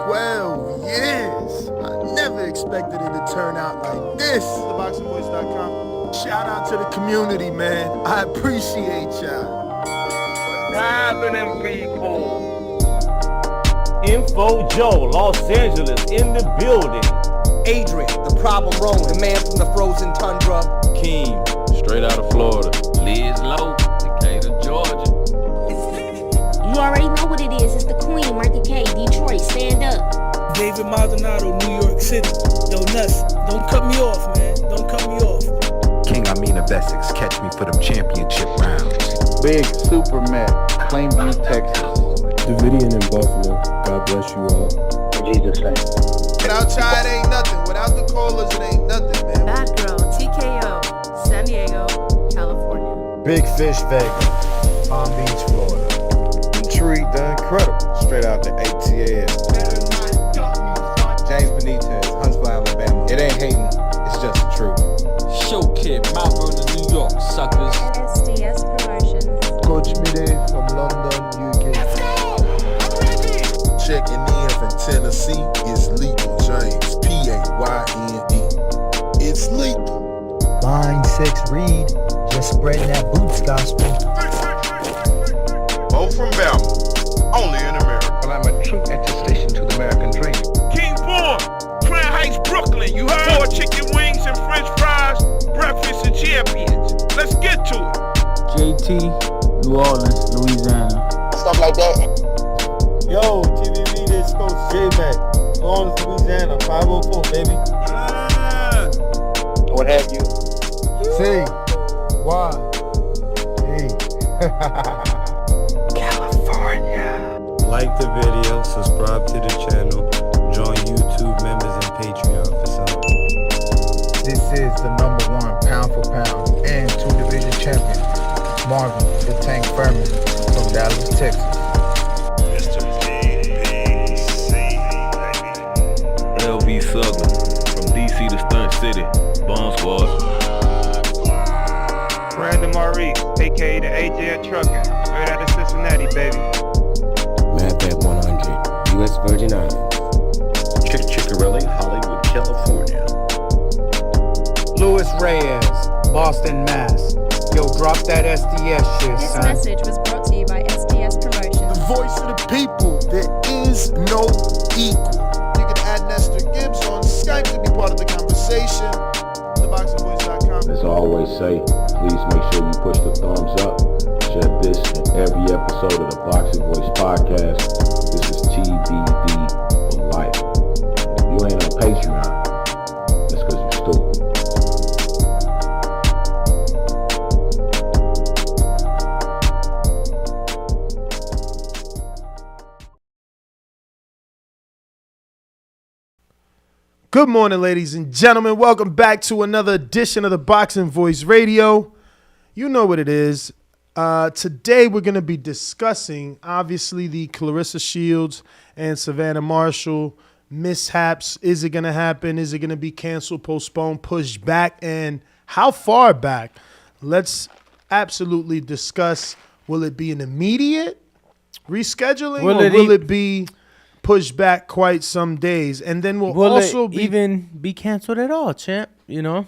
12 years. I never expected it to turn out like this. TheBoxingVoice.com. Shout out to the community, man. I appreciate y'all. What's happening, people? Info Joe, Los Angeles, in the building. Adrian, the problem wrong, the man from the frozen tundra. Keem, straight out of Florida. Liz Lowe, Decatur, Georgia. You already know what it is. It's the Queen, Martha K, Detroit. Stand up. David Maldonado, New York City. Yo, Nuts, don't cut me off, man. Don't cut me off. King Amin of Essex, catch me for them championship rounds. Big Super Mac, Plainview, Texas. Davidian in Buffalo. God bless you all. In Jesus' name. Without Chai, it ain't nothing. Without the callers, it ain't nothing, man. Bad Girl, TKO, San Diego, California. Big Fish Vegas, Palm Beach, Florida. Intrigue the Incredible, straight out the ATL. James Benitez, Huntsville, Alabama. It ain't hating, it's just the truth. Show Kid, Mount Vernon, New York, suckers. SDS Promotions. Coach Midday from London, UK. Let's go! I'm ready! Checking in from Tennessee, it's Lethal James, P-A-Y-N-E. It's lethal. Line 6 Reed, just spreading that boots gospel. Bo from Bama, only in America. Well, I'm a true attestation to the American dream. King Born, Crown Heights, Brooklyn. You heard? 4 chicken wings and french fries, breakfast and champions. Let's get to it. JT, New Orleans, Louisiana. Stuff like that. Yo, TVV, this Coach J-Mac. New Orleans, Louisiana, 504, baby. What have you? C. Y. E. California. Like the video, subscribe to the channel, join YouTube members and Patreon for some. This is the #1 pound for pound and 2-division champion, Marvin the Tank Furman from Dallas, Texas. LV Southern, from DC to Stunt City, Bomb Squad. Brandon Maurice, a.k.a. the AJ Trucking, straight out of Cincinnati, baby. Madback 100, U.S. Virgin Islands. Chickarelli, Hollywood, California. Louis Reyes, Boston, Mass. Yo, drop that SDS shit, This son. message was brought to you by SDS Promotions. The voice of the people. There is no equal. You can add Nestor Gibbs on Skype to be part of the conversation. TheBoxingVoice.com. As I always say, please make sure you push the thumbs up. Share this in every episode of the Boxing Voice podcast. This is TBD for life. If you ain't on Patreon, that's because you're stupid. Good morning, ladies and gentlemen. Welcome back to another edition of the Boxing Voice Radio. You know what it is. Today we're going to be discussing, obviously, the Clarissa Shields and Savannah Marshall mishaps. Is it going to happen? Is it going to be canceled, postponed, pushed back? And how far back? Let's absolutely discuss. Will it be an immediate rescheduling or will it be pushed back quite some days? And then will also it even be canceled at all, champ? You know?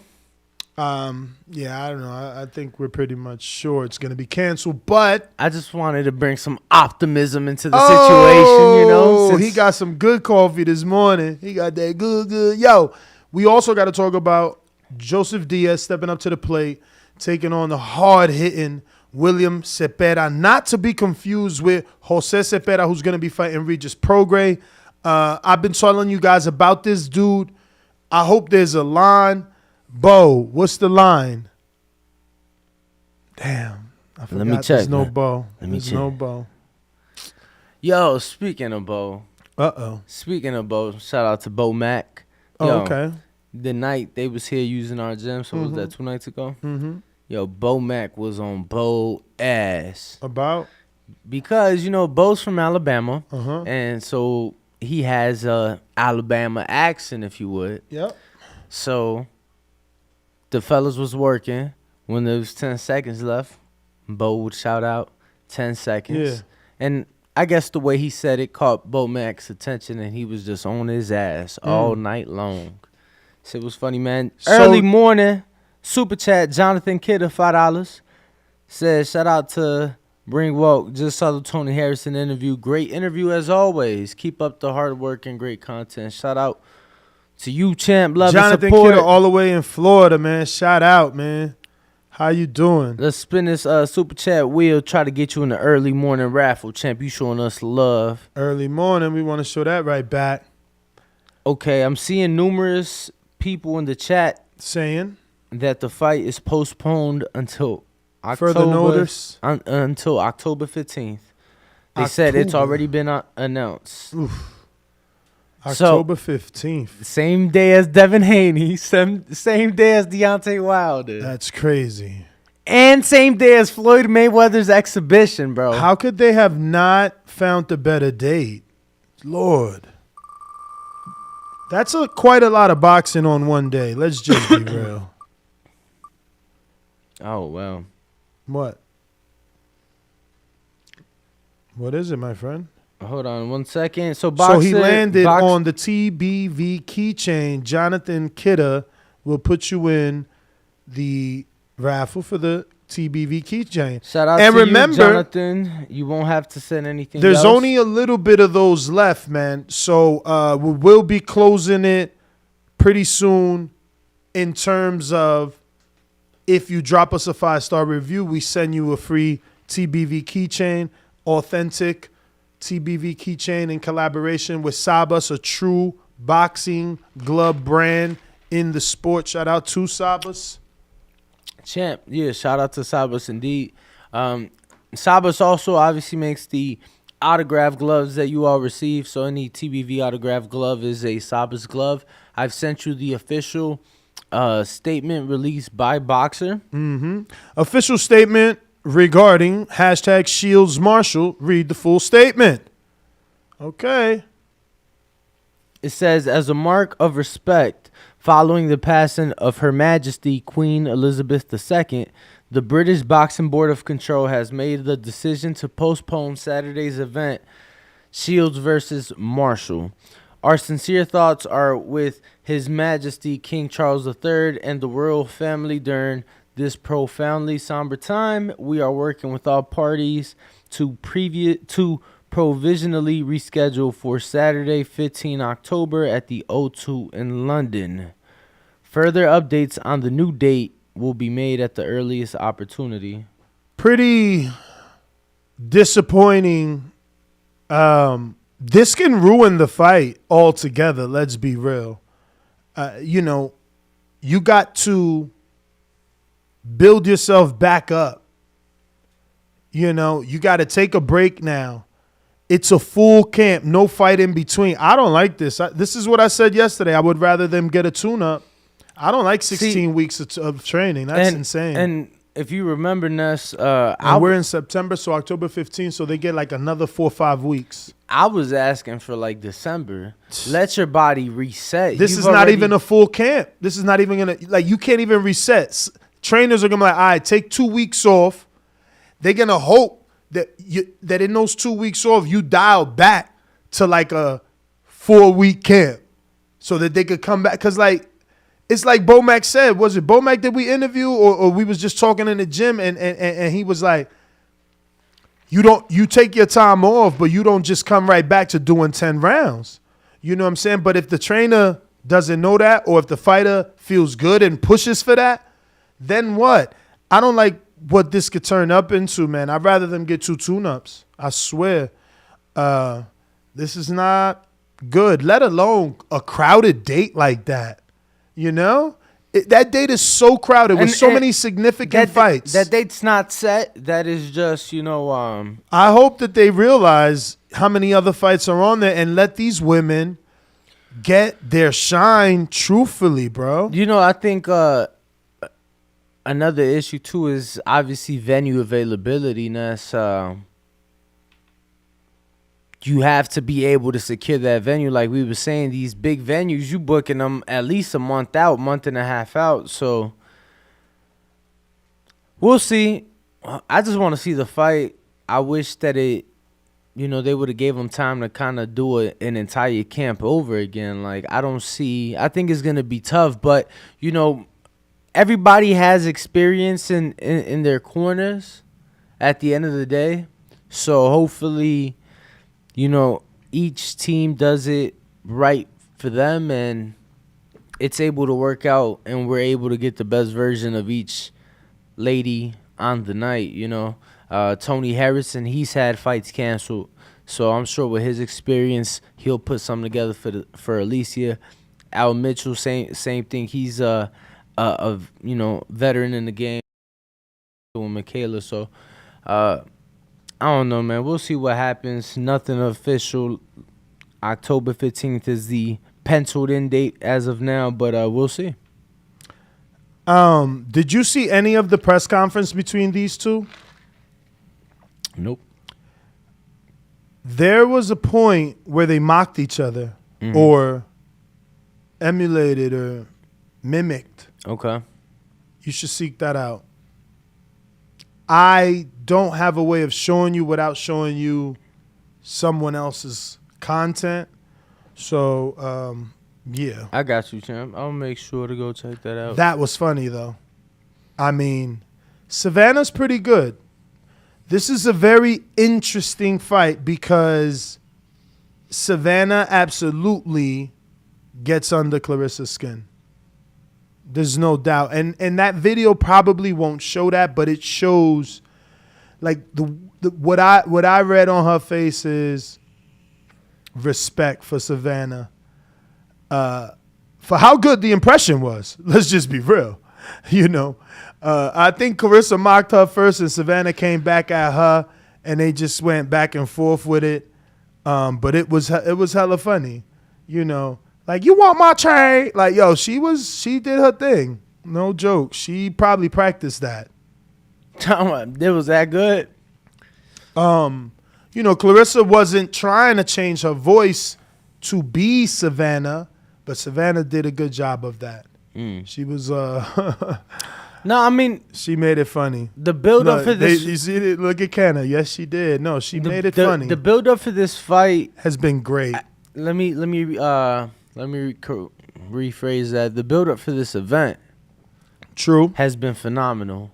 Yeah, I don't know. I think we're pretty much sure it's going to be canceled, but I just wanted to bring some optimism into the situation, you know? He got some good coffee this morning. He got that good. Yo, we also got to talk about Joseph Diaz stepping up to the plate, taking on the hard-hitting William Zepeda, not to be confused with Jose Zepeda, who's going to be fighting Regis Prograis. I've been telling you guys about this dude. I hope there's a line. Bo, what's the line? Damn, I forgot. Let me check. There's no man. Bo. Let me There's check. no Bo. Yo, speaking of Bo. Speaking of Bo, shout out to Bo Mac. Yo, okay. The night they was here using our gym, so was that 2 nights ago? Mm-hmm. Yo, Bo Mac was on Bo ass. About? Because, you know, Bo's from Alabama. And so he has a Alabama accent, if you would. Yep. So the fellas was working. When there was 10 seconds left, Bo would shout out 10 seconds. Yeah. And I guess the way he said it caught Bo Mac's attention, and he was just on his ass all night long. Shit was funny, man. Early morning, super chat, Jonathan Kidder, $5. Says, shout out to Bring Walk. Just saw the Tony Harrison interview. Great interview as always. Keep up the hard work and great content. Shout out to you, champ. Love Jonathan and support. Kidder all the way in Florida, man. Shout out, man. How you doing? Let's spin this super chat wheel. Try to get you in the early morning raffle, champ. You showing us love. Early morning. We want to show that right back. Okay, I'm seeing numerous people in the chat saying that the fight is postponed until further notice until October 15th. They said it's already been announced. Oof. October 15th. Same day as Devin Haney. Same day as Deontay Wilder. That's crazy. And same day as Floyd Mayweather's exhibition, bro. How could they have not found a better date? Lord. That's quite a lot of boxing on one day. Let's just be real. Oh, well. What? What is it, my friend? Hold on 1 second. So he landed on the TBV keychain. Jonathan Kidder will put you in the raffle for the TBV keychain. Shout out to you, Jonathan. You won't have to send anything There's else. only a little bit of those left, man. So we will be closing it pretty soon in terms of if you drop us a 5-star review, we send you a free TBV keychain, authentic TBV keychain in collaboration with Sabas, a true boxing glove brand in the sport. Shout out to Sabas. Champ, yeah, shout out to Sabas indeed. Sabas also obviously makes the autograph gloves that you all receive. So any TBV autograph glove is a Sabas glove. I've sent you the official statement released by Boxer. Official statement regarding hashtag Shields Marshall. Read the full statement. Okay. It says, as a mark of respect following the passing of Her Majesty Queen Elizabeth II, the British Boxing Board of Control has made the decision to postpone Saturday's event, Shields versus Marshall. Our sincere thoughts are with His Majesty King Charles III and the royal family during this profoundly somber time. We are working with all parties to provisionally reschedule for Saturday, 15 October at the O2 in London. Further updates on the new date will be made at the earliest opportunity. Pretty disappointing. This can ruin the fight altogether. Let's be real. You got to build yourself back up. You got to take a break now. It's a full camp, no fight in between. I don't like this. This is what I said yesterday. I would rather them get a tune-up. I don't like 16 weeks of training. That's insane. And if you remember, Ness, we're in September, so October 15th, so they get like another 4 or 5 weeks. I was asking for like December. Let your body reset. This is not even a full camp. This is not even going to, you can't even reset. Trainers are going to be like, all right, take 2 weeks off. They're going to hope that in those 2 weeks off, you dial back to like a 4-week camp so that they could come back. Because it's like Bo Mac said. Was it Bo Mac that we interview or we was just talking in the gym and he was like, you take your time off, but you don't just come right back to doing 10 rounds. You know what I'm saying? But if the trainer doesn't know that or if the fighter feels good and pushes for that, then what? I don't like what this could turn up into, man. I'd rather them get 2 tune-ups. I swear. This is not good, let alone a crowded date like that. That date is so crowded with so many significant fights. That date's not set. That is just, I hope that they realize how many other fights are on there and let these women get their shine truthfully, bro. I think another issue, too, is obviously venue availability. And that's, you have to be able to secure that venue. Like we were saying, these big venues, you booking them at least a month out, month and a half out. So we'll see. I just want to see the fight. I wish that it they would have gave him time to kind of do an entire camp over again. Like, I think it's going to be tough, but, everybody has experience in their corners at the end of the day. So hopefully, each team does it right for them and it's able to work out and we're able to get the best version of each lady on the night, Tony Harrison, he's had fights canceled. So I'm sure with his experience, he'll put something together for Alicia. Al Mitchell, same thing. He's a veteran in the game with Michaela. So I don't know, man. We'll see what happens. Nothing official. October 15th is the penciled in date as of now, but we'll see. Did you see any of the press conference between these two? Nope. There was a point where they mocked each other or emulated or mimicked. Okay. You should seek that out. I don't have a way of showing you without showing you someone else's content. So, yeah. I got you, champ. I'll make sure to go check that out. That was funny, though. I mean, Savannah's pretty good. This is a very interesting fight because Savannah absolutely gets under Clarissa's skin. There's no doubt. And that video probably won't show that, but it shows like what I read on her face is respect for Savannah. For how good the impression was. Let's just be real. I think Clarissa mocked her first and Savannah came back at her and they just went back and forth with it. But it was hella funny, Like, you want my chain? Like, yo, she did her thing. No joke. She probably practiced that. It was that good. Clarissa wasn't trying to change her voice to be Savannah, but Savannah did a good job of that. She was No, I mean, she made it funny. The build up for this, you see it? Look at Kenna. Yes, she did. No, she made it funny. The build up for this fight has been great. Let me rephrase that. The build up for this event, has been phenomenal.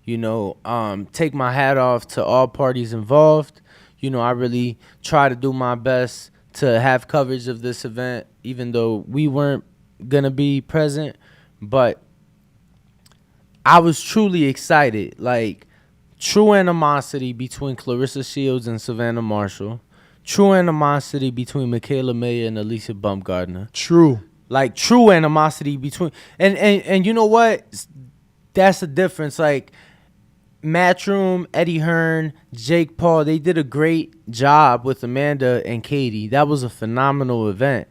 Take my hat off to all parties involved. I really try to do my best to have coverage of this event, even though we weren't gonna be present. But I was truly excited. Like, true animosity between Clarissa Shields and Savannah Marshall. True animosity between Michaela Mayer and Alicia Baumgartner. True. Like, true animosity between... And you know what? That's the difference. Like, Matchroom, Eddie Hearn, Jake Paul, they did a great job with Amanda and Katie. That was a phenomenal event,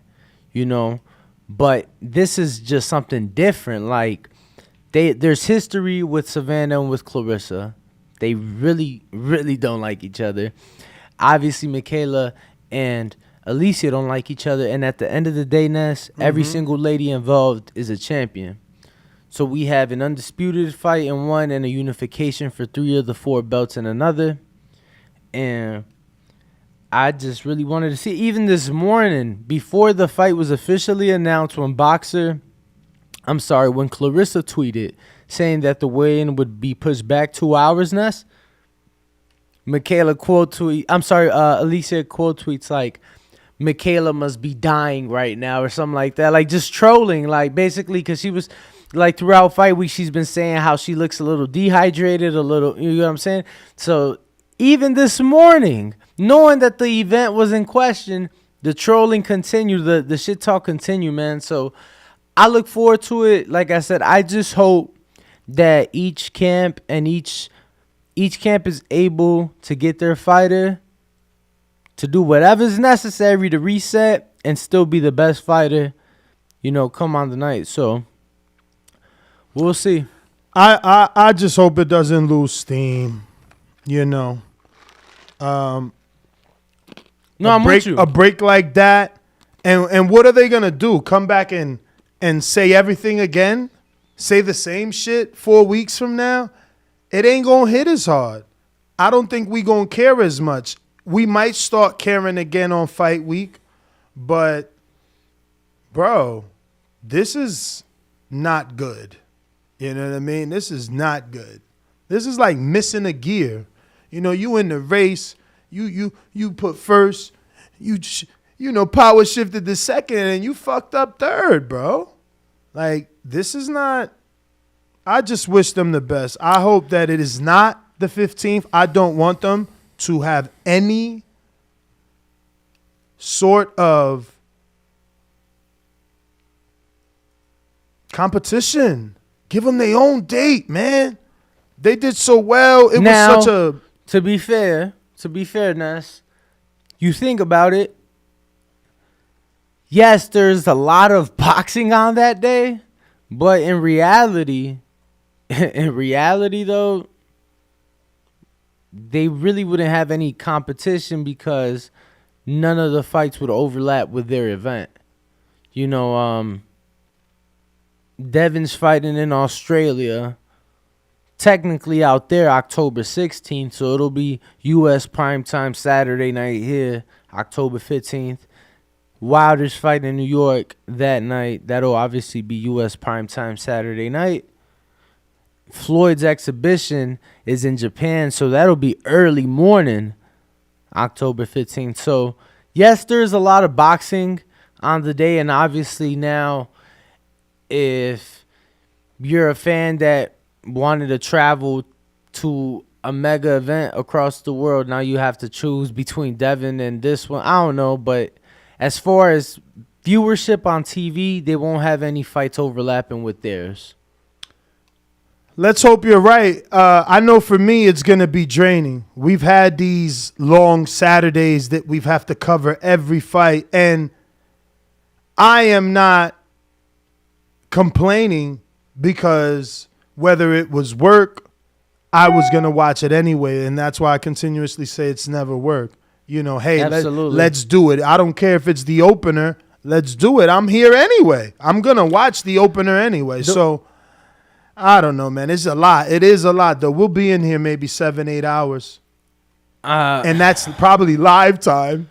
But this is just something different. Like, there's history with Savannah and with Clarissa. They really, really don't like each other. Obviously, Michaela and Alicia don't like each other. And at the end of the day, Ness, every single lady involved is a champion. So we have an undisputed fight in one and a unification for 3 of the 4 belts in another. And I just really wanted to see, even this morning, before the fight was officially announced, when Clarissa tweeted saying that the weigh-in would be pushed back 2 hours, Ness, Alicia quote tweets like, Michaela must be dying right now or something like that. Like, just trolling, like, basically, because she was, like, throughout fight week, she's been saying how she looks a little dehydrated, you know what I'm saying? So even this morning, knowing that the event was in question, the trolling continued, the shit talk continued, man. So I look forward to it. Like I said, I just hope that each camp and each camp is able to get their fighter to do whatever's necessary to reset and still be the best fighter, come on the night. So we'll see. I just hope it doesn't lose steam, No, I'm with you. A break like that, and what are they gonna do? Come back and say everything again? Say the same shit 4 weeks from now? It ain't gonna hit as hard. I don't think we gonna care as much. we might start caring again on fight week, but bro, this is not good. You know what I mean? This is not good. This is like missing a gear. You know, you in the race, you put first, power shifted to second, and you fucked up third, bro. Like, this is not. I just wish them the best. I hope that it is not the 15th. I don't want them to have any sort of competition. Give them their own date, man. They did so well. It was such a. To be fair, Ness, you think about it. Yes, there's a lot of boxing on that day, but in reality, though, they really wouldn't have any competition because none of the fights would overlap with their event. You know, Devin's fighting in Australia. Technically out there October 16th, so it'll be U.S. primetime Saturday night here, October 15th. Wilder's fighting in New York that night. That'll obviously be U.S. primetime Saturday night. Floyd's exhibition is in Japan, so that'll be early morning, October 15th. So, yes, there's a lot of boxing on the day, and obviously now if you're a fan that wanted to travel to a mega event across the world, now you have to choose between Devin and this one. I don't know, but as far as viewership on TV, they won't have any fights overlapping with theirs. Let's hope you're right. I know for me it's going to be draining. We've had these long Saturdays that we have to cover every fight, and I am not complaining because whether it was work, I was going to watch it anyway, and that's why I continuously say it's never work. You know, hey, let's do it. I don't care if it's the opener. Let's do it. I'm here anyway. I'm going to watch the opener anyway. So, I don't know, man. It's a lot. It is a lot, though. We'll be in here maybe 7-8 hours. And that's probably live time.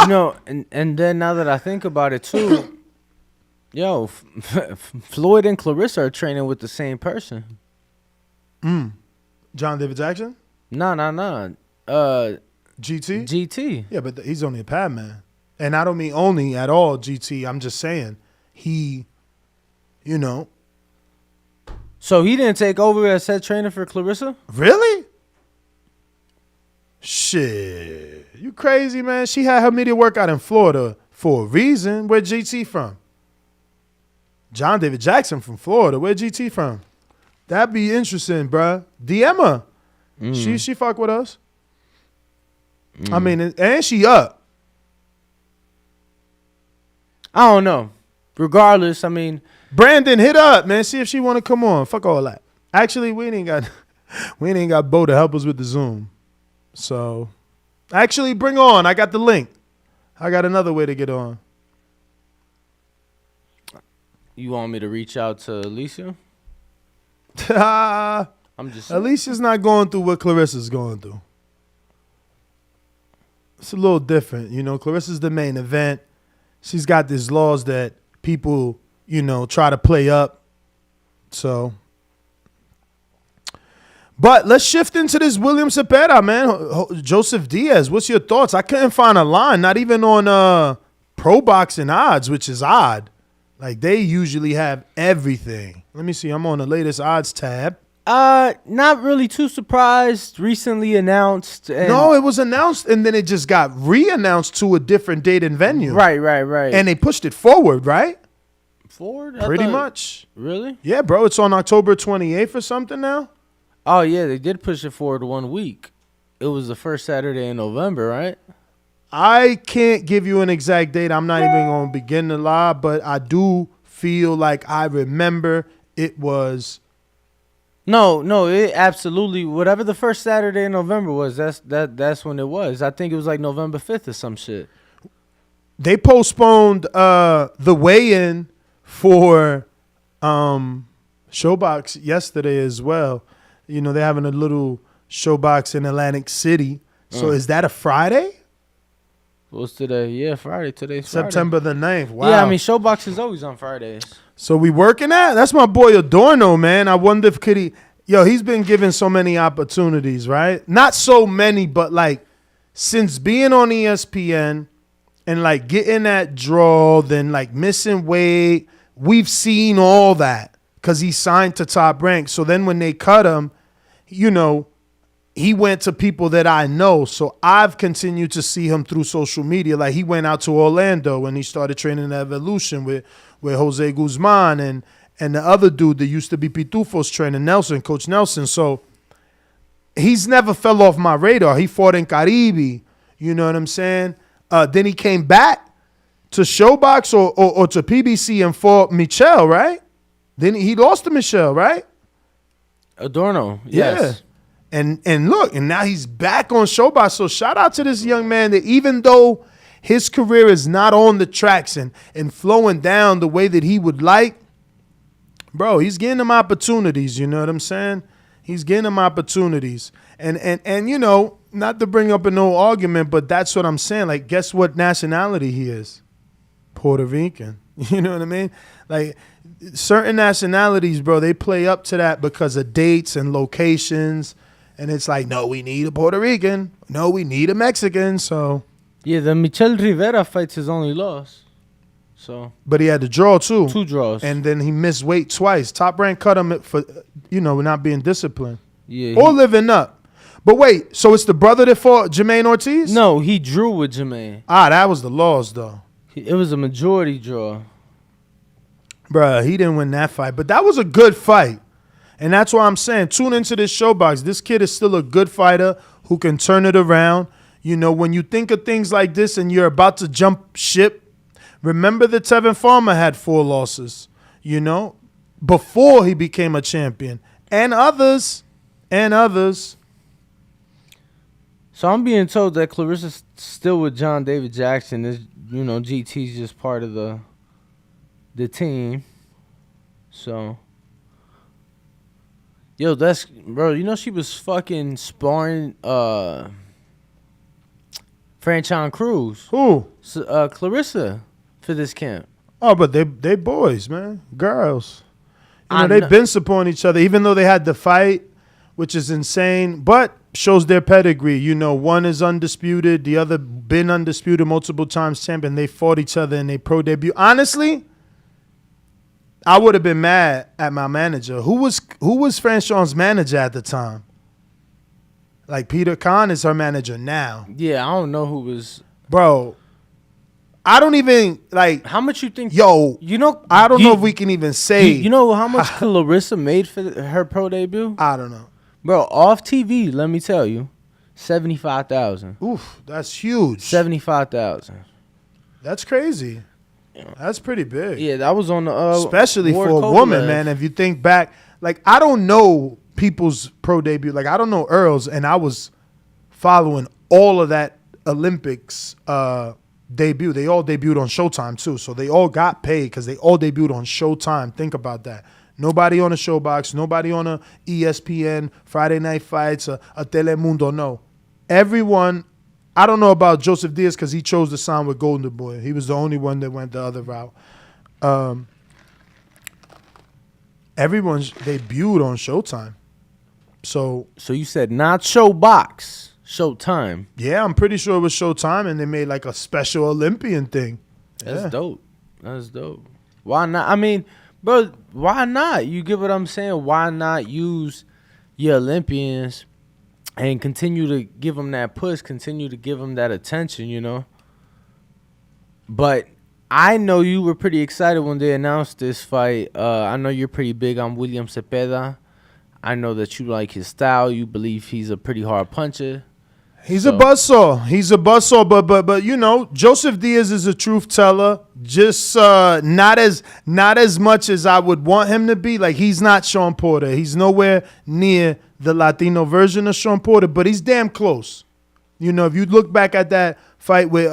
And then now that I think about it, too, yo, Floyd and Clarissa are training with the same person. John David Jackson? No. GT? GT. Yeah, but he's only a pad man. And I don't mean only at all GT. I'm just saying he, you know. So he didn't take over as head trainer for Clarissa? Really? Shit. You crazy, man. She had her media workout in Florida for a reason. Where GT from? John David Jackson from Florida. Where GT from? That'd be interesting, bruh. DM her. She fuck with us. I mean, and she up. I don't know. Regardless, I mean, Brandon, hit up, man. See if she want to come on. Fuck all that. Actually, we ain't got Bo to help us with the Zoom. So, actually, bring on. I got the link. I got another way to get on. You want me to reach out to Alicia? I'm just. Alicia's not going through what Clarissa's going through. It's a little different, you know. Clarissa's the main event. She's got these laws that people, you know, try to play up. So, but let's shift into this William Zepeda, man. Joseph Diaz, what's your thoughts? I couldn't find a line, not even on Pro Boxing Odds, which is odd. Like, they usually have everything. Let me see. I'm on the latest odds tab. Not really too surprised. Recently announced. No, it was announced, and then it just got re-announced to a different date and venue. Right. And they pushed it forward, right? Forward? Pretty much. Really? Yeah, bro. It's on October 28th or something now. Oh, yeah. They did push it forward 1 week. It was the first Saturday in November, right? I can't give you an exact date. I'm not even going to begin to lie, but I do feel like I remember it was... No, it absolutely, whatever the first Saturday in November was, that's when it was. I think it was like November 5th or some shit. They postponed the weigh-in for Showbox yesterday as well. You know, they're having a little Showbox in Atlantic City. So is that a Friday? What's today? Yeah, Friday. Today's Friday. September the 9th. Wow. Yeah, I mean, Showbox is always on Fridays. So we working at? That's my boy Adorno, man. I wonder if could he... Yo, he's been given so many opportunities, right? Not so many, but like since being on ESPN and like getting that draw, then like missing weight, we've seen all that because he signed to Top Rank. So then when they cut him, you know, he went to people that I know. So I've continued to see him through social media. Like he went out to Orlando and he started training at Evolution with Jose Guzman and the other dude that used to be Pitufo's trainer, Nelson, Coach Nelson. So he's never fell off my radar. He fought in Caribe. You know what I'm saying? Then he came back to Showbox or to PBC and fought Michel, right? Then he lost to Michel, right? Adorno, yes. Yeah. And look, and now he's back on Showbox. So shout out to this young man that even though his career is not on the tracks and flowing down the way that he would like, bro, he's getting them opportunities, you know what I'm saying? He's getting them opportunities. And you know, not to bring up an old argument, but that's what I'm saying. Like, guess what nationality he is? Puerto Rican. You know what I mean? Like, certain nationalities, bro, they play up to that because of dates and locations. And it's like, no, we need a Puerto Rican. No, we need a Mexican. So yeah, the Michel Rivera fight's his only loss. So, but he had to draw too. 2 draws. And then he missed weight twice. Top Rank cut him for, you know, not being disciplined. Yeah. Or living up. But wait, so it's the brother that fought Jermaine Ortiz? No, he drew with Jermaine. That was the loss, though. It was a majority draw. Bruh, he didn't win that fight. But that was a good fight. And that's why I'm saying, tune into this Showbox. This kid is still a good fighter who can turn it around. You know, when you think of things like this and you're about to jump ship, remember that Tevin Farmer had 4 losses, you know, before he became a champion. And others. So I'm being told that Clarissa's still with John David Jackson. Is, you know, GT's just part of the team. So, yo, that's, bro, you know she was fucking sparring Franchon Cruz. Who? Clarissa for this camp. Oh, but they boys, man. Girls. You know, they've been supporting each other, even though they had the fight, which is insane, but shows their pedigree. You know, one is undisputed, the other been undisputed multiple times champion. They fought each other in their pro debut. Honestly, I would have been mad at my manager. Who was Franchon's manager at the time? Like, Peter Khan is her manager now. Yeah, I don't know who was. Bro, I don't even, like. How much you think? Yo, you know, I don't know if we can even say. You know how much Clarissa made for her pro debut? I don't know. Bro, off TV, let me tell you, $75,000. Oof, that's huge. $75,000. That's crazy. That's pretty big. Yeah, that was on the especially for a woman, man. If you think back, like, I don't know people's pro debut. Like, I don't know Earl's, and I was following all of that Olympics debut. They all debuted on Showtime too, so they all got paid because they all debuted on Showtime. Think about that. Nobody on a Showbox, nobody on a ESPN, Friday Night Fights, a Telemundo. No, everyone. I don't know about Joseph Diaz because he chose to sign with Golden Boy. He was the only one that went the other route. Everyone debuted on Showtime. So you said not Showbox, Showtime. Yeah, I'm pretty sure it was Showtime, and they made like a special Olympian thing. That's dope. That's dope. Why not? I mean, bro, why not? You get what I'm saying? Why not use your Olympians and continue to give them that push, continue to give them that attention, you know? But I know you were pretty excited when they announced this fight. I know you're pretty big on William Zepeda. I know that you like his style. You believe he's a pretty hard puncher. He's a buzzsaw. He's a buzzsaw, but you know, Joseph Diaz is a truth teller. Just not as much as I would want him to be. Like, he's not Sean Porter. He's nowhere near the Latino version of Sean Porter, but he's damn close. You know, if you look back at that fight with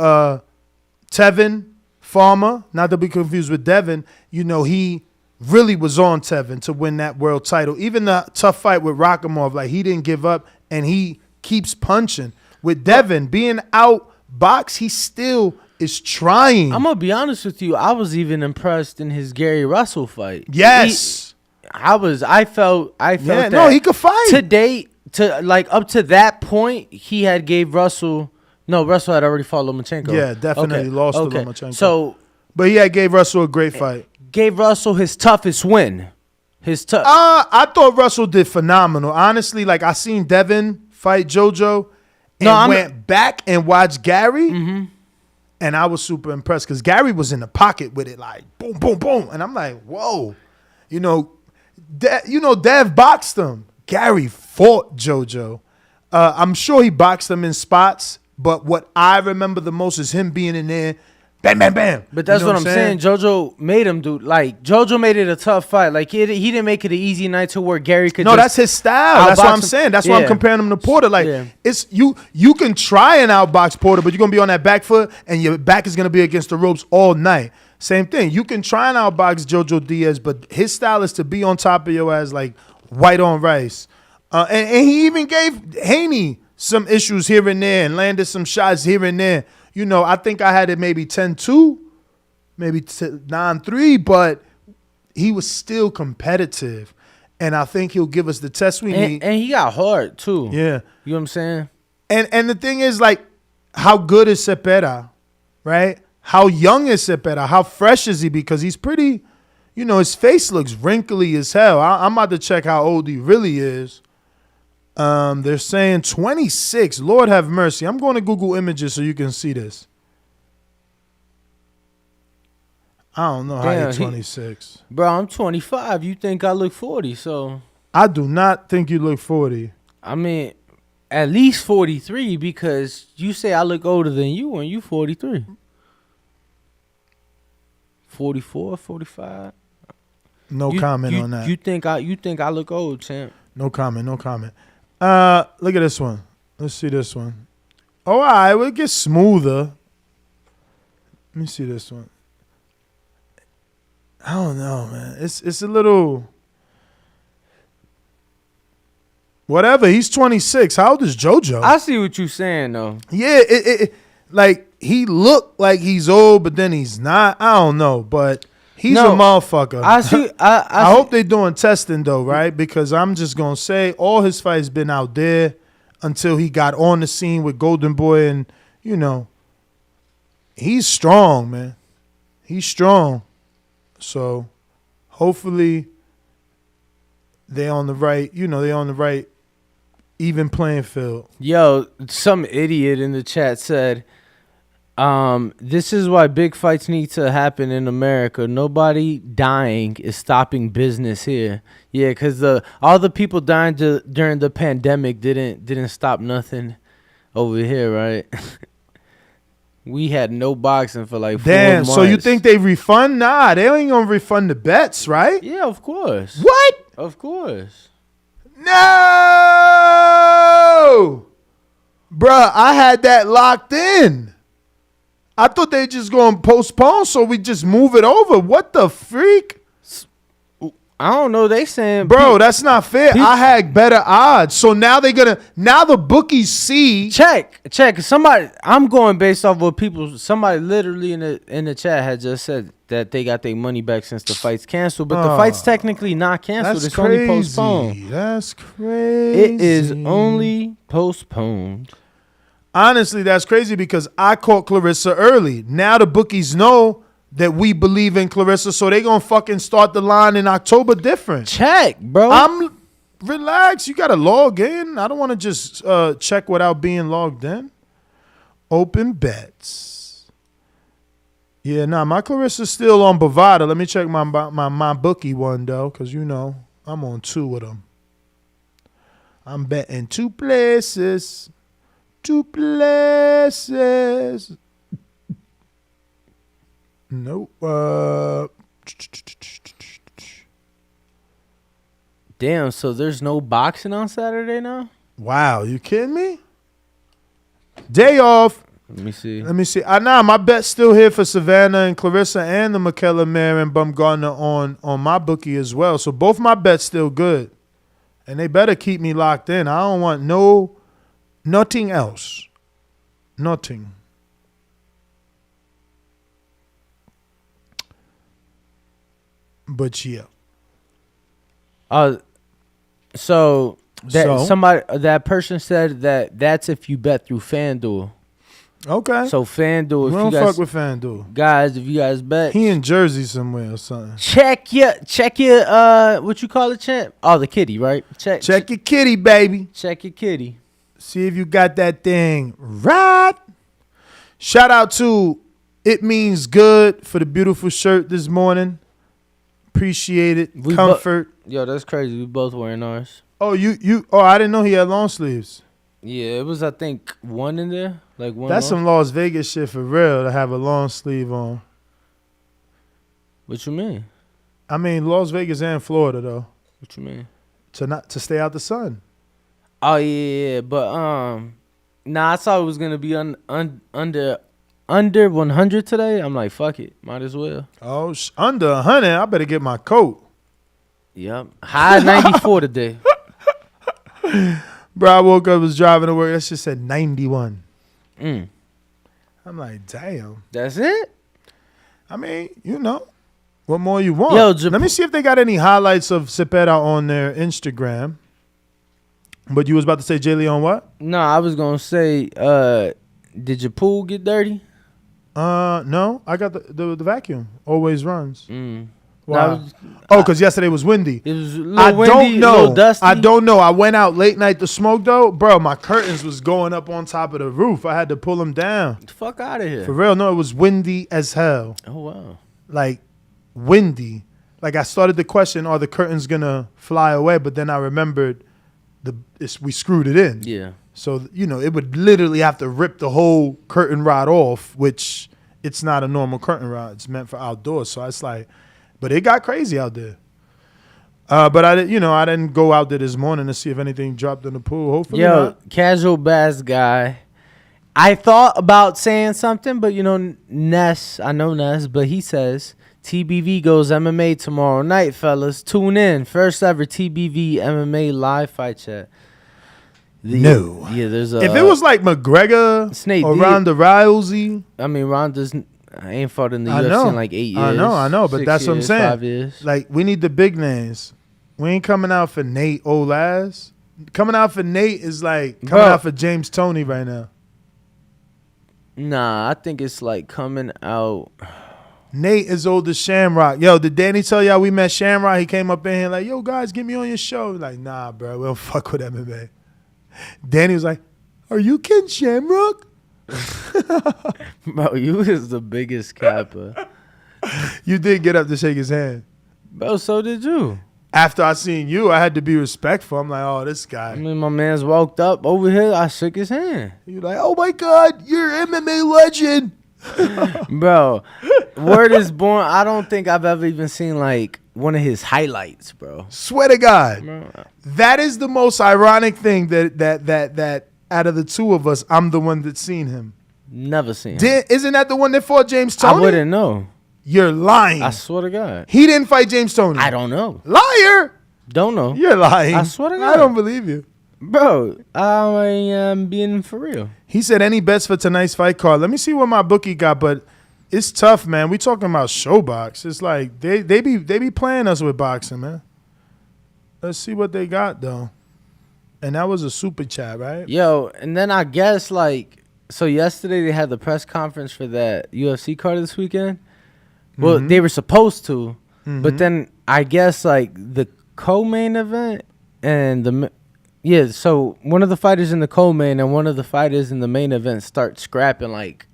Tevin Farmer, not to be confused with Devin, you know, he really was on Tevin to win that world title. Even the tough fight with Rakhimov, like, he didn't give up, and he keeps punching. with Devin being out box, he still is trying. I'm gonna be honest with you. I was even impressed in his Gary Russell fight. Yes, I felt yeah, that. no, he could fight. Up to that point, he had gave Russell. No, Russell had already fought Lomachenko. Yeah, definitely lost to Lomachenko. So, but he gave Russell a great fight. Gave Russell his toughest win. I thought Russell did phenomenal. Honestly, like I seen Devin fight JoJo and went back and watched Gary, and I was super impressed because Gary was in the pocket with it, like boom, boom, boom, and I'm like, whoa, Dev boxed him. Gary fought JoJo. I'm sure he boxed him in spots, but what I remember the most is him being in there. Bam, bam, bam. But that's what I'm saying. JoJo made him do. Like, JoJo made it a tough fight. Like, he didn't make it an easy night to where Gary could. No, that's his style. That's what I'm saying. That's why I'm comparing him to Porter. Like, it's you can try and outbox Porter, but you're going to be on that back foot, and your back is going to be against the ropes all night. Same thing. You can try and outbox JoJo Diaz, but his style is to be on top of your ass like white on rice. And he even gave Haney some issues here and there and landed some shots here and there. I think I had it maybe 10-2, maybe 9-3, but he was still competitive. And I think he'll give us the test we need. And he got hard, too. Yeah. You know what I'm saying? And the thing is, like, how good is Zepeda, right? How young is Zepeda? How fresh is he? Because he's pretty, his face looks wrinkly as hell. I'm about to check how old he really is. They're saying 26. Lord have mercy. I'm going to Google Images so you can see this. I don't know how you're 26. Bro, I'm 25. You think I look 40, so. I do not think you look 40. I mean, at least 43 because you say I look older than you and you 43. 44, 45. No comment on that. You think I look old, champ? No comment. Look at this one. Let's see this one. Oh, all right. Well, it gets smoother. Let me see this one. I don't know, man. It's a little... Whatever. He's 26. How old is JoJo? I see what you're saying, though. Yeah, like, he looked like he's old, but then he's not. I don't know, but... He's a motherfucker. I see. I hope they're doing testing though, right? Because I'm just gonna say all his fights been out there until he got on the scene with Golden Boy, and he's strong, man. He's strong. So hopefully they're on the right. They're on the right even playing field. Yo, some idiot in the chat said. This is why big fights need to happen in America. Nobody dying is stopping business here. Yeah, because all the people dying during the pandemic didn't stop nothing over here, right? We had no boxing for like 4 months. So you think they refund? Nah, they ain't gonna refund the bets, right? Yeah, of course. What? Of course. No, bruh, I had that locked in. I thought they just going to postpone, so we just move it over. What the freak? I don't know. They saying, bro, that's not fair. I had better odds, so now now the bookies see. Check. Somebody, I'm going based off what people. Somebody literally in the chat had just said that they got their money back since the fight's canceled, but the fight's technically not canceled. It's only postponed. That's crazy. It is only postponed. Honestly, that's crazy because I caught Clarissa early. Now the bookies know that we believe in Clarissa, so they going to fucking start the line in October different. Check, bro. I'm relaxed. You got to log in. I don't want to just check without being logged in. Open bets. Yeah, my Clarissa's still on Bovada. Let me check my bookie one, though, because, I'm on 2 of them. I'm betting 2 places. 2 places. Nope. Damn, so there's no boxing on Saturday now? Wow, you kidding me? Day off. Let me see. My bet's still here for Savannah and Clarissa and the Michaela Mayer and Bumgarner on my bookie as well. So both my bets still good. And they better keep me locked in. I don't want nothing else. Nothing. But yeah. So that person said that's if you bet through FanDuel. Okay. So FanDuel, We don't fuck with FanDuel. Guys, if you guys bet, he in Jersey somewhere or something. Check your what you call it, champ? Oh, the kitty, right? Check your kitty, baby. Check your kitty. See if you got that thing right. Shout out to It Means Good for the beautiful shirt this morning. Appreciate it. Comfort. Yo, that's crazy. We both wearing ours. Oh, you. Oh, I didn't know he had long sleeves. Yeah, it was, I think, one in there. Like one. That's some Las Vegas shit for real to have a long sleeve on. What you mean? I mean, Las Vegas and Florida though. What you mean? To stay out the sun. Oh yeah, but I saw it was gonna be under 100 today. I'm like, fuck it, might as well. Oh, under 100, I better get my coat. Yep, high 94 today. Bro, I woke up, was driving to work. That shit said 91. I'm like, damn. That's it? I mean, what more you want? Yo, let me see if they got any highlights of Zepeda on their Instagram. But you was about to say Jay Leon what? No, I was gonna say, did your pool get dirty? No, I got the vacuum. Always runs. Wow. Because yesterday was windy. It was a little windy, a little dusty. I don't know. I went out late night to smoke though. Bro, my curtains was going up on top of the roof. I had to pull them down. Get the fuck out of here. For real, no, it was windy as hell. Oh, wow. Like, windy. Like, I started to question, are the curtains going to fly away? But then I remembered we screwed it in. Yeah. So, it would literally have to rip the whole curtain rod off, which it's not a normal curtain rod. It's meant for outdoors. So it's like, but it got crazy out there. But I didn't go out there this morning to see if anything dropped in the pool. Hopefully not. Casual bass guy. I thought about saying something, but Ness, I know Ness, but he says TBV goes MMA tomorrow night, fellas. Tune in. First ever TBV MMA live fight chat. No. Yeah, there's if it was like McGregor Snake or Ronda Rousey. I mean, Ronda's ain't fought in the UFC in like 8 years. I know, but that's what I'm saying. 5 years. Like, we need the big names. We ain't coming out for Nate old ass. Coming out for Nate is like coming out for James Toney right now. Nah, I think it's like coming out. Nate is old as Shamrock. Yo, did Danny tell y'all we met Shamrock? He came up in here like, yo, guys, get me on your show. Like, nah, bro, we don't fuck with MMA. Danny was like, are you Ken Shamrock? Bro, you is the biggest capper. You did get up to shake his hand. Bro, so did you. After I seen you, I had to be respectful. I'm like, oh, this guy. I mean, my man's walked up over here. I shook his hand. You're like, oh, my God, you're an MMA legend. Bro, word is born. I don't think I've ever even seen like one of his highlights, bro. Swear to God. Bro. That is the most ironic thing that out of the two of us, I'm the one that's seen him. Never seen him. Isn't that the one that fought James Toney? I wouldn't know. You're lying. I swear to God. He didn't fight James Toney. I don't know. Liar. Don't know. You're lying. I swear to God. I don't believe you. Bro, I am being for real. He said, any bets for tonight's fight card? Let me see what my bookie got, but it's tough, man. We talking about ShowBox. It's like they be playing us with boxing, man. Let's see what they got, though. And that was a super chat, right? Yo, and then I guess, so yesterday they had the press conference for that UFC card this weekend. Well, they were supposed to, but then I guess, the co-main event and so one of the fighters in the co-main and one of the fighters in the main event start scrapping,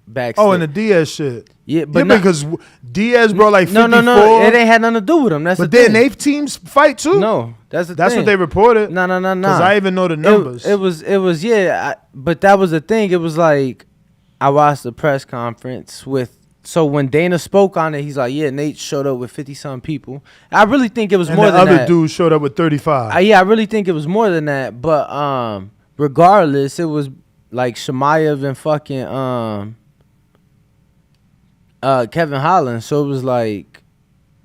backstage. Oh, and the Diaz shit. Yeah, but because Diaz, bro, 54. No, it ain't had nothing to do with him. But then they teams fight, too? No, that's what they reported. No. Because I even know the numbers. It was but that was the thing. It was I watched the press conference so when Dana spoke on it, he's like, yeah, Nate showed up with 50-some people. I really think it was more than that. And the other dude showed up with 35. I really think it was more than that. But regardless, it was Shemaev and fucking Kevin Holland. So it was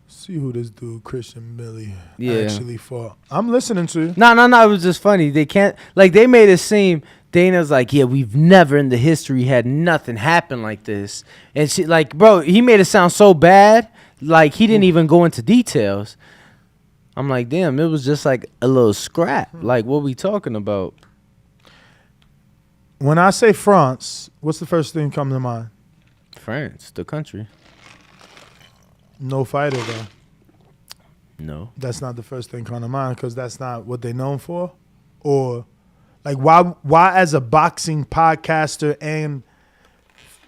see who this dude, Christian Millie, actually fought. I'm listening to you. No. It was just funny. They can't, they made it seem Dana's like, yeah, we've never in the history had nothing happen like this. And she like, bro, he made it sound so bad. Like, he didn't even go into details. I'm like, damn, it was just like a little scrap. Like, what we talking about? When I say France, what's the first thing come to mind? France, the country. No fighter, though. No. That's not the first thing come to mind because that's not what they're known for? Or, like, why as a boxing podcaster and,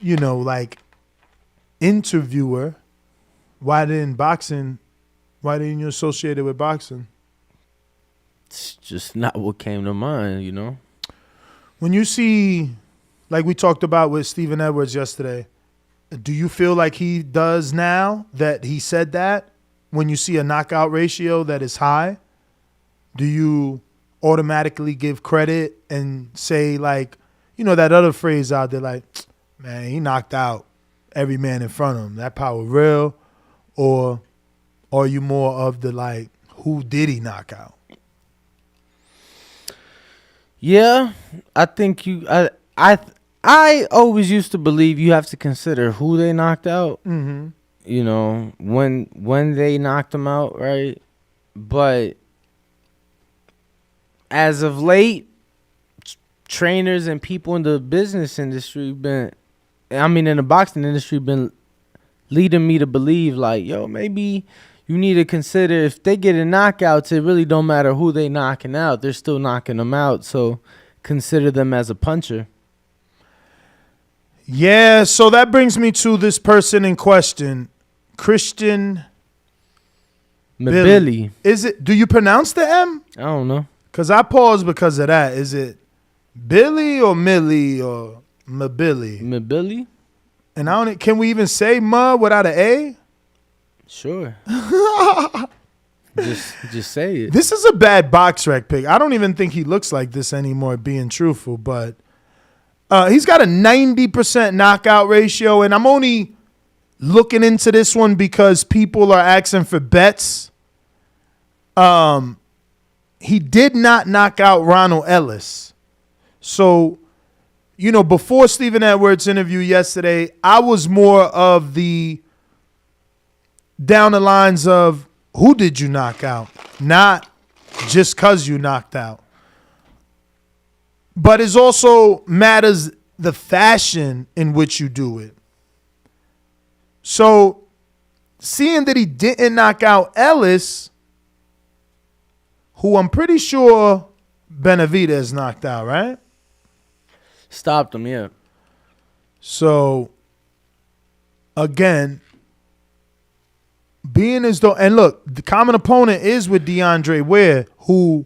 you know, like, interviewer, why didn't you associate it with boxing? It's just not what came to mind, you know? When you see, like we talked about with Stephen Edwards yesterday, do you feel like he does now that he said that? When you see a knockout ratio that is high, do you automatically give credit and say, like, you know, that other phrase out there, like, man, he knocked out every man in front of him. That power real? Or are you more of the, like, who did he knock out? Yeah, I think I always used to believe you have to consider who they knocked out. Mm-hmm. You know, when they knocked them out, right? But as of late, trainers and people in the business industry in the boxing industry been leading me to believe, like, yo, maybe you need to consider if they get in knockouts, it really don't matter who they knocking out. They're still knocking them out. So consider them as a puncher. Yeah, so that brings me to this person in question, Christian Billy. Do you pronounce the M? I don't know. Because I paused because of that. Is it Billy or Millie or Mabilly? Mabilly? And can we even say Ma without an A? Sure. just say it. This is a bad box rec pick. I don't even think he looks like this anymore, being truthful. But he's got a 90% knockout ratio, and I'm only looking into this one because people are asking for bets. He did not knock out Ronald Ellis. So, you know, before Stephen Edwards' interview yesterday, I was more of the down the lines of who did you knock out, not just because you knocked out. But it also matters the fashion in which you do it. So, seeing that he didn't knock out Ellis, who I'm pretty sure Benavidez knocked out, right? Stopped him, yeah. So, again, being as though, and look, the common opponent is with DeAndre Ware, who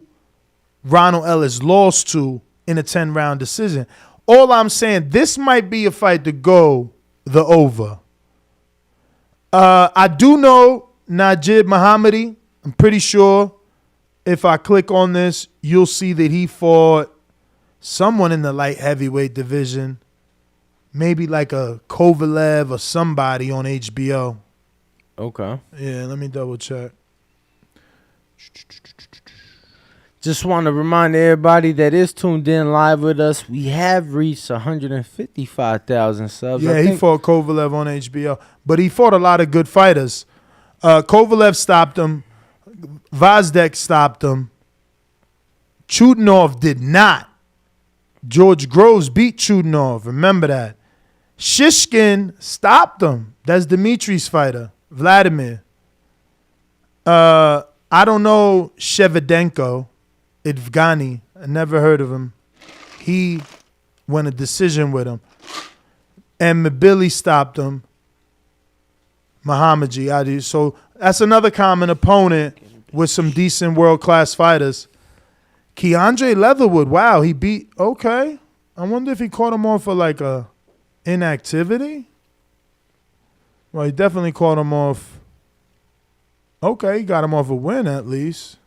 Ronald Ellis lost to in a 10-round decision. All I'm saying, this might be a fight to go the over. I do know Najib Mohammadi. I'm pretty sure if I click on this, you'll see that he fought someone in the light heavyweight division. Maybe like a Kovalev or somebody on HBO. Okay. Yeah, let me double check. Just want to remind everybody that is tuned in live with us, we have reached 155,000 subs. Yeah, he fought Kovalev on HBO. But he fought a lot of good fighters. Kovalev stopped him. Vazdek stopped him. Chudinov did not. George Groves beat Chudinov. Remember that. Shishkin stopped him. That's Dimitri's fighter. Vladimir. I don't know Shevchenko. Evgeny. I never heard of him. He won a decision with him. And Mabili stopped him. Mohammadi. So that's another common opponent with some decent world-class fighters. Keandre Leatherwood. Wow, he beat. Okay. I wonder if he caught him off for like a inactivity. Well, he definitely caught him off. Okay, he got him off a win at least.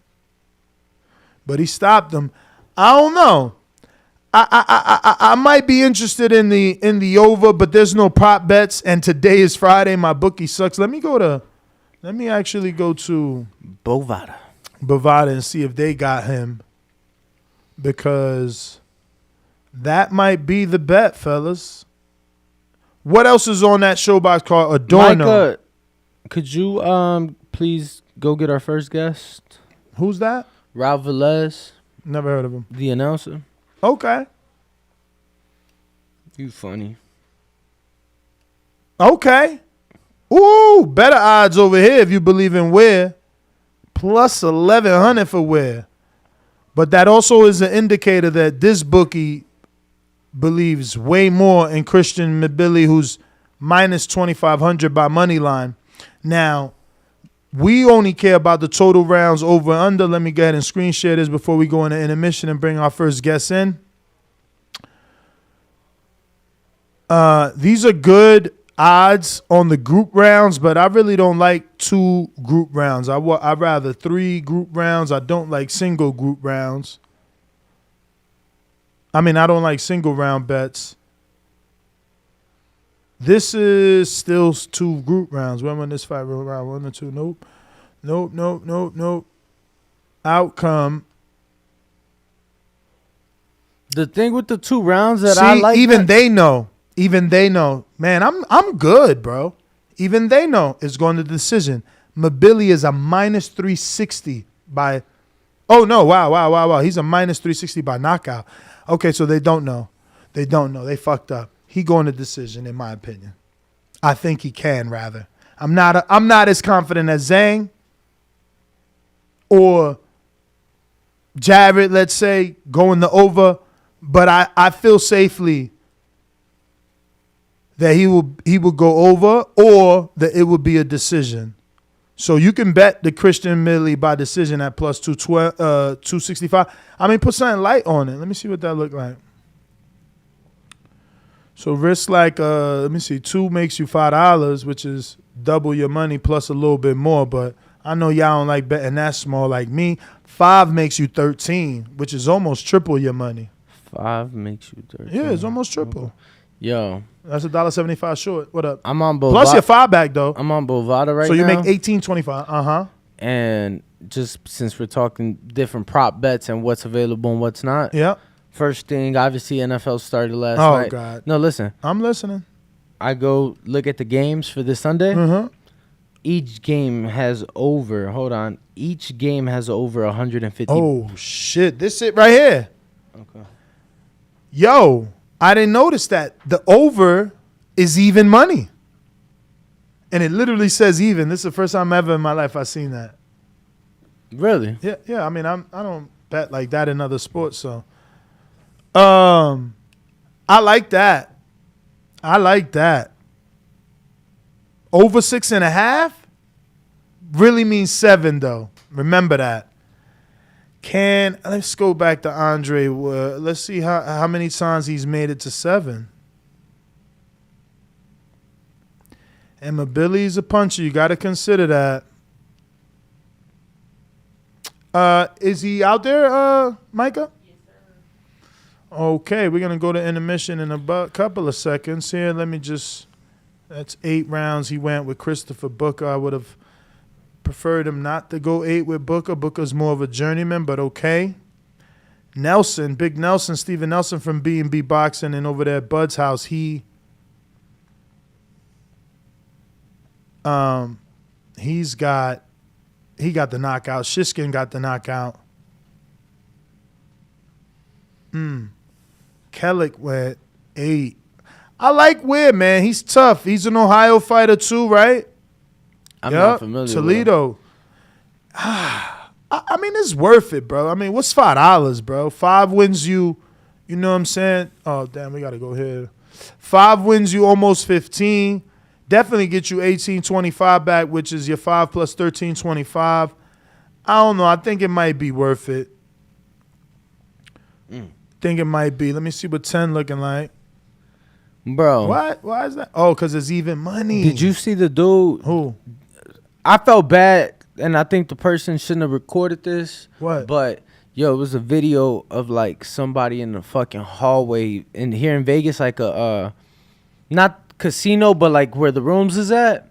But he stopped him. I don't know. I might be interested in the over, but there's no prop bets. And today is Friday. My bookie sucks. Let me actually go to Bovada and see if they got him. Because That might be the bet, fellas. What else is on that showbox called Adorno? Micah, could you please go get our first guest? Who's that? Ralph Velez. Never heard of him. The announcer. Okay. You funny. Okay. Ooh, better odds over here if you believe in Ware. Plus 1,100 for Ware. But that also is an indicator that this bookie believes way more in Christian Mabili, who's minus 2,500 by money line. Now, we only care about the total rounds over and under. Let me go ahead and screen share this before we go into intermission and bring our first guest in. These are good odds on the group rounds, but I really don't like 2 group rounds. I'd rather 3 group rounds. I don't like single group rounds. I don't like single round bets. This is still 2 group rounds. When won this fight? Round 1 or 2? Nope. Outcome. The thing with the 2 rounds that I like. Even they know. Man, I'm good, bro. Even they know it's going to decision. Mabili is a minus 360 by. Oh no! Wow! He's a minus 360 by knockout. Okay, so they don't know. They fucked up. He going to decision, in my opinion. I think he can rather. I'm not as confident as Zhang or Jared. Let's say going the over, but I feel safely that he will go over, or that it would be a decision. So you can bet the Christian Millie by decision at plus 265. Put something light on it. Let me see what that look like. So risk like, let me see, 2 makes you $5, which is double your money plus a little bit more. But I know y'all don't like betting that small like me. 5 makes you 13, which is almost triple your money. 5 makes you 13. Yeah, it's almost triple. Yo. That's $1.75 short. What up? I'm on Bovada. Plus your 5 back, though. I'm on Bovada right now. So you make $18.25. Uh-huh. And just since we're talking different prop bets and what's available and what's not. Yeah. First thing, obviously, NFL started last night. Oh, God. No, listen. I'm listening. I go look at the games for this Sunday. Mm-hmm. Each game has over, each game has over 150. Oh, shit. This it right here. Okay. Yo, I didn't notice that. The over is even money. And it literally says even. This is the first time ever in my life I've seen that. Really? Yeah. I don't bet like that in other sports, so. I like that. Over 6.5 really means 7, though. Remember that. Let's go back to Andre. Let's see how many times he's made it to 7. And Mabili's a puncher. You got to consider that. Is he out there, Micah? Yes, sir. Okay, we're going to go to intermission in a couple of seconds here. That's 8 rounds he went with Christopher Booker. I would have preferred him not to go 8 with Booker. Booker's more of a journeyman, but okay. Nelson, Big Nelson, Steven Nelson from B&B Boxing, and over there at Bud's house, he got the knockout. Shiskin got the knockout. Kellick went 8. I like Ware, man. He's tough. He's an Ohio fighter too, right? I'm not familiar Toledo. It's worth it, bro. What's $5, bro? 5 wins you know what I'm saying? Oh, damn, we got to go here. 5 wins you almost 15. Definitely get you 18.25 back, which is your 5 plus 13.25. I don't know. I think it might be worth it. Think it might be. Let me see what 10 looking like. Bro. Why is that? Oh, because it's even money. Did you see the dude? Who? I felt bad, and I think the person shouldn't have recorded this. What? But, it was a video of, like, somebody in the fucking hallway here in Vegas, like a, not casino, but, like, where the rooms is at.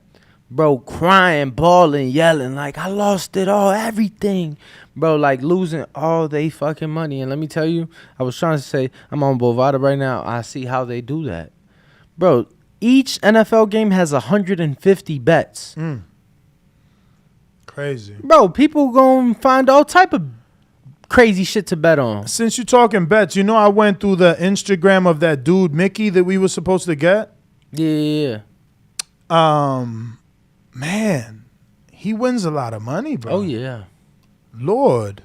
bro, crying, bawling, yelling, like, I lost it all, everything. Bro, like, losing all they fucking money. And let me tell you, I was trying to say, I'm on Bovada right now. I see how they do that. Bro, each NFL game has 150 bets. Crazy. Bro, people gonna find all type of crazy shit to bet on. Since you're talking bets, you know I went through the Instagram of that dude, Mickey, that we were supposed to get? Yeah. Man, he wins a lot of money, bro. Oh, yeah. Lord.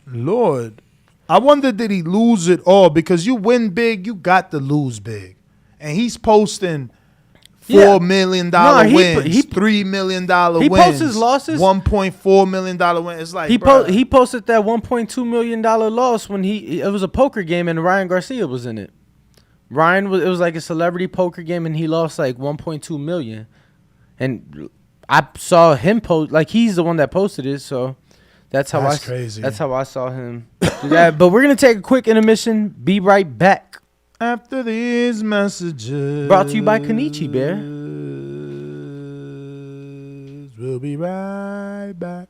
I wonder, did he lose it all? Because you win big, you got to lose big. And he's posting $4 million wins, $3 million wins. He posts his losses. $1.4 million wins. It's like, he posted that $1.2 million loss when it was a poker game and Ryan Garcia was in it. It was like a celebrity poker game and he lost like 1.2 million. And I saw him post, like he's the one that posted it, so that's crazy. That's how I saw him do that. But we're gonna take a quick intermission. Be right back after these messages. Brought to you by Kenichi Bear. We'll be right back.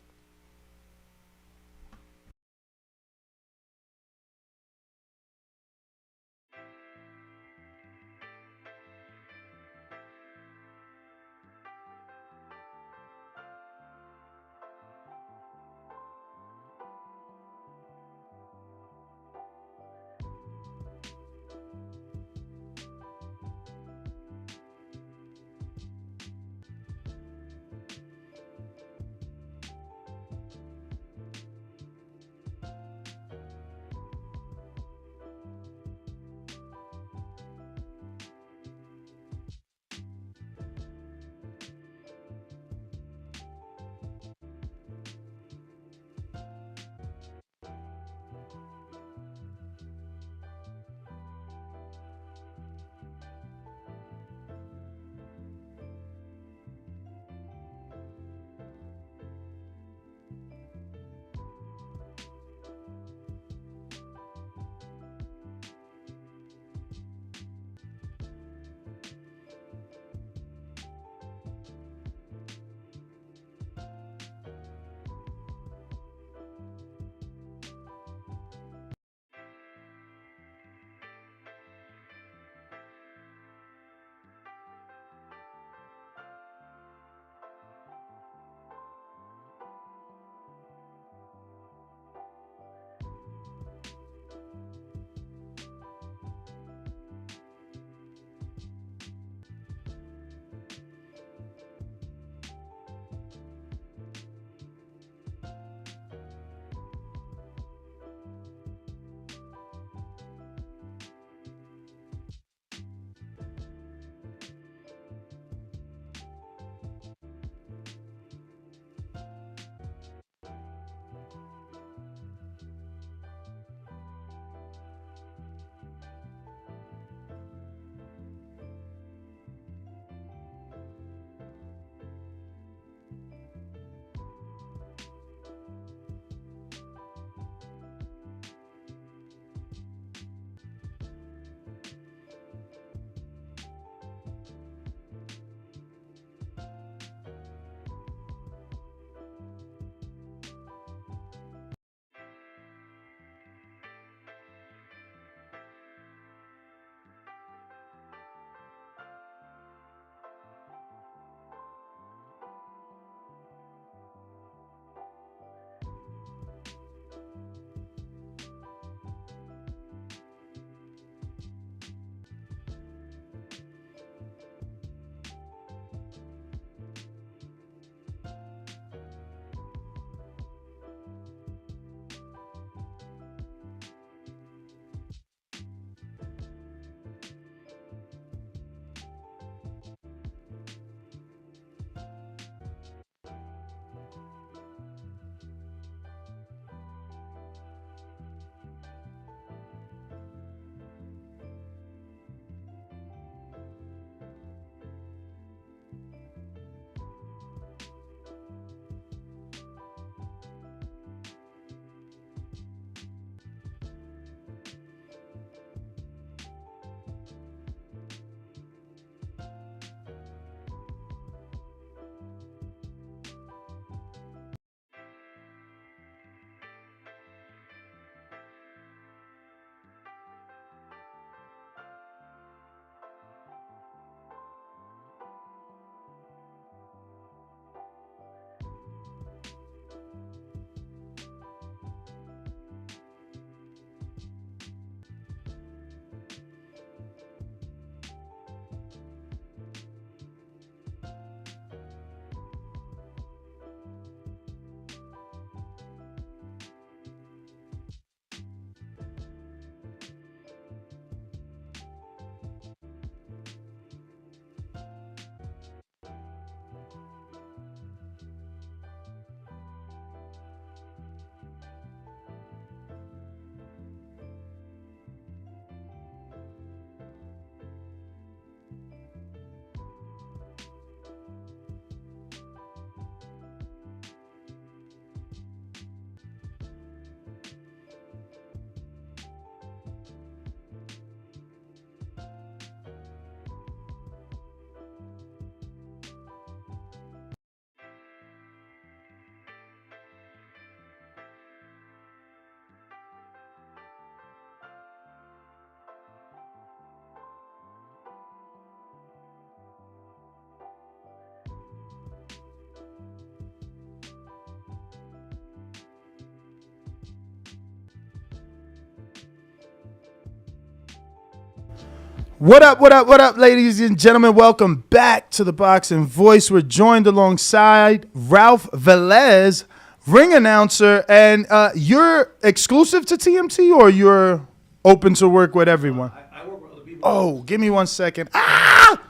What up, ladies and gentlemen? Welcome back to the Boxing Voice. We're joined alongside Ralph Velez, ring announcer, and you're exclusive to TMT or you're open to work with everyone? I work with other people. Oh, give me 1 second. Ah!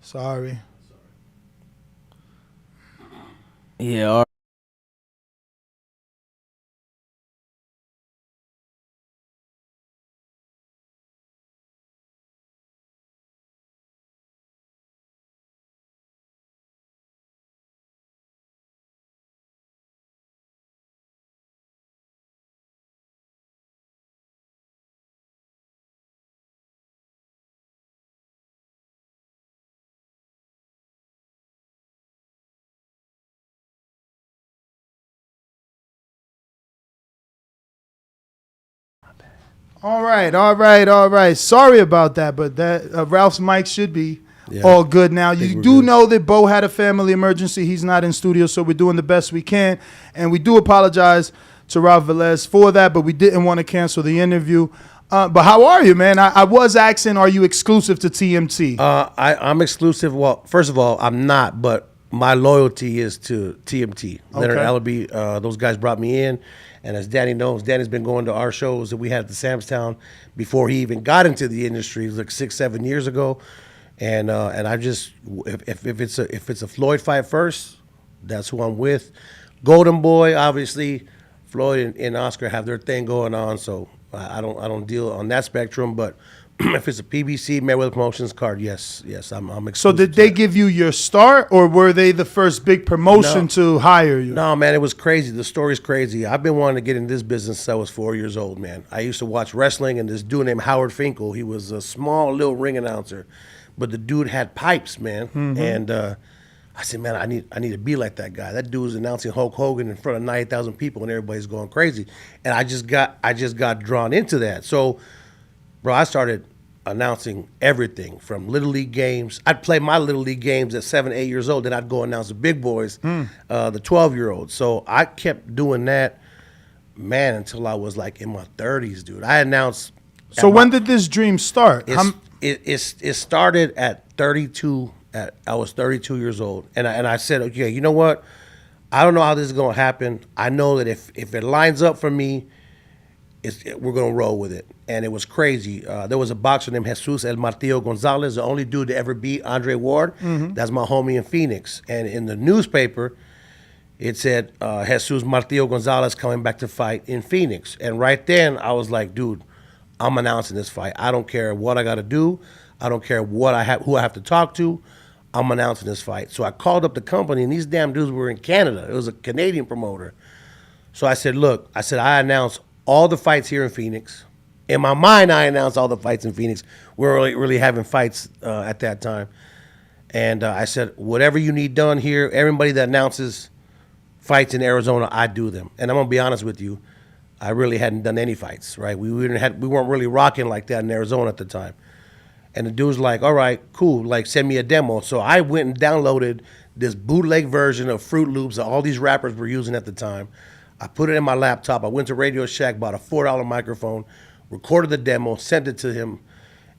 Sorry. Yeah. All right. Sorry about that, but that Ralph's mic should be all good now. You do know that Bo had a family emergency. He's not in studio, so we're doing the best we can. And we do apologize to Ralph Velez for that, but we didn't want to cancel the interview. But how are you, man? I was asking, are you exclusive to TMT? I'm exclusive. Well, first of all, I'm not, but my loyalty is to TMT. Leonard Allaby, those guys brought me in. And as Danny knows, Danny's been going to our shows that we had at the Samstown before he even got into the industry. It was like 6-7 years ago. And I just, if it's a Floyd fight first, that's who I'm with. Golden Boy, obviously, Floyd and Oscar have their thing going on, so I don't deal on that spectrum. But if it's a PBC Mayweather Promotions card, yes, I'm exclusive. So did they give you your start, or were they the first big promotion to hire you? No, man, it was crazy. The story's crazy. I've been wanting to get in this business since I was 4 years old, man. I used to watch wrestling, and this dude named Howard Finkel, he was a small little ring announcer, but the dude had pipes, man. Mm-hmm. And I said, man, I need to be like that guy. That dude was announcing Hulk Hogan in front of 90,000 people, and everybody's going crazy. And I just got drawn into that. So, bro, I started announcing everything from Little League games. I'd play my Little League games at 7, 8 years old. Then I'd go announce the big boys, the 12-year-olds. So I kept doing that, man, until I was like in my 30s, dude. I announced. So when did this dream start? It started at 32. I was 32 years old, and I said, okay, you know what? I don't know how this is gonna happen. I know that if it lines up for me, we're gonna roll with it. And it was crazy. There was a boxer named Jesus El Martillo Gonzalez, the only dude to ever beat Andre Ward. Mm-hmm. That's my homie in Phoenix. And in the newspaper, it said Jesus Martillo Gonzalez coming back to fight in Phoenix. And right then, I was like, dude, I'm announcing this fight. I don't care what I got to do. I don't care who I have to talk to. I'm announcing this fight. So I called up the company, and these damn dudes were in Canada. It was a Canadian promoter. So I said, look, I announced all the fights here in Phoenix. In my mind, I announced all the fights in Phoenix. We were really having fights at that time. And I said, whatever you need done here, everybody that announces fights in Arizona, I do them. And I'm going to be honest with you, I really hadn't done any fights, right? We weren't really rocking like that in Arizona at the time. And the dude's like, all right, cool, like send me a demo. So I went and downloaded this bootleg version of Fruit Loops that all these rappers were using at the time. I put it in my laptop. I went to Radio Shack, bought a $4 microphone, recorded the demo, sent it to him.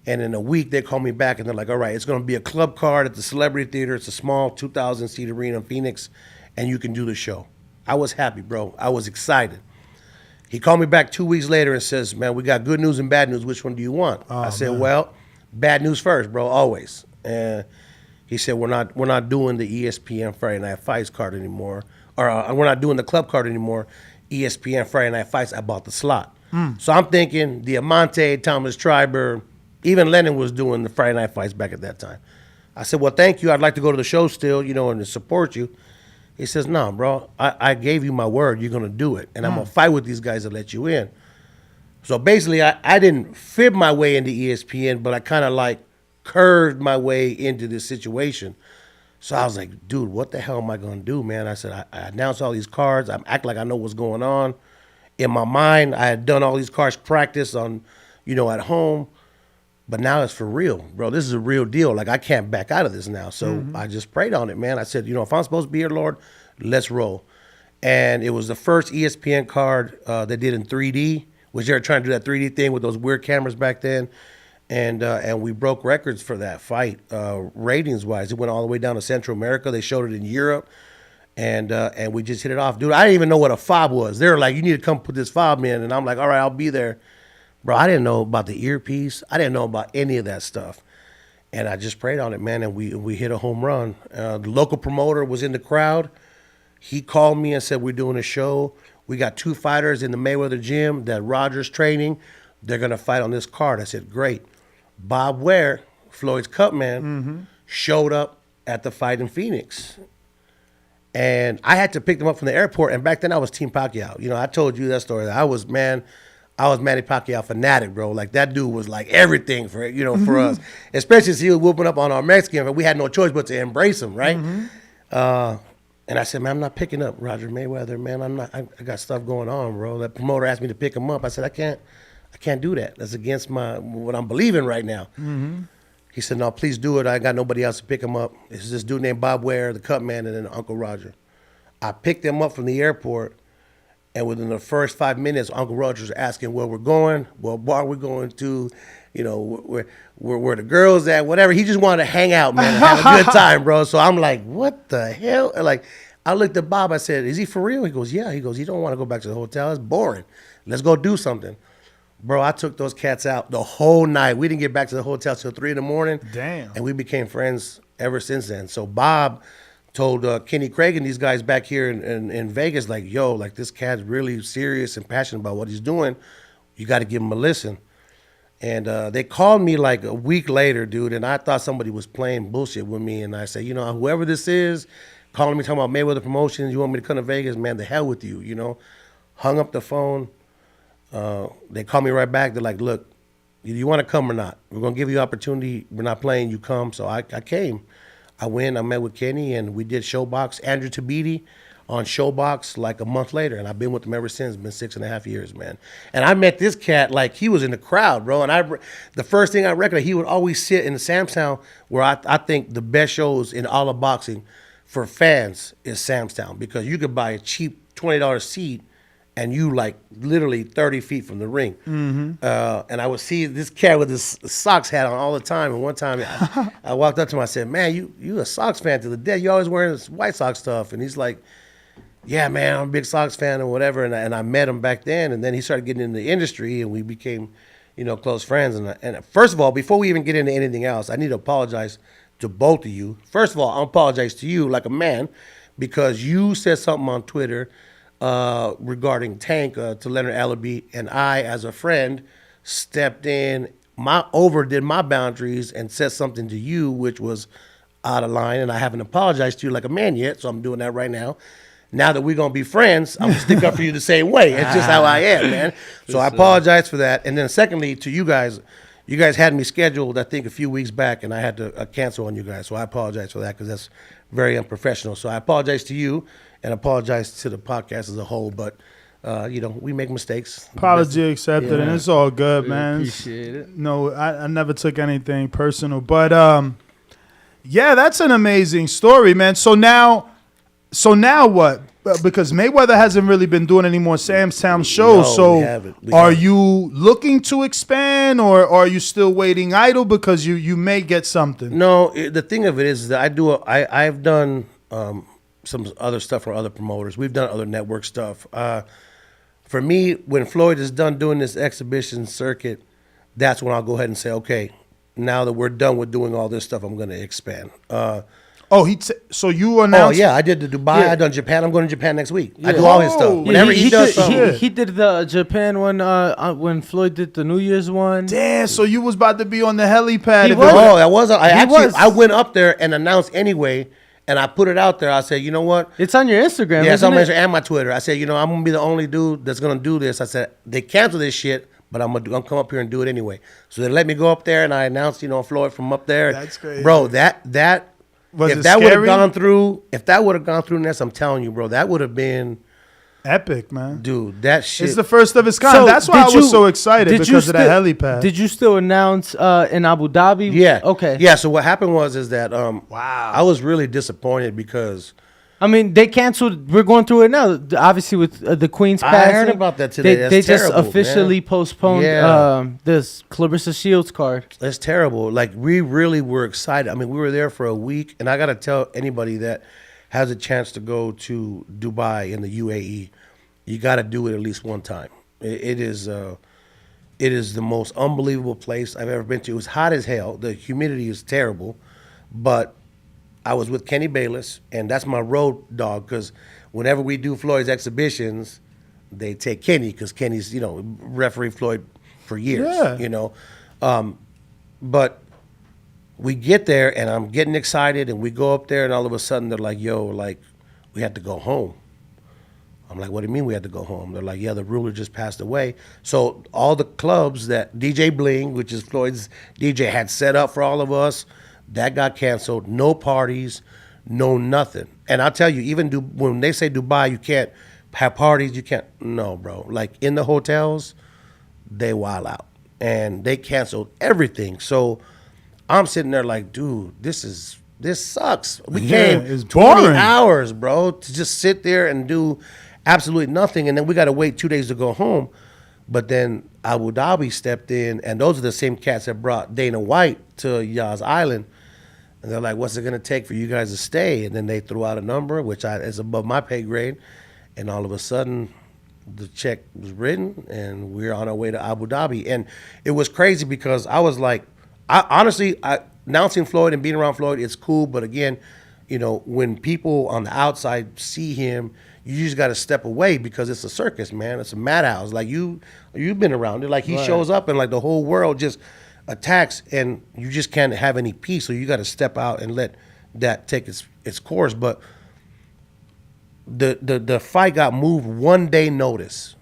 And in a week, they called me back, and they're like, all right, it's going to be a club card at the Celebrity Theater. It's a small 2,000-seat arena in Phoenix, and you can do the show. I was happy, bro. I was excited. He called me back 2 weeks later and says, man, we got good news and bad news. Which one do you want? I said, well, bad news first, bro, always. And he said, we're not doing the ESPN Friday Night Fights card anymore. Or we're not doing the club card anymore. ESPN Friday Night Fights, I bought the slot. So I'm thinking Diamante, Thomas Triber, even Lennon was doing the Friday Night Fights back at that time. I said, well, thank you. I'd like to go to the show still, and to support you. He says, no, bro, I gave you my word. You're going to do it. And I'm going to fight with these guys to let you in. So basically, I didn't fib my way into ESPN, but I kind of like curved my way into this situation. So I was like, dude, what the hell am I going to do, man? I said, I announced all these cards. I act like I know what's going on. In my mind, I had done all these cards practice on, at home. But now it's for real, bro. This is a real deal. Like, I can't back out of this now. So I just prayed on it, man. I said, if I'm supposed to be here, Lord, let's roll. And it was the first ESPN card they did in 3D, which they were trying to do that 3D thing with those weird cameras back then. and we broke records for that fight, ratings wise. It went all the way down to Central America. They showed it in Europe, and we just hit it off, dude. I didn't even know what a fob was. They were like, "You need to come put this fob in," and I'm like, "All right, I'll be there." Bro, I didn't know about the earpiece. I didn't know about any of that stuff. And I just prayed on it, man, and we hit a home run. The local promoter was in the crowd. He called me and said, we're doing a show. We got 2 fighters in the Mayweather gym that Roger's training. They're going to fight on this card. I said, great. Bob Ware, Floyd's cut man, showed up at the fight in Phoenix. And I had to pick them up from the airport. And back then I was Team Pacquiao. You know, I told you that story. I was Manny Pacquiao fanatic, bro. Like, that dude was like everything for, you know, for us. Especially as he was whooping up on our Mexican, but we had no choice but to embrace him, right? And I said, man, I'm not picking up Roger Mayweather, man. I got stuff going on, bro. That promoter asked me to pick him up. I said, I can't do that. That's against what I'm believing right now. He said, no, please do it. I got nobody else to pick him up. It's this dude named Bob Ware, the cut man, and then Uncle Roger. I picked him up from the airport. And within the first 5 minutes, Uncle Roger's asking where we're going, what bar we're going to, you know, where the girls at, whatever. He just wanted to hang out, man, and have a good time, bro. So I'm like, what the hell? And like, I looked at Bob. I said, is he for real? He goes, yeah. He goes, you don't want to go back to the hotel. It's boring. Let's go do something. Bro, I took those cats out the whole night. We didn't get back to the hotel till 3 in the morning. Damn. And we became friends ever since then. So Bob told Kenny Craig and these guys back here in Vegas, like, yo, like, this cat's really serious and passionate about what he's doing. You got to give him a listen. And they called me like a week later, dude, and I thought somebody was playing bullshit with me. And I said, you know, whoever this is, calling me talking about Mayweather Promotions, you want me to come to Vegas? Man, the hell with you, you know. Hung up the phone. They called me right back. They're like, look, you want to come or not? We're going to give you opportunity. We're not playing. You come. So I came. I went, I met with Kenny, and we did Showbox. Andrew Tabiti on Showbox like a month later, and I've been with him ever since. It's been 6.5 years, man. And I met this cat like he was in the crowd, bro. And the first thing I recognize, he would always sit in the Sam's Town, where I think the best shows in all of boxing for fans is Sam's Town, because you could buy a cheap $20 seat and you like literally 30 feet from the ring. And I would see this cat with his Sox hat on all the time. And one time I walked up to him, I said, man, you a Sox fan to the death. You always wearing this White Sox stuff. And he's like, yeah, man, I'm a big Sox fan and whatever. And I met him back then. And then he started getting into the industry and we became, you know, close friends. And first of all, before we even get into anything else, I need to apologize to both of you. First of all, I apologize to you like a man, because you said something on Twitter regarding Tank to Leonard Allaby, and I, as a friend, stepped in, overdid my boundaries and said something to you which was out of line, and I haven't apologized to you like a man yet, so I'm doing that right now. Now that we're going to be friends, I'm going to stick up for you the same way. It's just how I am, man. So I apologize for that. And then secondly, to you guys had me scheduled, I think, a few weeks back, and I had to cancel on you guys, so I apologize for that, because that's very unprofessional. So I apologize to you, and apologize to the podcast as a whole, but you know, we make mistakes. Apology accepted, and it's all good, man. Appreciate it. No, I never took anything personal, but yeah, that's an amazing story, man. So now what? Because Mayweather hasn't really been doing any more Sam's Town shows. No, so are you looking to expand, or are you still waiting idle because you may get something? No, the thing of it is that I've done some other stuff for other promoters. We've done other network stuff. For me, when Floyd is done doing this exhibition circuit, that's when I'll go ahead and say, okay, now that we're done with doing all this stuff, I'm going to expand. So you announced? Oh yeah, I did the Dubai. Yeah. I done Japan. I'm going to Japan next week. Yeah. I do all his stuff. Whenever he does something. He did the Japan one when Floyd did the New Year's one. Damn! So you was about to be on the helipad. Oh, I wasn't. I went up there and announced anyway. And I put it out there. I said, you know what? It's on your Instagram. Yeah, it's on my Instagram and my Twitter. I said, you know, I'm gonna be the only dude that's gonna do this. I said, they cancel this shit, but I'm gonna come up here and do it anyway. So they let me go up there, and I announced, you know, Floyd from up there. That's crazy, bro. If that would have gone through, Ness, I'm telling you, bro, that would have been epic, man. Dude, that shit. It's the first of its kind. So that's why I was so excited, because of that helipad. Did you still announce in Abu Dhabi? Yeah. Okay. Yeah, so what happened is that wow, I was really disappointed because I mean, they canceled. We're going through it now. Obviously, with the Queen's passing. I heard about that today. They just terrible, officially postponed this Clarissa Shields card. That's terrible. Like, we really were excited. I mean, we were there for a week, and I got to tell anybody that has a chance to go to Dubai in the UAE, you got to do it at least one time. It is the most unbelievable place I've ever been to. It was hot as hell. The humidity is terrible, but I was with Kenny Bayless, and that's my road dog, because whenever we do Floyd's exhibitions, they take Kenny, because Kenny's, referee Floyd for years, But we get there, and I'm getting excited, and we go up there, and all of a sudden they're like, yo, like, we have to go home. I'm like, what do you mean we had to go home? They're like, yeah, the ruler just passed away. So all the clubs that DJ Bling, which is Floyd's DJ, had set up for all of us, that got canceled. No parties, no nothing. And I'll tell you, even when they say Dubai, you can't have parties, you can't. No, bro. Like, in the hotels, they wild out. And they canceled everything. So I'm sitting there like, dude, this sucks. We came it's 20 boring. hours, bro, to just sit there and do absolutely nothing. And then we got to wait 2 days to go home. But then Abu Dhabi stepped in, and those are the same cats that brought Dana White to Yaz Island. And they're like, what's it going to take for you guys to stay? And then they threw out a number, which is above my pay grade. And all of a sudden, the check was written, and we're on our way to Abu Dhabi. And it was crazy because I was like, honestly, announcing Floyd and being around Floyd, it's cool. But again, when people on the outside see him, you just got to step away, because it's a circus, man. It's a madhouse. Like, you've been around it. Like, he shows up, and like the whole world just attacks, and you just can't have any peace. So you got to step out and let that take its course. But the fight got moved 1 day notice.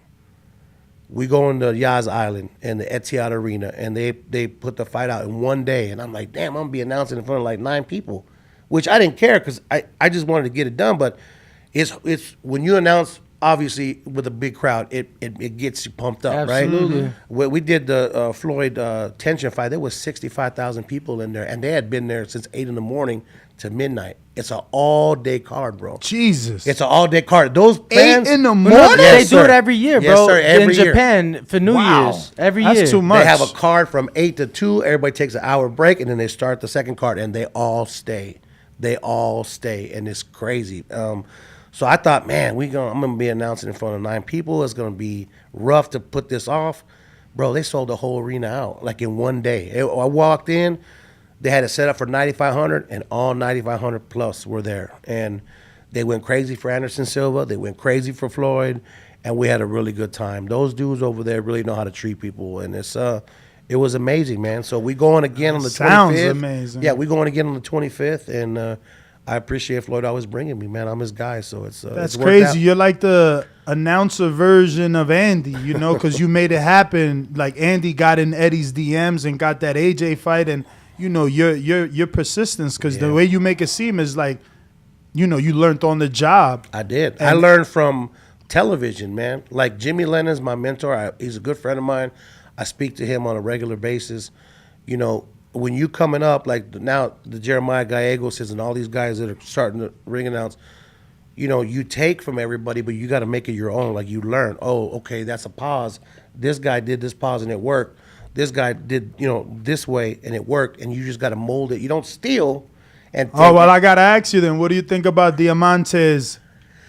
We go into Yaz Island and the Etihad Arena, and they put the fight out in 1 day. And I'm like, damn, I'm gonna be announcing in front of like 9 people, which I didn't care, because I just wanted to get it done. But it's when you announce, obviously, with a big crowd, it gets you pumped up, Absolutely. right? When we did the Floyd tension fight, there was 65,000 people in there, and they had been there since 8 in the morning to midnight. It's an all-day card, bro. Jesus. It's an all-day card. Those fans, 8 in the morning? They do it every year, bro. Yes, sir, every in year. Japan for New Year's. Every year. That's too much. They have a card from 8 to 2. Everybody takes an hour break, and then they start the second card, and they all stay. They all stay, and it's crazy. So I thought, man, I'm going to be announcing in front of 9 people. It's going to be rough to put this off. Bro, they sold the whole arena out, like in 1 day. I walked in, they had it set up for 9,500, and all 9,500 plus were there. And they went crazy for Anderson Silva. They went crazy for Floyd, and we had a really good time. Those dudes over there really know how to treat people, and it was amazing, man. So we going again on the 25th. Sounds amazing. Yeah, we going again on the 25th, and I appreciate Floyd always bringing me, man. I'm his guy, so it's that's it's crazy. out. You're like the announcer version of Andy, because you made it happen. Like, Andy got in Eddie's DMs and got that AJ fight, and your persistence, because the way you make it seem is like, you learned on the job. I did. I learned from television, man. Like, Jimmy Lennon's my mentor. He's a good friend of mine. I speak to him on a regular basis. When you coming up, like now the Jeremiah Gallegos and all these guys that are starting to ring announce, you take from everybody, but you got to make it your own. Like, you learn, oh, okay, that's a pause. This guy did this pause and it worked. This guy did, this way and it worked, and you just got to mold it. You don't steal. And I got to ask you then, what do you think about Diamante's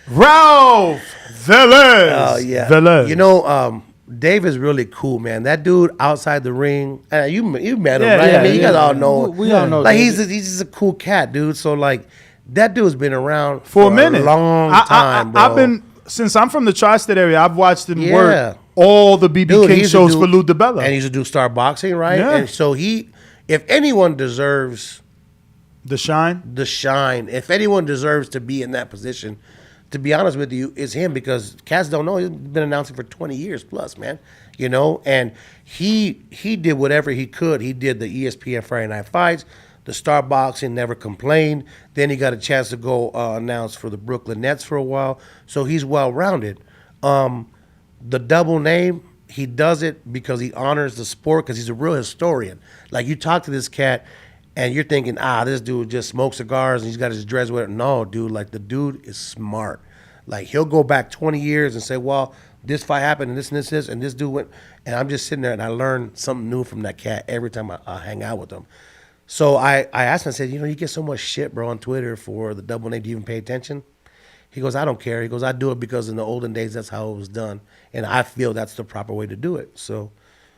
Ralph Velez? Oh, yeah. Dave is really cool, man. That dude outside the ring, you met him, right? I mean, you guys all know him. We all know. Like, he's just a cool cat, dude. So, like, that dude's been around for a minute, long time, bro. I've been, since I'm from the tri-state area, I've watched him work all the BBK shows for Lou DiBella. And he used to do Star Boxing, right? Yeah. And so if anyone deserves the shine, if anyone deserves to be in that position, to be honest with you, is him, because cats don't know he's been announcing for 20 years plus, man. And he did whatever he could. He did the ESPN Friday Night Fights, the Star Boxing, never complained. Then he got a chance to go announce for the Brooklyn Nets for a while. So he's well-rounded. The double name, he does it because he honors the sport, because he's a real historian. Like, you talk to this cat, And you're thinking, this dude just smokes cigars and he's got his dreads with it. No, dude, like the dude is smart. Like he'll go back 20 years and say, well, this fight happened and this, and this dude went. And I'm just sitting there and I learn something new from that cat every time I hang out with him. So I asked him, I said, you get so much shit, bro, on Twitter for the double name. Do you even pay attention? He goes, I don't care. He goes, I do it because in the olden days, that's how it was done. And I feel that's the proper way to do it. So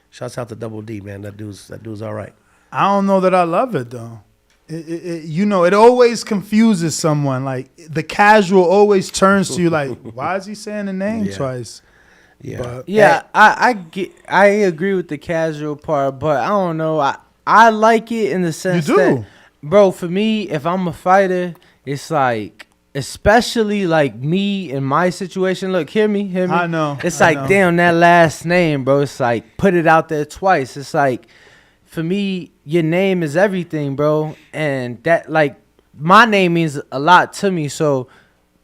shouts out to Double D, man. That dude's all right. I don't know that I love it, though. It always confuses someone. Like, the casual always turns to you like, why is he saying the name twice? Yeah. But, I agree with the casual part, but I don't know. I like it in the sense that, bro, for me, if I'm a fighter, it's like, especially like me in my situation. Look, hear me. I know. It's like, damn, that last name, bro. It's like, put it out there twice. It's like, for me, your name is everything, bro. And that, like, my name means a lot to me. So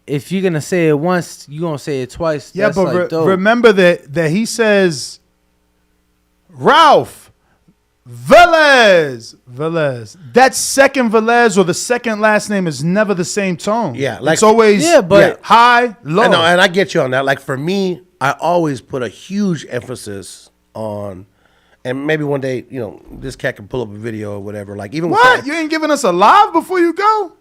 if you're going to say it once, you're going to say it twice. Yeah, that's but like dope. Remember that he says, Ralph Velez. That second Velez or the second last name is never the same tone. Yeah, like it's always high, low. And I get you on that. Like for me, I always put a huge emphasis on, and maybe one day, this cat can pull up a video or whatever. Like even what? You ain't giving us a live before you go?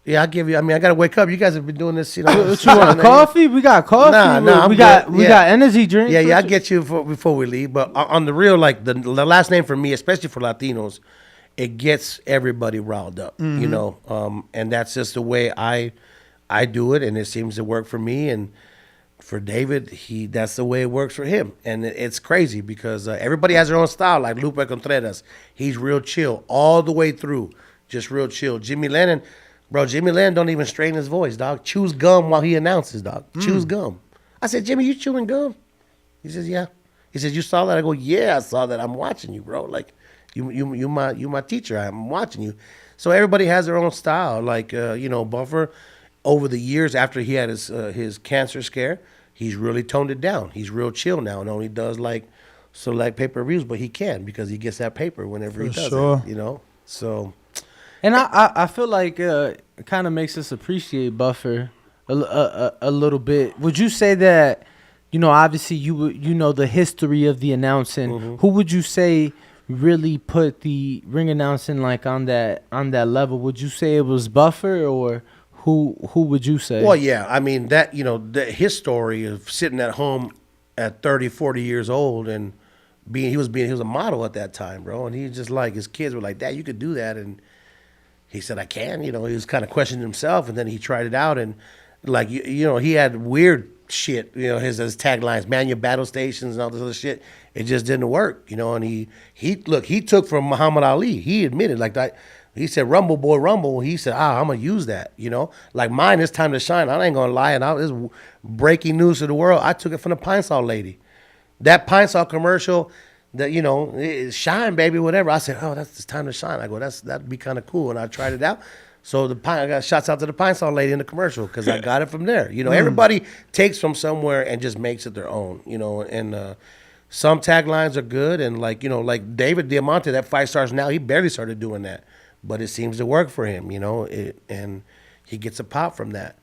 Yeah, I'll give you. I mean, I gotta wake up. You guys have been doing this, What you want? Coffee? We got coffee. Nah, we got energy drinks. Yeah, I'll get you before we leave. But on the real, like the last name for me, especially for Latinos, it gets everybody riled up. And that's just the way I do it, and it seems to work for me. And for David, that's the way it works for him. And it's crazy because everybody has their own style. Like Lupe Contreras, he's real chill all the way through, just real chill. Jimmy Lennon. Bro, Jimmy Lennon don't even strain his voice, dog. Chews gum while he announces, dog. Chews gum. I said, Jimmy, you chewing gum? He says, yeah. He says, you saw that? I go, yeah, I saw that. I'm watching you, bro. Like, you my teacher. I'm watching you. So everybody has their own style. Like, Buffer, over the years after he had his cancer scare, he's really toned it down. He's real chill now and only does, like, select pay-per-views, but he can because he gets that paper whenever he does it, So... And I feel like it kind of makes us appreciate Buffer a little bit. Would you say that, obviously you know the history of the announcing. Mm-hmm. Who would you say really put the ring announcing like on that level? Would you say it was Buffer or who would you say? Well, yeah. I mean, that, his story of sitting at home at 30, 40 years old and he was a model at that time, bro. And he just like, his kids were like, Dad, you could do that. And he said, I can. He was kind of questioning himself, and then he tried it out, and like he had weird shit. His taglines, man your battle stations and all this other shit. It just didn't work, And he took from Muhammad Ali. He admitted like that. He said, "Rumble boy, rumble." He said, I'm gonna use that. Like mine. It's time to shine. I ain't gonna lie. And this is breaking news to the world. I took it from the Pine Sol lady. That Pine Sol commercial. That shine, baby, whatever. I said, it's time to shine. I go, that'd be kind of cool, and I tried it out. So I got shouts out to the Pine Sol lady in the commercial because I got it from there. Everybody takes from somewhere and just makes it their own. And some taglines are good, and like David Diamante, that 5 stars now, he barely started doing that, but it seems to work for him. And he gets a pop from that.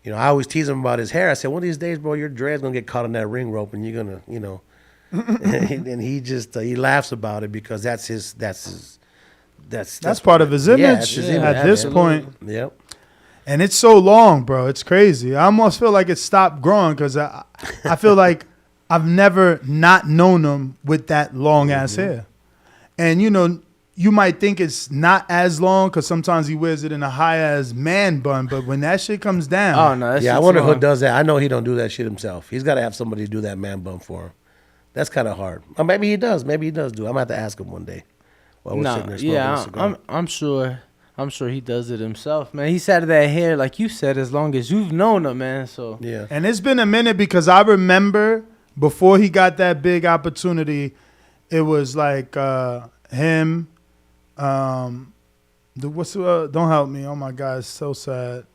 I always tease him about his hair. I said, one of these days, bro, your dread's gonna get caught on that ring rope, and you're gonna, and he laughs about it because that's part of his image at this point. Yep. And it's so long, bro. It's crazy. I almost feel like it stopped growing because I feel like I've never not known him with that long ass hair. And you might think it's not as long because sometimes he wears it in a high ass man bun, but when that shit comes down, I wonder who does that. I know he don't do that shit himself. He's got to have somebody do that man bun for him. That's kind of hard. Or maybe he does. Maybe he does do it. I'm going to have to ask him one day. I'm sure he does it himself, man. He's had that hair, like you said, as long as you've known him, man. So yeah. And it's been a minute because I remember before he got that big opportunity, it was like him. Don't help me. Oh my God, it's so sad.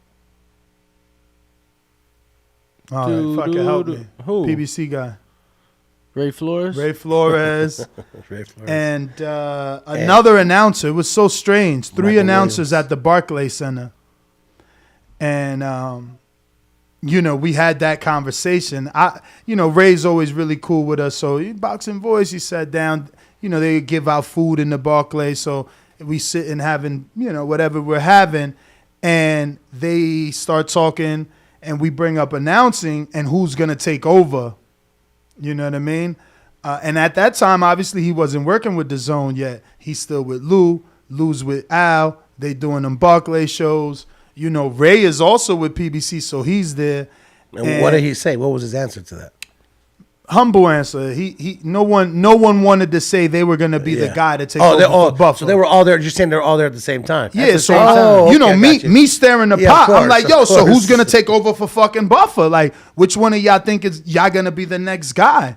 All right, fuck it, help me. Who? PBC guy. Ray Flores. Ray Flores. Ray Flores. And another announcer. It was so strange. 3 Michael announcers Williams. at the Barclays Center. And, we had that conversation. Ray's always really cool with us. So Boxing Voice, he sat down. They give out food in the Barclays. So we sit and having, whatever we're having. And they start talking. And we bring up announcing and who's going to take over. You know what I mean? And at that time, obviously, he wasn't working with the Zone yet. He's still with Lou. Lou's with Al. They doing them Barclay shows. Ray is also with PBC, so he's there. And what did he say? What was his answer to that? Humble answer. No one wanted to say they were going to be the guy to take over for Buffer. So they were all there. You're saying they're all there at the same time. Yeah, the so same time. me staring the pot. Of course, I'm like, of yo, so course. who's gonna take over for fucking Buffer? Like, which one of y'all think is y'all gonna be the next guy?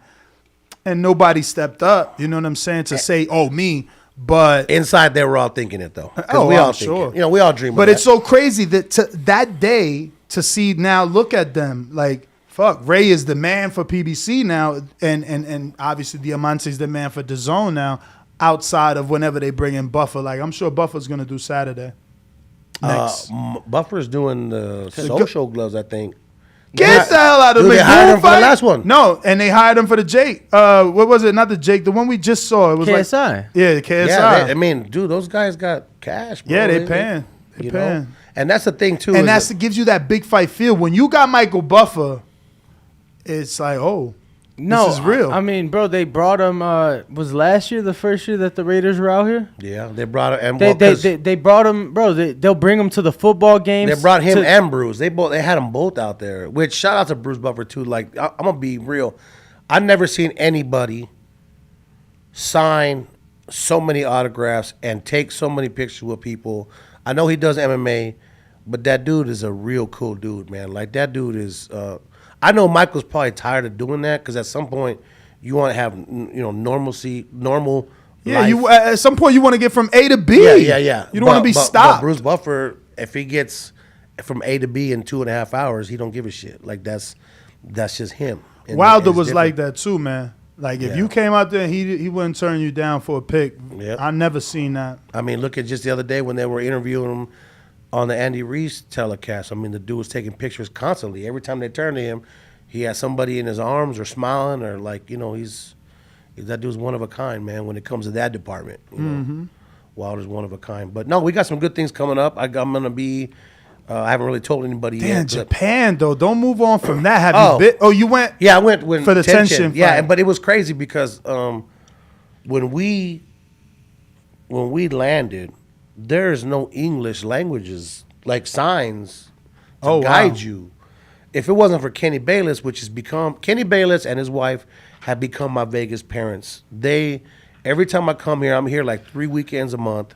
And nobody stepped up. You know what I'm saying? To say, oh, me. But inside they were all thinking it though. Oh, we I'm all sure. thinking. We all dream. But of it's so crazy that that day to see now. Look at them. Like, fuck, Ray is the man for PBC now, and obviously Diamante's the man for DAZN now. Outside of whenever they bring in Buffer, like I'm sure Buffer's gonna do Saturday. Next. Buffer's doing the social gloves, I think. Get the hell out of Dude, me! they hired him for the last one. No, and they hired him for the Jake. What was it? Not the Jake. The one we just saw. It was KSI. Yeah, the KSI. Yeah, dude, those guys got cash. Bro. Yeah, they paying. They You paying. know? And that's the thing too. And that gives you that big fight feel. When you got Michael Buffer, it's like, oh, no, this is real. I mean, bro, they brought him. Was last year the first year that the Raiders were out here? Yeah, they brought him. They brought him, bro. They'll bring him to the football games. They brought him and Bruce. They had them both out there. Which shout out to Bruce Buffer too. Like I'm gonna be real, I've never seen anybody sign so many autographs and take so many pictures with people. I know he does MMA, but that dude is a real cool dude, man. Like that dude is. I know Michael's probably tired of doing that because at some point you want to have normalcy, normal. Yeah, life. you at some point you want to get from A to B. Yeah. You don't want to be stopped. But Bruce Buffer, if he gets from A to B in 2.5 hours, he don't give a shit. Like that's just him. And Wilder it's was different. like that too, man. Like if you came out there and he wouldn't turn you down for a pick. Yep. I never seen that. I mean, look at just the other day when they were interviewing him on the Andy Reese telecast. I mean, the dude was taking pictures constantly. Every time they turned to him, he had somebody in his arms or smiling or like, that dude's one of a kind, man, when it comes to that department. You know? Wilder's one of a kind. But no, we got some good things coming up. I'm going to be, I haven't really told anybody Damn, yet. Japan, though. Don't move on from that. Have you been? Oh, you went? Yeah, I went when for the tension Yeah, fight. but it was crazy because when we landed, there's no English languages, like signs to guide you. If it wasn't for Kenny Bayless, Kenny Bayless and his wife have become my Vegas parents. Every time I come here, I'm here like 3 weekends a month.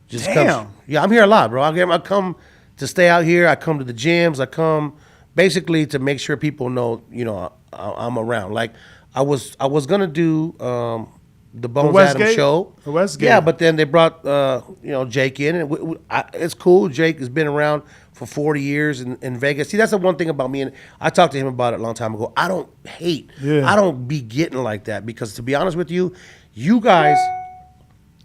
Damn. Yeah, I'm here a lot, bro. I come to stay out here. I come to the gyms. I come basically to make sure people know, I'm around. Like I was gonna do the Bones Adams show. The Westgate. Yeah, but then they brought Jake in, and it's cool. Jake has been around for 40 years in Vegas. See, that's the one thing about me, and I talked to him about it a long time ago. I don't hate. Yeah. I don't be getting like that because, to be honest with you, you guys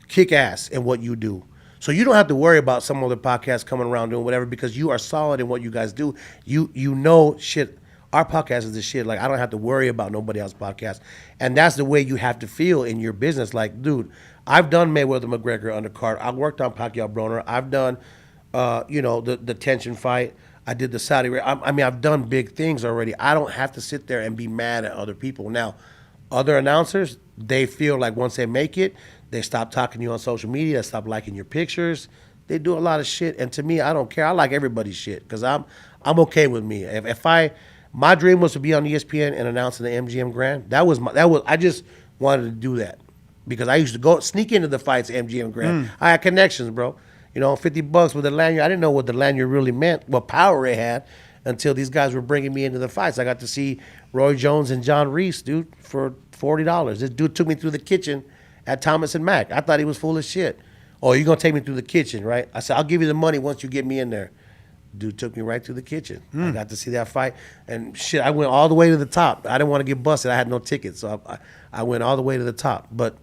kick ass in what you do. So you don't have to worry about some other podcast coming around doing whatever because you are solid in what you guys do. You know shit. Our podcast is the shit. Like, I don't have to worry about nobody else's podcast. And that's the way you have to feel in your business. Like, dude, I've done Mayweather McGregor undercard. I worked on Pacquiao Broner. I've done, the tension fight. I did the Saudi. I've done big things already. I don't have to sit there and be mad at other people. Now, other announcers, they feel like once they make it, they stop talking to you on social media, stop liking your pictures. They do a lot of shit. And to me, I don't care. I like everybody's shit because I'm okay with me. My dream was to be on ESPN and announcing the MGM Grand. I just wanted to do that because I used to go sneak into the fights at MGM Grand. I had connections, bro. $50 with the lanyard. I didn't know what the lanyard really meant, what power it had, until these guys were bringing me into the fights. I got to see Roy Jones and John Reese, dude, for $40. This dude took me through the kitchen at Thomas and Mack. I thought he was full of shit. Oh, you're going to take me through the kitchen, right? I said, I'll give you the money once you get me in there. Dude took me right to the kitchen. I got to see that fight, and shit, I went all the way to the top. I didn't want to get busted. I had no ticket, so I went all the way to the top. But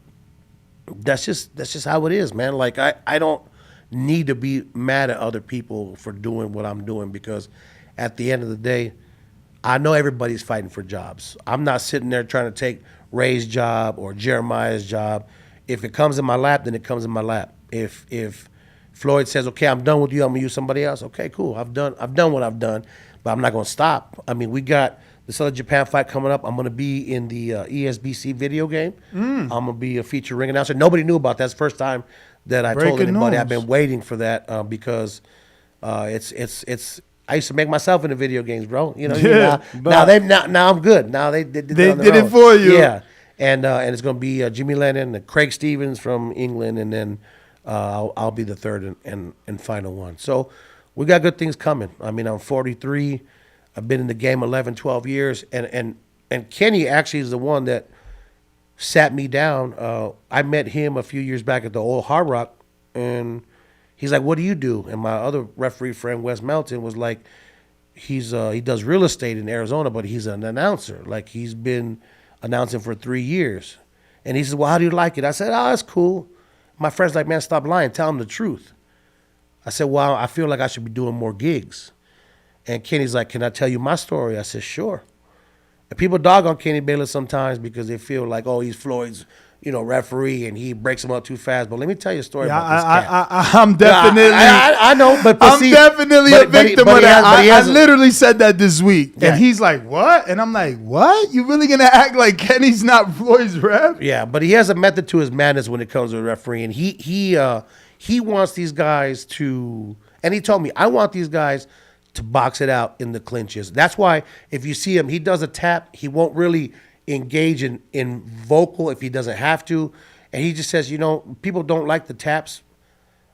that's just how it is, man. Like I don't need to be mad at other people for doing what I'm doing, because at the end of the day, I know everybody's fighting for jobs. I'm not sitting there trying to take Ray's job or Jeremiah's job. If it comes in my lap, then it comes in my lap. If Floyd says, okay, I'm done with you, I'm gonna use somebody else, okay, cool. I've done what I've done, but I'm not gonna stop. I mean, we got the Southern Japan fight coming up. I'm gonna be in the ESBC video game. I'm gonna be a feature ring announcer. Nobody knew about that. That's the first time that I told anybody. I've been waiting for that because it's. I used to make myself into video games, bro. You know, now I'm good. Now they did it for you. Yeah, and it's gonna be Jimmy Lennon and Craig Stevens from England, and then I'll be the third and final one. So we got good things coming. I mean, I'm 43. I've been in the game 11, 12 years, and Kenny actually is the one that sat me down. I met him a few years back at the old Hard Rock, and he's like, what do you do? And my other referee friend, Wes Melton, was like, he does real estate in Arizona, but he's an announcer. Like, he's been announcing for 3 years. And he says, well, how do you like it? I said, oh, that's cool. My friend's like, man, stop lying. Tell him the truth. I said, well, I feel like I should be doing more gigs. And Kenny's like, can I tell you my story? I said, sure. And people dog on Kenny Bayless sometimes because they feel like, oh, he's Floyd's, referee, and he breaks them up too fast. But let me tell you a story about this cat. I'm definitely. I know, but I'm see, definitely a victim of that. I literally said that this week, Yeah. and he's like, "What?" And I'm like, "What? You really gonna act like Kenny's not Floyd's ref?" Yeah, but he has a method to his madness when it comes to refereeing. He wants these guys to, and he told me, I want these guys to box it out in the clinches. That's why if you see him, he does a tap. He won't really engage in vocal if he doesn't have to. And he just says, people don't like the taps.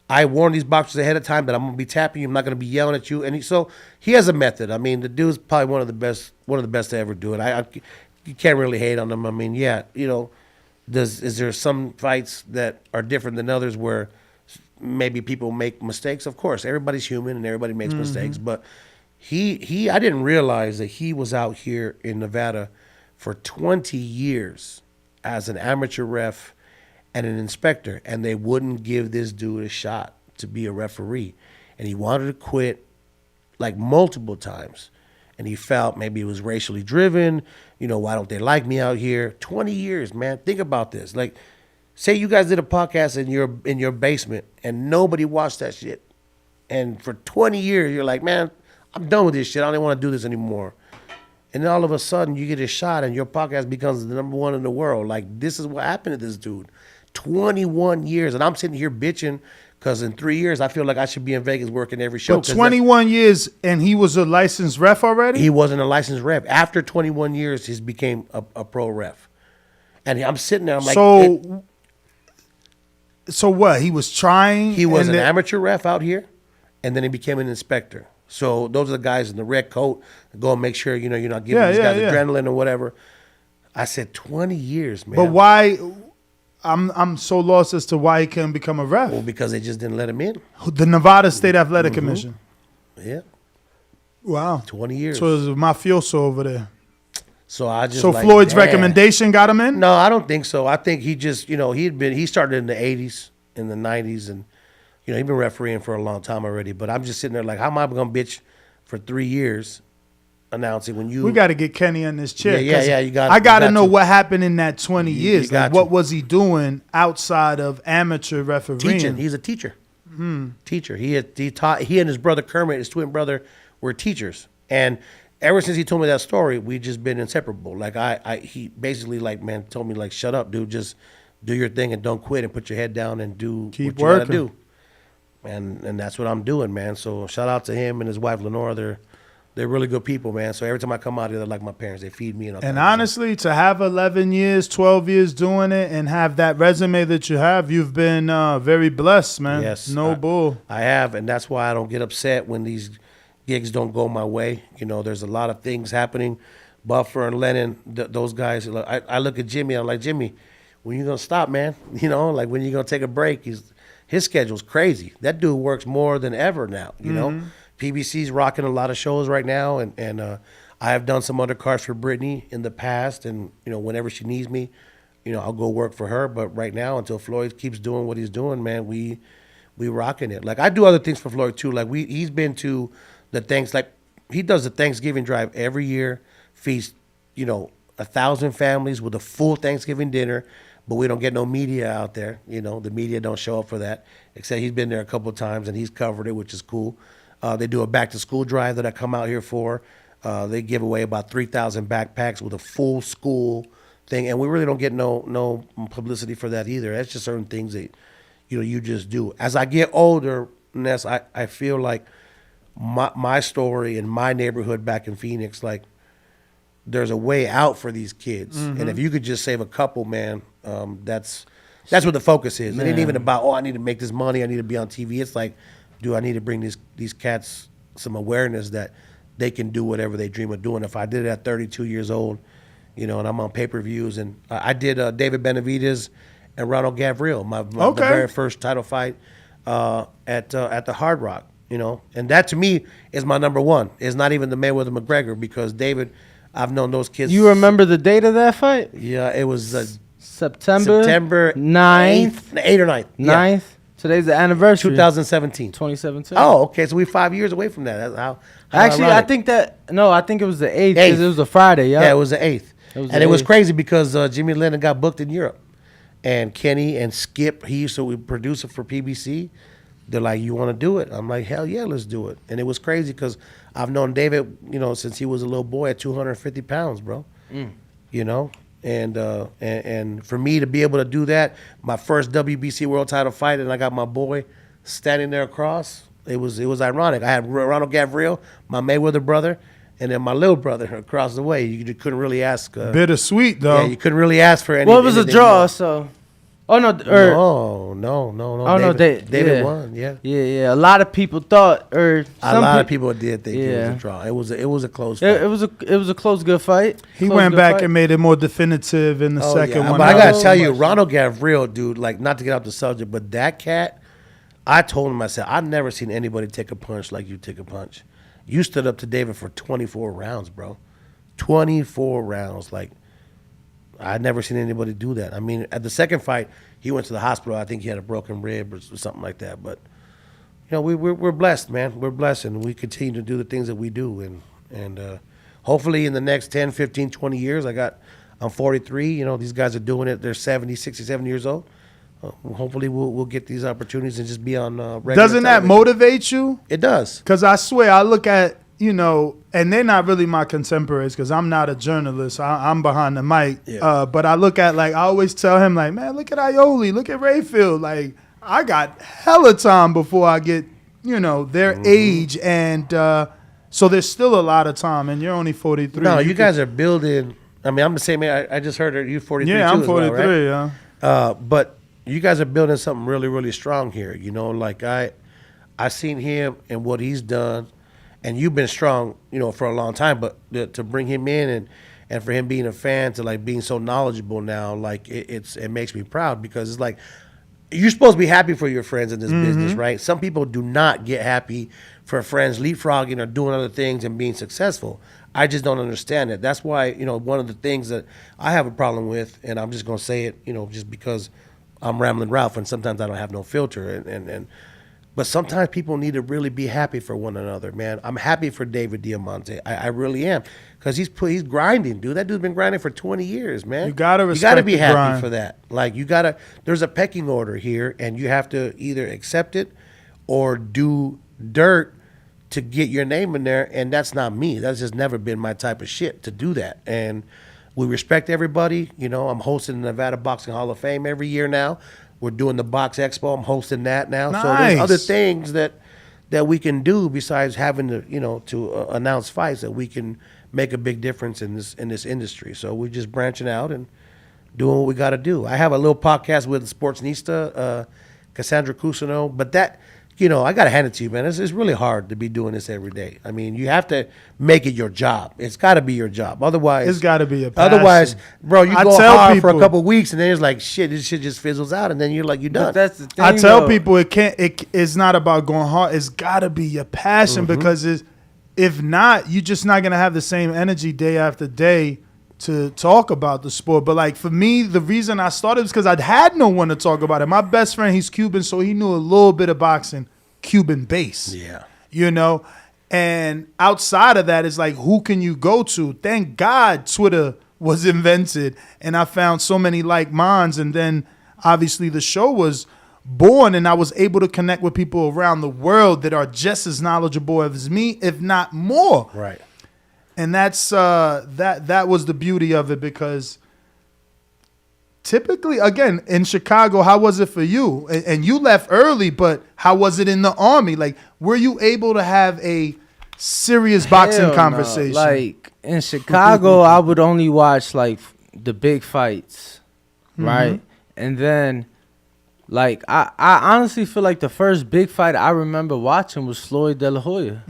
I warn these boxers ahead of time that I'm going to be tapping you. I'm not going to be yelling at you. And so he has a method. I mean, the dude's probably one of the best to ever do it. You can't really hate on him. I mean, yeah, is there some fights that are different than others where maybe people make mistakes? Of course, everybody's human and everybody makes mistakes. But I didn't realize that he was out here in Nevada for 20 years as an amateur ref and an inspector, and they wouldn't give this dude a shot to be a referee. And he wanted to quit like multiple times. And he felt maybe it was racially driven. Why don't they like me out here? 20 years, man. Think about this. Like, say you guys did a podcast in your basement and nobody watched that shit. And for 20 years, you're like, man, I'm done with this shit. I don't want to do this anymore. And then all of a sudden, you get a shot and your podcast becomes the number one in the world. Like, this is what happened to this dude. 21 years. And I'm sitting here bitching because in 3 years, I feel like I should be in Vegas working every show. But 21 years, and he was a licensed ref already? He wasn't a licensed ref. After 21 years, he became a pro ref. And I'm sitting there, I'm like... So what? He was trying? He was an amateur ref out here, and then he became an inspector. So those are the guys in the red coat that go and make sure, you're not giving these guys adrenaline or whatever. I said 20 years, man. But why... I'm so lost as to why he couldn't become a ref. Well, because they just didn't let him in. The Nevada State Athletic Commission. Yeah. Wow. 20 years. So it was a mafioso over there. So I just Floyd's recommendation got him in? No, I don't think so. I think he just, he started in the 80s, in the 90s, and he'd been refereeing for a long time already. But I'm just sitting there like, how am I going to bitch for 3 years? Announcing when you... We got to get Kenny on this chair. Yeah, you got. I got to know what happened in that 20 years. Like, what was he doing outside of amateur refereeing? Teaching. He's a teacher. Teacher. He taught. He and his brother Kermit, his twin brother, were teachers. And ever since he told me that story, we just been inseparable. Like he basically told me like, shut up, dude. Just do your thing and don't quit and put your head down and keep what working. You gotta do. And that's what I'm doing, man. So shout out to him and his wife Lenora. They're really good people, man. So every time I come out here, they're like my parents. They feed me. And honestly, to have 11 years, 12 years doing it and have that resume that you have, you've been very blessed, man. Yes. Bull. I have, and that's why I don't get upset when these gigs don't go my way. There's a lot of things happening. Buffer and Lennon, those guys. I look at Jimmy. I'm like, Jimmy, when you going to stop, man? Like when you going to take a break? His schedule's crazy. That dude works more than ever now, you know? PBC's rocking a lot of shows right now, and I have done some undercards for Brittany in the past, and whenever she needs me, I'll go work for her. But right now, until Floyd keeps doing what he's doing, man, we rocking it. Like I do other things for Floyd too. Like he's been to the things, like he does the Thanksgiving drive every year, feast 1,000 families with a full Thanksgiving dinner. But we don't get no media out there. The media don't show up for that. Except he's been there a couple of times and he's covered it, which is cool. They do a back to school drive that I come out here for. They give away about 3,000 backpacks with a full school thing, and we really don't get no publicity for that either. That's just certain things that you just do. As I get older, Ness, I feel like my story in my neighborhood back in Phoenix, like there's a way out for these kids, and if you could just save a couple, man, that's what the focus is. Man. It ain't even about I need to make this money, I need to be on TV. It's like, do I need to bring these cats some awareness that they can do whatever they dream of doing. If I did it at 32 years old, and I'm on pay-per-views, and I did David Benavidez and Ronald Gavril, my the very first title fight at the Hard Rock, and that to me is my number one. It's not even the Mayweather McGregor, because David, I've known those kids. You remember the date of that fight? Yeah, it was September 9th. 8th or 9th. 9th. Yeah. Today's the anniversary. 2017. 2017. Oh, okay. So we're 5 years away from that. That's how Actually, ironic. I think it was the 8th because it was a Friday. Yeah, it was the 8th. It was crazy because Jimmy Lennon got booked in Europe. And Kenny and Skip, he used to produce it for PBC. They're like, you want to do it? I'm like, hell yeah, let's do it. And it was crazy because I've known David, since he was a little boy at 250 pounds, bro. And for me to be able to do that, my first WBC world title fight, and I got my boy standing there across, it was ironic. I had Ronald Gavril, my Mayweather brother, and then my little brother across the way. You couldn't really ask. Bittersweet, though. Yeah, you couldn't really ask for anything. Well, it was a draw, so. Oh, no. No. Oh, David won, yeah. Yeah. A lot of people thought, a lot of people did think it was a draw. It was a close fight. It was a close, good fight. He went back and made it more definitive in the second one. But I got to tell you, Ronald Gavril, dude, like, not to get off the subject, but that cat, I told him, I said, I've never seen anybody take a punch like you take a punch. You stood up to David for 24 rounds, bro. 24 rounds. Like, I'd never seen anybody do that. I mean, at the second fight, he went to the hospital. I think he had a broken rib or something like that. But, we're blessed, man. We're blessed, and we continue to do the things that we do. And hopefully in the next 10, 15, 20 years, I'm 43. These guys are doing it. They're 70, 67 years old. Hopefully we'll get these opportunities and just be on regular Doesn't that television. motivate you? It does. Because I swear, I look at, and they're not really my contemporaries because I'm not a journalist. I'm behind the mic. Yeah. But I look at, I always tell him, man, look at Ioli, look at Rayfield. Like, I got hella time before I get, their age. And so there's still a lot of time, and you're only 43. No, you guys are building. I mean, I'm the same age. I just heard that you're 43 Yeah, too I'm 43, as well, right? yeah. But you guys are building something really, really strong here. Like I seen him and what he's done, and you've been strong, for a long time. But to bring him in and for him being a fan, to like being so knowledgeable now, like it makes me proud, because it's like you're supposed to be happy for your friends in this business, right? Some people do not get happy for friends leapfrogging or doing other things and being successful. I just don't understand it. That's why, one of the things that I have a problem with, and I'm just going to say it, just because I'm Rambling Ralph, and sometimes I don't have no filter. But sometimes people need to really be happy for one another, man. I'm happy for David Diamante. I really am, because he's grinding, dude. That dude's been grinding for 20 years, man. You gotta respect be the happy grind. for that. Like, there's a pecking order here, and you have to either accept it or do dirt to get your name in there, and that's not me. That's just never been my type of shit to do that. And we respect everybody. I'm hosting the Nevada Boxing Hall of Fame every year now. We're doing the Box Expo. I'm hosting that now. Nice. So there's other things that we can do besides having to announce fights, that we can make a big difference in this industry. So we're just branching out and doing what we got to do. I have a little podcast with Sportsnista, Cassandra Cusino, but I got to hand it to you, man. It's really hard to be doing this every day. I mean, you have to make it your job. It's got to be your job. Otherwise, it's got to be a passion. Otherwise, bro, you go tell hard people, for a couple of weeks, and then it's like, shit, this shit just fizzles out, and then you're like, you're done. That's the thing, I tell people it's not about going hard. It's got to be your passion because if not, you're just not going to have the same energy day after day to talk about the sport. But like for me, the reason I started is because I had no one to talk about it. My best friend, he's Cuban, so he knew a little bit of boxing, Cuban base. Yeah. And outside of that, it's like, who can you go to? Thank God Twitter was invented and I found so many like minds. And then obviously the show was born and I was able to connect with people around the world that are just as knowledgeable as me, if not more. Right. And that's that was the beauty of it because typically, again, in Chicago, how was it for you? And you left early, but how was it in the Army? Like, were you able to have a serious boxing conversation? No. Like, in Chicago, I would only watch, like, the big fights, right? And then, like, I honestly feel like the first big fight I remember watching was Floyd De La Hoya.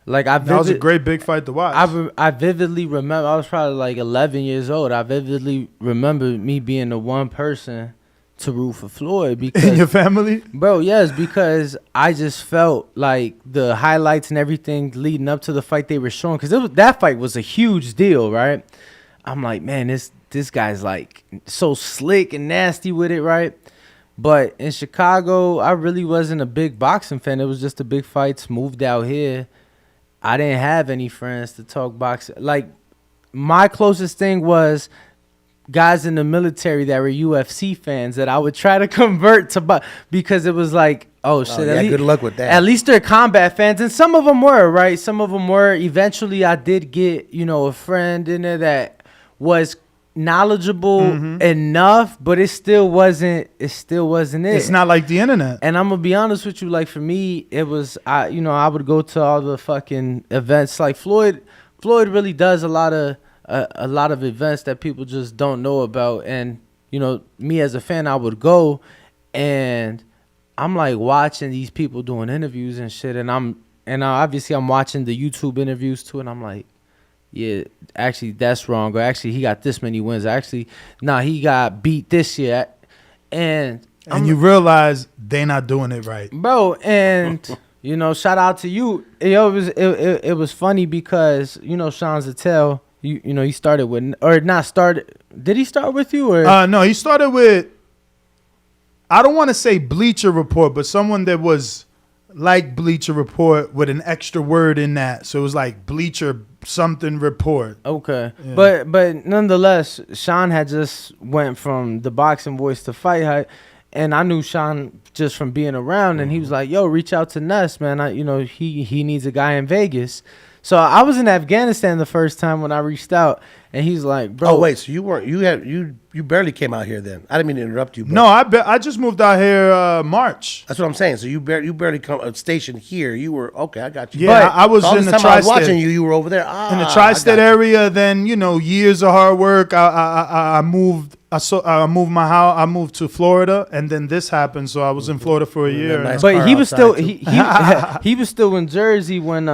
Like that was a great big fight to watch. I vividly remember. I was probably like 11 years old. I vividly remember me being the one person to root for Floyd because in your family, bro. Yes, because I just felt like the highlights and everything leading up to the fight they were showing because that fight was a huge deal, right? I'm like, man, this guy's like so slick and nasty with it, right? But in Chicago, I really wasn't a big boxing fan. It was just the big fights. Moved out here. I didn't have any friends to talk boxing. Like, my closest thing was guys in the military that were UFC fans that I would try to convert to because it was like, oh, shit. Good luck with that. At least they're combat fans. And some of them were, right? Some of them were. Eventually, I did get, a friend in there that was knowledgeable enough, but it still wasn't it. It's not like the internet. And I'm gonna be honest with you, like for me, it was I would go to all the fucking events. Like Floyd really does a lot of events that people just don't know about. And me as a fan, I would go and I'm like watching these people doing interviews and shit, and obviously I'm watching the YouTube interviews too, and I'm like, yeah, actually that's wrong. Or actually he got this many wins. Actually, he got beat this year. And you realize they not doing it right. Bro, and shout out to you. It was funny because, Sean Zattel, he started with did he start with you or no, he started with, I don't want to say Bleacher Report, but someone that was like Bleacher Report with an extra word in that. So it was like Bleacher something report. Okay. Yeah. But nonetheless, Sean had just went from the Boxing Voice to Fight Hype, and I knew Sean just from being around, and he was like, yo, reach out to Ness, man. He needs a guy in Vegas. So I was in Afghanistan the first time when I reached out, and he's like, bro. Oh, wait, so you barely came out here then. I didn't mean to interrupt you. But no, I just moved out here March. That's what I'm saying. So you barely come stationed here. You were, okay, I got you. Yeah, but I was in the tri-state. I was watching you were over there. In the tri-state area, then, years of hard work. I moved. I moved my house. I moved to Florida, and then this happened. So I was in Florida for a year. Nice, but he was still he was still in Jersey when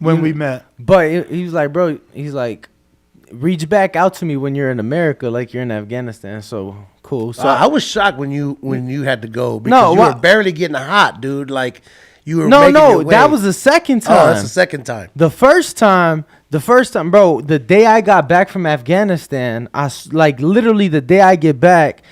we met. But he was like, bro, he's like, reach back out to me when you're in America, like you're in Afghanistan. So cool. So I was shocked when you had to go because you were barely getting hot, dude. Like you were. No, that was the second time. Oh, that's the second time. The first time, bro, the day I got back from Afghanistan, literally the day I get back,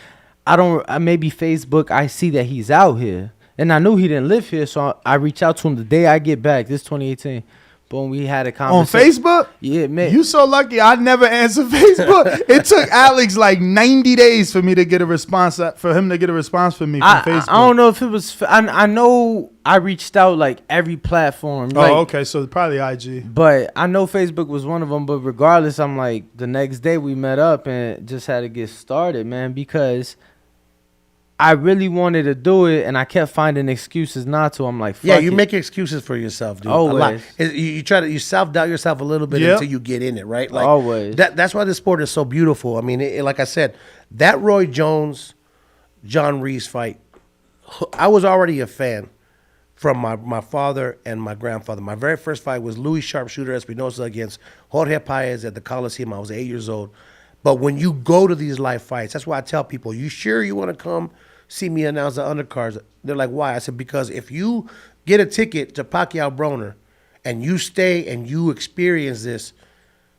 maybe Facebook, I see that he's out here. And I knew he didn't live here, so I reach out to him the day I get back, this 2018. Boom, we had a conversation. On Facebook? Yeah, man. You so lucky I never answered Facebook. It took Alex like 90 days for me to get a response, for him to get a response from me from Facebook. I don't know if it was, I know I reached out like every platform. Okay, so probably IG. But I know Facebook was one of them, but regardless, I'm like, the next day we met up and just had to get started, man, because I really wanted to do it, and I kept finding excuses not to. I'm like, fuck you make excuses for yourself, dude. Always. A lot. You try to self-doubt yourself a little bit until you get in it, right? Like, always. That's why this sport is so beautiful. I mean, like I said, that Roy Jones, John Reese fight, I was already a fan. from my father and my grandfather. My very first fight was Louis Sharpshooter Espinosa against Jorge Paez at the Coliseum. I was 8 years old. But when you go to these live fights, that's why I tell people, you sure you want to come see me announce the undercards? They're like, why? I said, because if you get a ticket to Pacquiao Broner and you stay and you experience this,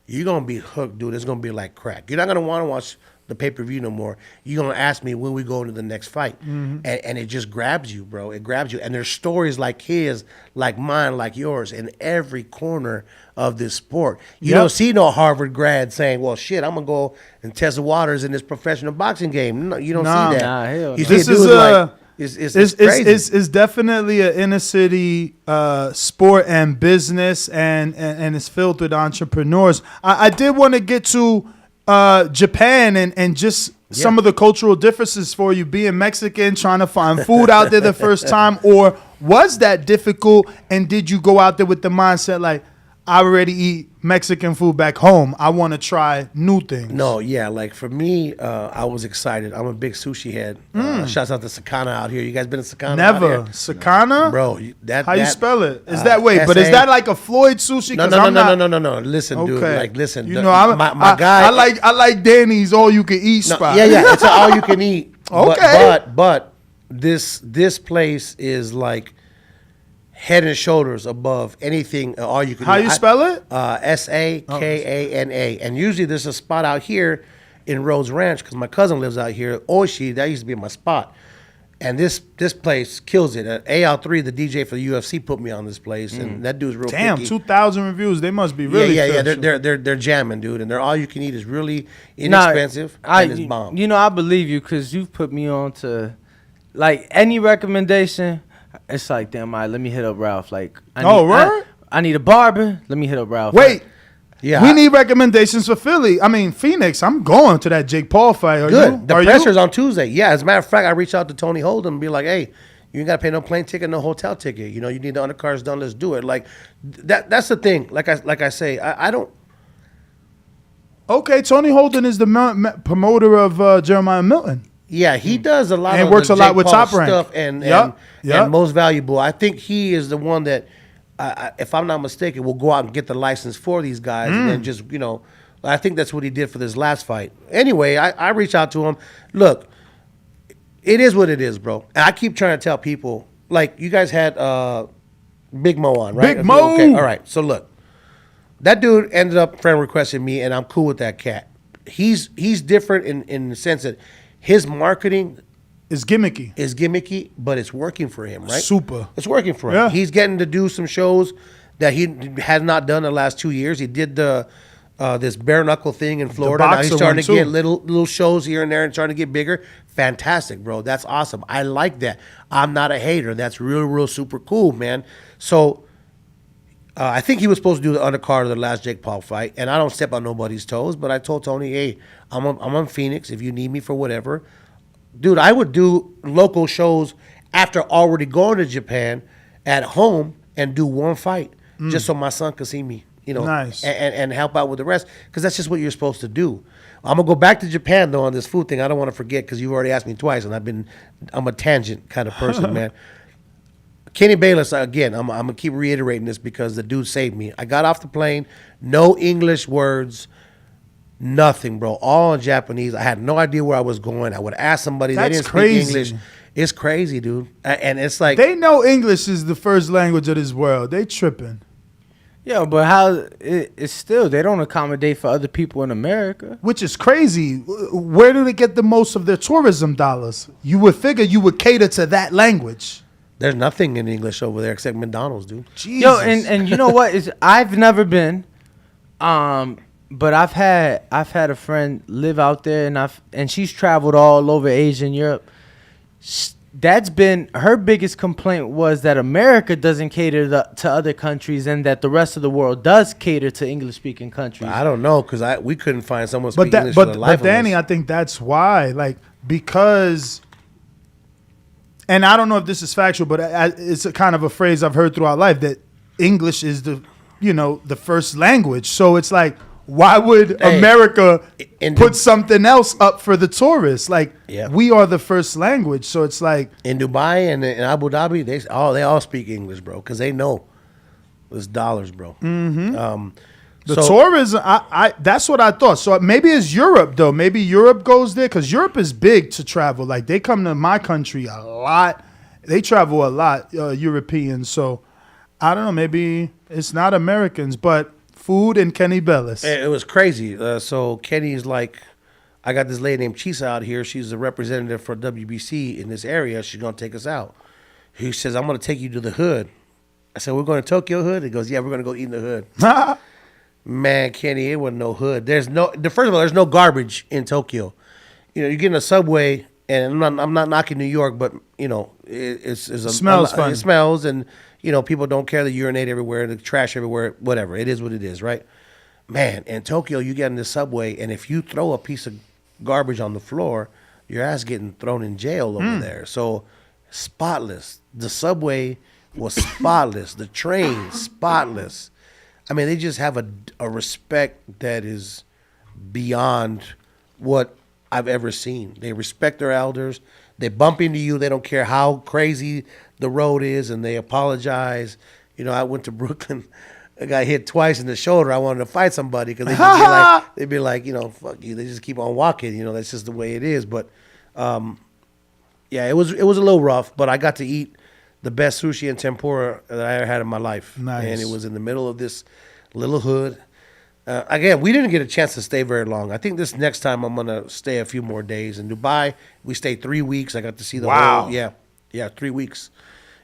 you're going to be hooked, dude. It's going to be like crack. You're not going to want to watch the pay-per-view no more. You're going to ask me when we go into the next fight. And it just grabs you, bro. It grabs you. And there's stories like his, like mine, like yours, in every corner of this sport. You don't see no Harvard grad saying, well, shit, I'm going to go and test the waters in this professional boxing game. No, you don't see that. Nah, hell You no. see This a dude is like, it's crazy. it's definitely an inner city sport and business, and it's filled with entrepreneurs. I did want to get to Japan and just some of the cultural differences for you being Mexican, trying to find food out there the first time, or was that difficult? And did you go out there with the mindset like, I already eat Mexican food back home, I want to try new things? No, yeah, like for me, I was excited. I'm a big sushi head. Shouts out to Sakana out here. You guys been to Sakana? Never. Sakana? Bro, how you spell it? Is that but is that like a Floyd sushi? No. Listen, dude. Like, listen. You know, my guy. I like Danny's all you can eat spot. Yeah. It's an all you can eat. Okay. But this place is like head and shoulders above anything all you can eat. How you spell it? Sakana. And usually there's a spot out here in Rhodes Ranch because my cousin lives out here. Oishi, that used to be my spot. And this place kills it. AL3, the DJ for the UFC, put me on this place, and that dude's real. Damn, picky. 2,000 reviews. They must be really. Yeah. They're jamming, dude, and they're all you can eat is really inexpensive and it's bomb. You know, I believe you because you've put me on to, like, any recommendation. It's like, damn, all right, let me hit up Ralph. Like, I need a barber. Let me hit up Ralph. Wait. Yeah, we need recommendations for Philly. I mean, Phoenix. I'm going to that Jake Paul fight. Good. The pressure's on Tuesday. Yeah, as a matter of fact, I reached out to Tony Holden and be like, hey, you ain't got to pay no plane ticket, no hotel ticket. You know, you need the undercards done. Let's do it. Like, that's the thing. Like I say, I don't. Okay, Tony Holden is the promoter of Jeremiah Milton. Yeah, he does a lot and of works the a lot Jake with Paul Top Rank stuff and most valuable. I think he is the one that, if I'm not mistaken, will go out and get the license for these guys and then just, you know, I think that's what he did for this last fight. Anyway, I reached out to him. Look, it is what it is, bro. And I keep trying to tell people, like, you guys had Big Mo on, right? Big Mo. Okay, all right. So look, that dude ended up friend requesting me, and I'm cool with that cat. He's different in the sense that his marketing is gimmicky, but it's working for him, right? Super. It's working for him. Yeah. He's getting to do some shows that he has not done the last 2 years. He did the this bare knuckle thing in Florida. Now he's starting to get little shows here and there and starting to get bigger. Fantastic, bro. That's awesome. I like that. I'm not a hater. That's real super cool, man. So I think he was supposed to do the undercard of the last Jake Paul fight, and I don't step on nobody's toes, but I told Tony, hey, I'm on Phoenix. If you need me for whatever. Dude, I would do local shows after already going to Japan at home and do one fight just so my son could see me, you know, nice. and help out with the rest because that's just what you're supposed to do. I'm going to go back to Japan, though, on this food thing. I don't want to forget because you've already asked me twice, and I'm a tangent kind of person, man. Kenny Bayless, again, I'm going to keep reiterating this because the dude saved me. I got off the plane, no English words, nothing, bro. All in Japanese. I had no idea where I was going. I would ask somebody. They didn't speak English. It's crazy, dude. And it's like they know English is the first language of this world. They tripping. Yeah, but how it's still they don't accommodate for other people in America, which is crazy. Where do they get the most of their tourism dollars? You would figure you would cater to that language. There's nothing in English over there except McDonald's, dude. Jesus. Yo, and you know what is I've never been, but I've had a friend live out there, and she's traveled all over Asia and Europe. That's been her biggest complaint was that America doesn't cater to other countries, and that the rest of the world does cater to English-speaking countries. I don't know because we couldn't find someone speaking English for the life of us. But Danny, I think that's why, like, because. And I don't know if this is factual, but it's a kind of a phrase I've heard throughout life that English is the first language. So it's like, why would America put something else up for the tourists? Like, we are the first language, so it's like in Dubai and in Abu Dhabi, they all speak English, bro, because they know it's dollars, bro. The tourism, I that's what I thought. So maybe it's Europe, though. Maybe Europe goes there because Europe is big to travel. Like, they come to my country a lot. They travel a lot, Europeans. So I don't know. Maybe it's not Americans, but food and Kenny Bellis. It was crazy. So Kenny's like, I got this lady named Chisa out here. She's a representative for WBC in this area. She's going to take us out. He says, I'm going to take you to the hood. I said, we're going to Tokyo hood? He goes, yeah, we're going to go eat in the hood. Man, Kenny, it wasn't no hood. First of all, there's no garbage in Tokyo. You know, you get in a subway, and I'm not knocking New York, but, you know, it smells fun. It smells, and, you know, people don't care. They urinate everywhere, the trash everywhere, whatever. It is what it is, right? Man, in Tokyo, you get in the subway, and if you throw a piece of garbage on the floor, your ass getting thrown in jail over there. So, spotless. The subway was spotless. The train, spotless. I mean, they just have a respect that is beyond what I've ever seen. They respect their elders. They bump into you. They don't care how crazy the road is, and they apologize. You know, I went to Brooklyn. I got hit twice in the shoulder. I wanted to fight somebody because they'd be like, you know, fuck you. They just keep on walking. You know, that's just the way it is. But, yeah, it was a little rough, but I got to eat the best sushi and tempura that I ever had in my life. Nice. And it was in the middle of this little hood. Again, we didn't get a chance to stay very long. I think this next time I'm going to stay a few more days. In Dubai, we stayed 3 weeks. I got to see the whole, 3 weeks.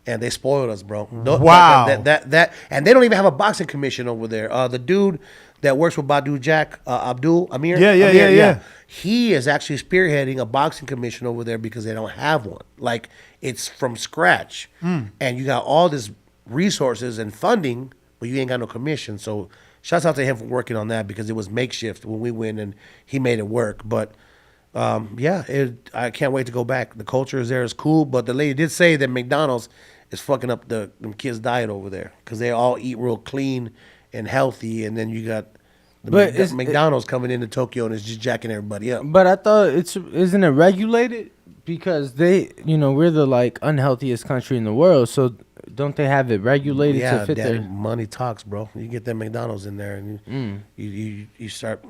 And they spoiled us, bro. Wow. That and they don't even have a boxing commission over there. The dude that works with Badu Jack, Abdul Amir. Yeah. He is actually spearheading a boxing commission over there because they don't have one. Like, it's from scratch. And you got all this resources and funding, but you ain't got no commission. So shouts out to him for working on that because it was makeshift when we went and he made it work. But I can't wait to go back. The culture is there is cool, but the lady did say that McDonald's is fucking up them kids' diet over there because they all eat real clean and healthy, and then you got McDonald's coming into Tokyo and it's just jacking everybody up. But I thought isn't it regulated because they, you know, we're the like unhealthiest country in the world, so don't they have it regulated to fit their money talks, bro. You get that McDonald's in there and you start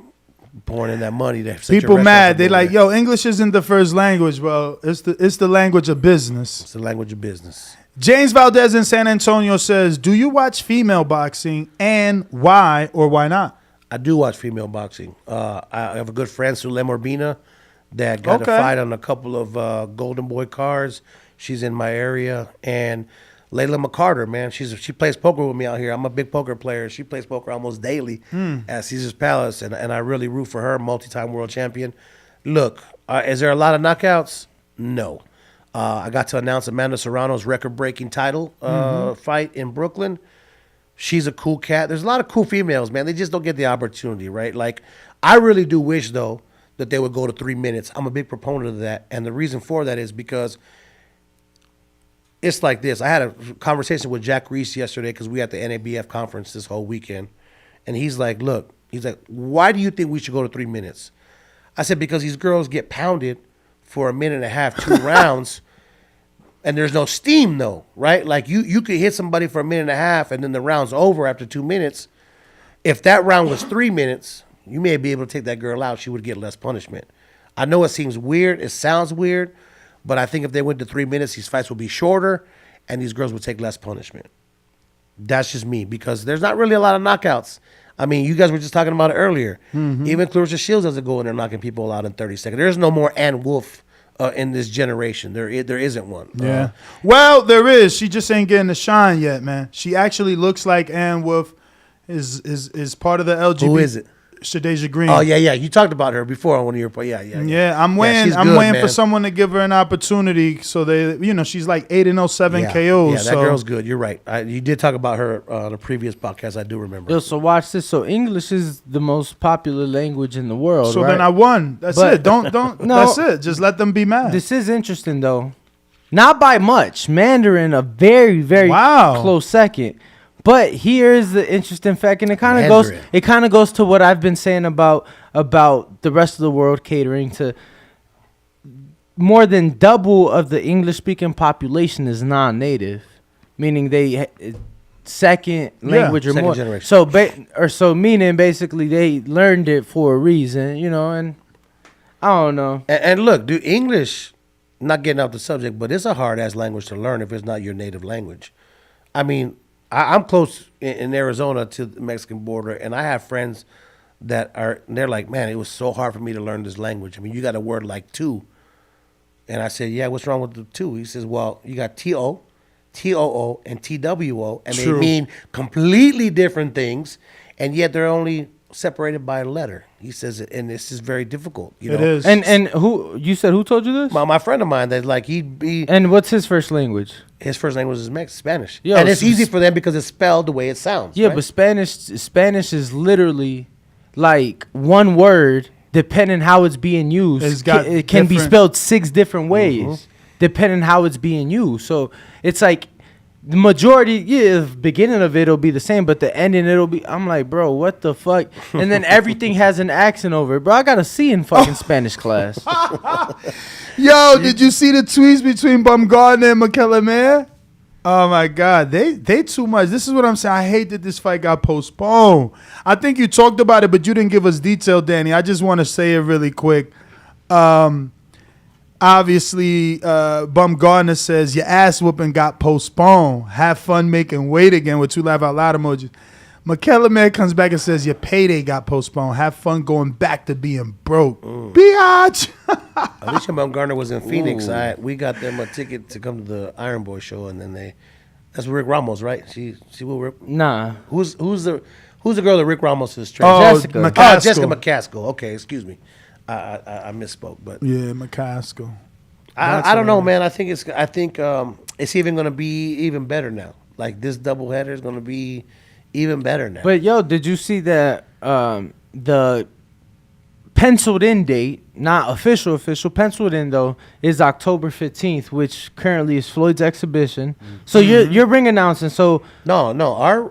pouring in that money. People mad. They like, yo, English isn't the first language, bro. It's the language of business. It's the language of business. James Valdez in San Antonio says, do you watch female boxing and why or why not? I do watch female boxing. I have a good friend, Sulem Urbina, that got a fight on a couple of Golden Boy cards. She's in my area. And Layla McCarter, man, she plays poker with me out here. I'm a big poker player. She plays poker almost daily at Caesar's Palace, and I really root for her, multi-time world champion. Look, is there a lot of knockouts? No. I got to announce Amanda Serrano's record-breaking title fight in Brooklyn. She's a cool cat. There's a lot of cool females, man. They just don't get the opportunity, right? Like, I really do wish, though, that they would go to 3 minutes. I'm a big proponent of that, and the reason for that is because it's like this. I had a conversation with Jack Reese yesterday because we had the NABF conference this whole weekend, and he's like, look, why do you think we should go to 3 minutes? I said, because these girls get pounded for a minute and a half, 2 rounds, and there's no steam, though, right? Like, you could hit somebody for a minute and a half, and then the round's over after 2 minutes. If that round was 3 minutes, you may be able to take that girl out. She would get less punishment. I know it seems weird. It sounds weird. But I think if they went to 3 minutes, these fights would be shorter, and these girls would take less punishment. That's just me, because there's not really a lot of knockouts. I mean, you guys were just talking about it earlier. Even Clarissa Shields doesn't go in there knocking people out in 30 seconds. There's no more Ann Wolfe in this generation. There isn't one. Yeah. Well, there is. She just ain't getting the shine yet, man. She actually looks like Ann Wolfe is part of the LGBT. Who is it? Shadeja Green. Oh, yeah. You talked about her before on one of your points. Yeah, I'm waiting for someone to give her an opportunity so she's like 8-7 KOs. Yeah, that girl's good. You're right. You did talk about her on a previous podcast. I do remember. Yo, so watch this. So English is the most popular language in the world, so right? then I won. That's it. Don't. No, that's it. Just let them be mad. This is interesting, though. Not by much. Mandarin, a very, very close second. But here's the interesting fact, and it kind of goes to what I've been saying about the rest of the world catering to. More than double of the English-speaking population is non-native, meaning they second language or second more. generation. So meaning basically they learned it for a reason, and I don't know. And look, dude, English, not getting off the subject, but it's a hard-ass language to learn if it's not your native language. I mean, I'm close in Arizona to the Mexican border, and I have friends they're like, man, it was so hard for me to learn this language. I mean, you got a word like two. And I said, yeah, what's wrong with the two? He says, well, you got T-O, T-O-O, and T-W-O, and they mean completely different things, and yet they're only separated by a letter. He says, and this is very difficult. It is. And who told you this? My friend of mine, that like he. And what's his first language? His first language is Spanish. Yo, and it's easy for them because it's spelled the way it sounds. Yeah, right? but Spanish is literally like one word. Depending how it's being used, it can be spelled 6 different ways, depending how it's being used. So it's like the majority, the beginning of it'll be the same, but the ending it'll be. I'm like, bro, what the fuck? And then everything has an accent over it, bro. I got a C in fucking Spanish class. Yo, did you see the tweets between Bumgarner and McKellar? Oh my God, they too much. This is what I'm saying. I hate that this fight got postponed. I think you talked about it, but you didn't give us detail, Danny. I just want to say it really quick. Obviously, Bumgarner says your ass whooping got postponed. Have fun making weight again with 2 laugh out loud emojis. McKellar comes back and says your payday got postponed. Have fun going back to being broke. Biatch. Alicia Bumgarner was in Phoenix. We got them a ticket to come to the Iron Boy show, and then that's Rick Ramos, right? She will. Nah. Who's the girl that Rick Ramos is training? Jessica. McCaskill. Jessica McCaskill. Okay, excuse me. I misspoke, but yeah, McCaskill. I don't know, man. I think it's even going to be even better now. Like this doubleheader is going to be even better now. But yo, did you see that the penciled in date, not official, penciled in though, is October 15th, which currently is Floyd's exhibition. So your ring announcing. So no,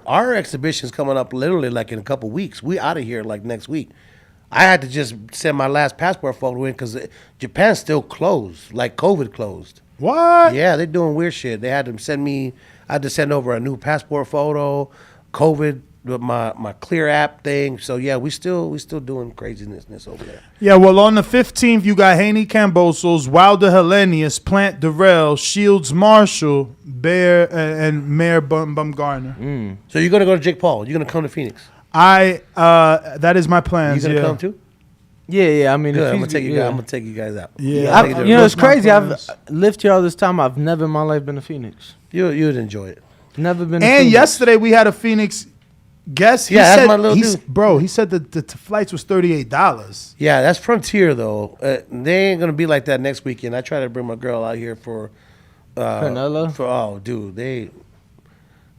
our exhibition's coming up literally like in a couple weeks. We out of here like next week. I had to just send my last passport photo in because Japan's still closed, like COVID closed. What? Yeah, they're doing weird shit. They had to send me. I had to send over a new passport photo. COVID with my Clear app thing. So yeah, we still doing craziness over there. Yeah, well on the 15th you got Haney Cambosos, Wilder Hellenius, Plant Durrell, Shields Marshall, Bear and Mayor Bumgarner. So you're gonna go to Jake Paul. You're gonna come to Phoenix. That is my plans. You gonna come too? Yeah. I mean, good. I'm gonna take you guys out. Yeah, it's crazy. I've lived here all this time. I've never in my life been to Phoenix. You'd enjoy it. Never been. And yesterday we had a Phoenix guest. He that's said, my little dude. Bro, he said that the flights was $38. Yeah, that's Frontier though. They ain't gonna be like that next weekend. I try to bring my girl out here for Canelo.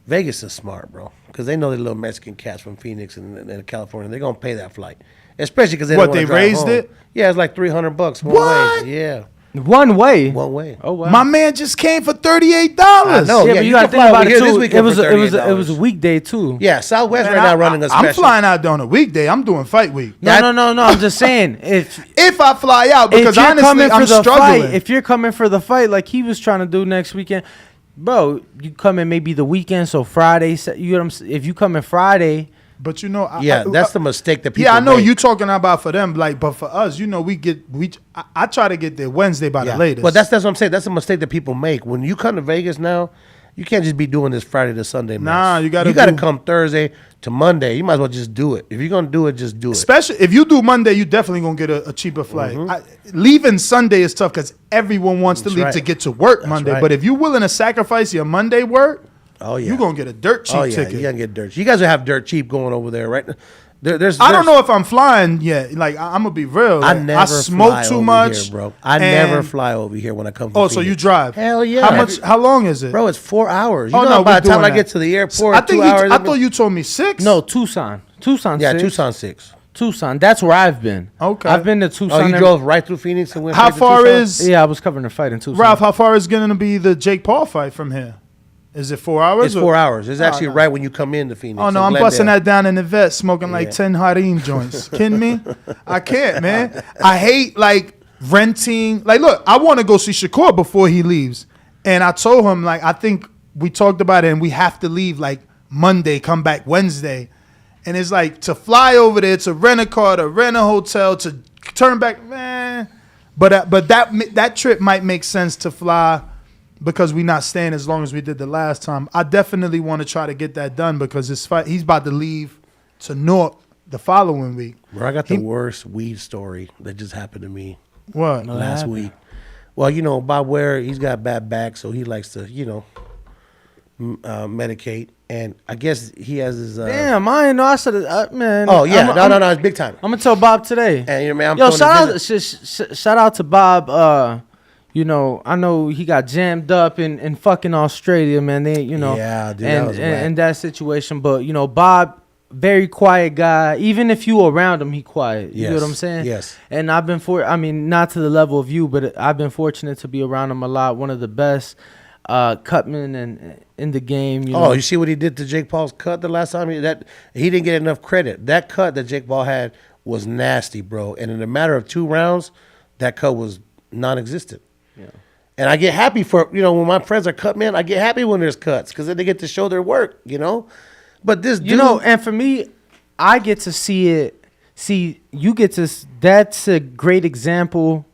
Vegas is smart, bro, because they know the little Mexican cats from Phoenix and California. They're gonna pay that flight, especially because they raised it. Yeah, it's like $300 one way. Yeah. One way. Oh wow. My man just came for $38. I know. Yeah, but you got to think about it too. It was a $38. weekday too. Yeah, Southwest right now running a special. I'm flying out on a weekday. I'm doing fight week. No. I'm just saying if I fly out, because honestly I'm struggling. If you're coming for the fight like he was trying to do next weekend, bro, you come in maybe the weekend, so Friday. You know what I'm saying? If you come in Friday. But you know, that's the mistake that people. Yeah, I know make. you talking about for them, like, but for us, you know, I try to get there Wednesday by the latest. But that's what I'm saying. That's a mistake that people make. When you come to Vegas now, you can't just be doing this Friday to Sunday. Nah, you got to come Thursday to Monday. You might as well just do it. If you're gonna do it, just do it. Especially if you do Monday, you definitely gonna get a cheaper flight. Leaving Sunday is tough because everyone wants to leave to get to work Monday. Right. But if you're willing to sacrifice your Monday work. Oh yeah, you're gonna get a dirt cheap ticket. You gotta get dirt. You guys will have dirt cheap going over there, right? There's I don't know if I'm flying yet. Like I'm gonna be real. Like, I smoke too much, here, bro. I never fly over here when I come. From Phoenix. So you drive? Hell yeah. How long is it, bro? It's 4 hours. You know, by the time I get to the airport, I thought you told me 6. No, Tucson. Yeah, 6. Tucson 6. Tucson. That's where I've been. Okay. I've been to Tucson. Oh, you drove right through Phoenix and went. How far is? Yeah, I was covering the fight in Tucson. Ralph, how far is going to be the Jake Paul fight from here? Is it 4 hours? It's 4 hours. It's actually no. right when you come into Phoenix. Oh, no, in I'm Glendale. busting that down in the vet, smoking like 10 Harim joints. Kidding me? I can't, man. I hate, like, renting. Like, look, I want to go see Shakur before he leaves. And I told him, like, I think we talked about it, and we have to leave, like, Monday, come back Wednesday. And it's like, to fly over there, to rent a car, to rent a hotel, to turn back, man. But that trip might make sense to fly because we're not staying as long as we did the last time. I definitely want to try to get that done because he's about to leave to Newark the following week. Bro, I got the worst weed story that just happened to me. What? Last week. Well, you know, Bob Ware, he's got bad back, so he likes to, you know, medicate. And I guess he has his... Damn, I didn't know. I said, man. Oh, yeah. No, it's big time. I'm going to tell Bob today. And, you know, man, Yo, shout out to Bob. You know, I know he got jammed up in fucking Australia, man. They, you know, yeah, dude, that was whack. in that situation. But you know, Bob, very quiet guy. Even if you around him, he quiet. You know what I'm saying? Yes. And I've been not to the level of you, but I've been fortunate to be around him a lot. One of the best cutmen in the game. You know? You see what he did to Jake Paul's cut the last time? He didn't get enough credit. That cut that Jake Paul had was nasty, bro. And in a matter of 2 rounds, that cut was non-existent. Yeah. And I get happy for, you know, when my friends are cut, man, I get happy when there's cuts because then they get to show their work, you know? But this dude... You know, and for me, I get to see it. See, you get to... That's a great example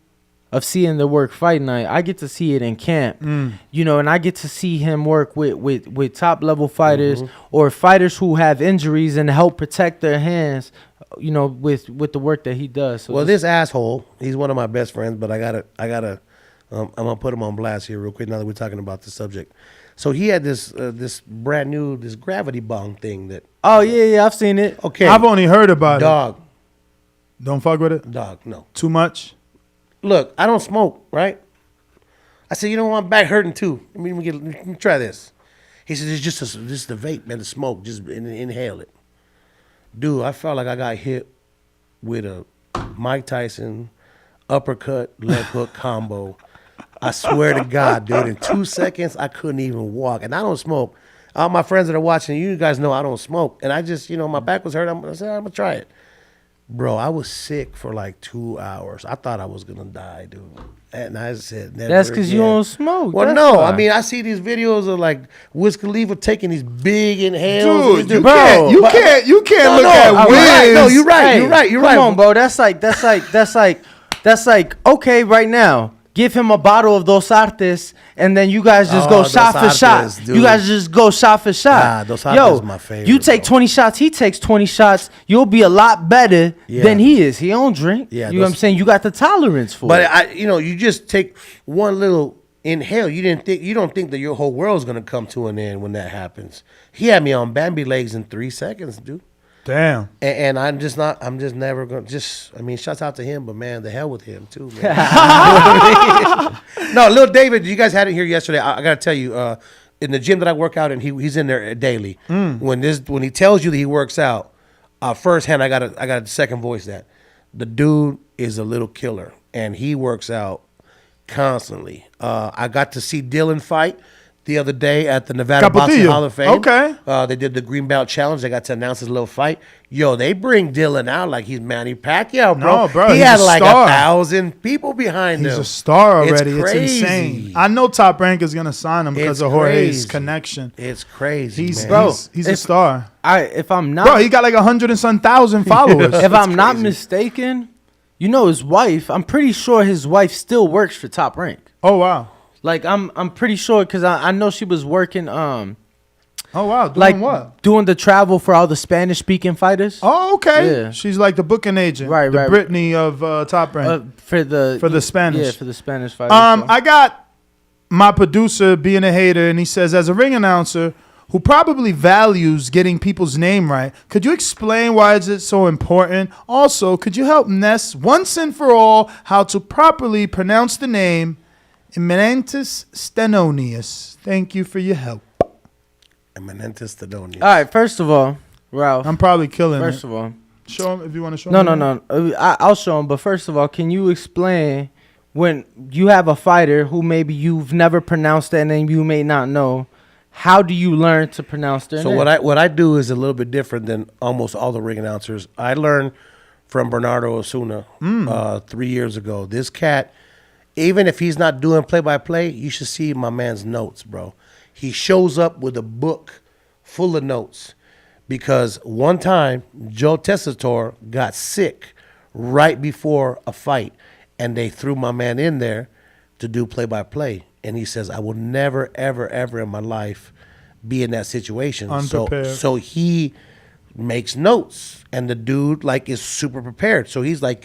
of seeing the work fight night. I get to see it in camp, you know, and I get to see him work with top-level fighters or fighters who have injuries and help protect their hands, you know, with the work that he does. So well, this asshole, he's one of my best friends, but I gotta I'm gonna put him on blast here real quick now that we're talking about the subject. So he had this brand new gravity bong thing that. Oh yeah, I've seen it. Okay, I've only heard about dog. it. Don't fuck with it. Dog, no. Too much. Look, I don't smoke, right? I said, you know what, my back hurting too. Let me try this. He said, it's just a vape, man, the smoke. Just inhale it. Dude, I felt like I got hit with a Mike Tyson uppercut leg hook combo. I swear to God, dude, in 2 seconds, I couldn't even walk. And I don't smoke. All my friends that are watching, you guys know I don't smoke. And I just, you know, my back was hurt. I said, I'm going to try it. Bro, I was sick for like 2 hours. I thought I was going to die, dude. And I said, never That's because you don't smoke. Well, That's no. why. I mean, I see these videos of like Wiz Khalifa taking these big inhales. Dude, you can't look at Wiz. No, you're right. You're right. Come on, bro. That's like, okay, right now, give him a bottle of Dos Artes, and then you guys just go shot for shot. Dude. You guys just go shot for shot. Dos Artes is my favorite. You take 20 shots, he takes 20 shots. You'll be a lot better than he is. He don't drink. Yeah, you know what I'm saying? You got the tolerance for it. But you just take one little inhale. You don't think that your whole world's gonna come to an end when that happens. He had me on Bambi legs in 3 seconds, dude. Damn. And I'm just never going to shouts out to him, but man, the hell with him too, man. No, Lil David, you guys had it here yesterday. I got to tell you, in the gym that I work out in, he's in there daily. When he tells you that he works out, firsthand, I got a second voice that the dude is a little killer and he works out constantly. I got to see Dylan fight the other day at the Nevada Boxing Hall of Fame. Okay. They did the Green Belt Challenge. They got to announce his little fight. Yo, they bring Dylan out like he's Manny Pacquiao, bro. No, bro, he he's had a like star. 1,000 people behind him. He's a star already. It's crazy. insane. I know Top Rank is gonna sign him because of Jorge's connection. It's crazy, He's man. he's a star. If I'm not, Bro, he got like 100 and some thousand followers. if I'm not mistaken, you know his wife. I'm pretty sure his wife still works for Top Rank. Oh wow. Like I'm pretty sure because I know she was working Oh wow, doing like what? Doing the travel for all the Spanish speaking fighters. Oh okay. Yeah. She's like the booking agent, Right. Brittany of Top Rank for the Spanish. Yeah, for the Spanish fighters. I got my producer being a hater, and he says, as a ring announcer who probably values getting people's name right, could you explain why is it so important? Also, could you help Ness once and for all how to properly pronounce the name Eminentus Stenonius? Thank you for your help. Eminentus Stenonius. All right, first of all, Ralph. I'm probably killing it. First of all. Show him if you want to show No. him. I'll show him. But first of all, can you explain when you have a fighter who maybe you've never pronounced that name, you may not know, how do you learn to pronounce their name? So what I do is a little bit different than almost all the ring announcers. I learned from Bernardo Osuna 3 years ago. This cat, even if he's not doing play-by-play, you should see my man's notes, bro. He shows up with a book full of notes because one time Joe Tessitore got sick right before a fight, and they threw my man in there to do play-by-play. And he says, I will never, ever, ever in my life be in that situation. Unprepared. So he makes notes, and the dude like is super prepared. So he's like,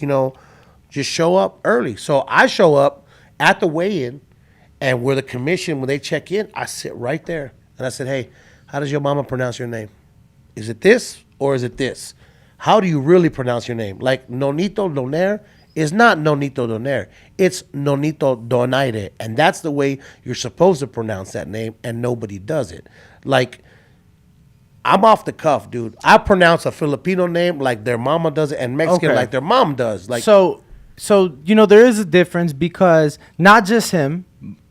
just show up early. So I show up at the weigh-in, and where the commission, when they check in, I sit right there. And I said, hey, how does your mama pronounce your name? Is it this or is it this? How do you really pronounce your name? Like Nonito Donaire is not Nonito Donaire. It's Nonito Donaire. And that's the way you're supposed to pronounce that name, and nobody does it. Like, I'm off the cuff, dude. I pronounce a Filipino name like their mama does it, and Mexican like their mom does. Like, So there is a difference because not just him.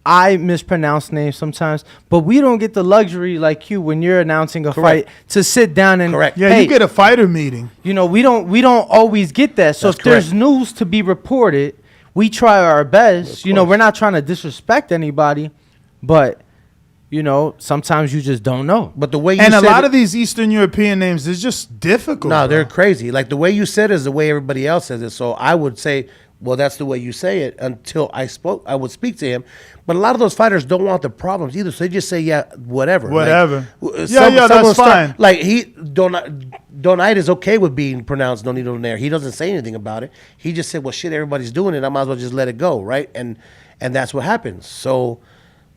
I mispronounce names sometimes, but we don't get the luxury like you when you're announcing a fight to sit down and Yeah, you get a fighter meeting. we don't always get that. So if there's news to be reported, we try our best. We're not trying to disrespect anybody, but sometimes you just don't know. But the way you and a said lot it, of these Eastern European names is just difficult. no, bro. they're crazy. Like the way you said it is the way everybody else says it. So I would say, well, that's the way you say it until I would speak to him. But a lot of those fighters don't want the problems either. So they just say, yeah, whatever. Whatever. Like, That's fine. Like Donite is okay with being pronounced Nonito Donaire. He doesn't say anything about it. He just said, well, shit, everybody's doing it. I might as well just let it go, right? And that's what happens. So,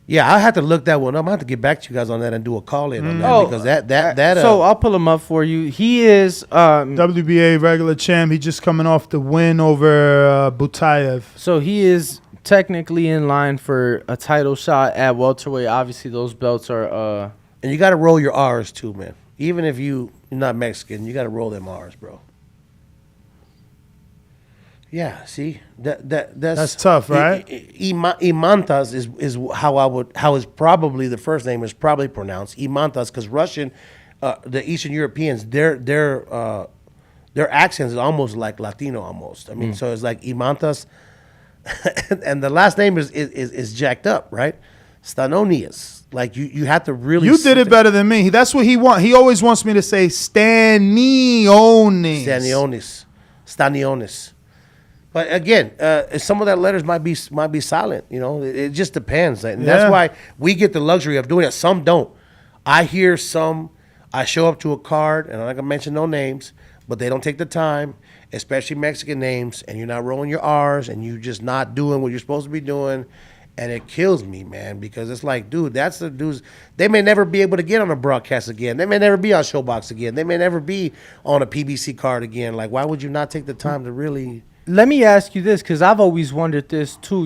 yeah, I have to look that one up. I have to get back to you guys on that and do a call in on that because that. So I'll pull him up for you. He is WBA regular champ. He just coming off the win over Butayev. So he is technically in line for a title shot at welterweight. Obviously, those belts are. And you got to roll your R's too, man. Even if you're not Mexican, you got to roll them R's, bro. Yeah, see that's tough, right? Imantas is how is probably the first name is probably pronounced Imantas because Russian, the Eastern Europeans, their accents is almost like Latino almost. I mean, so it's like Imantas, and the last name is jacked up, right? Stanonius. Like you have to really. You did it better than me. That's what he want. He always wants me to say Stanionis. But again, some of that letters might be silent. It just depends. And that's why we get the luxury of doing it. Some don't. I hear some. I show up to a card, and I'm not gonna mention no names, but they don't take the time, especially Mexican names, and you're not rolling your R's, and you're just not doing what you're supposed to be doing, and it kills me, man, because it's like, dude, that's the dudes. They may never be able to get on a broadcast again. They may never be on Showbox again. They may never be on a PBC card again. Like, why would you not take the time to really? Let me ask you this, because I've always wondered this too,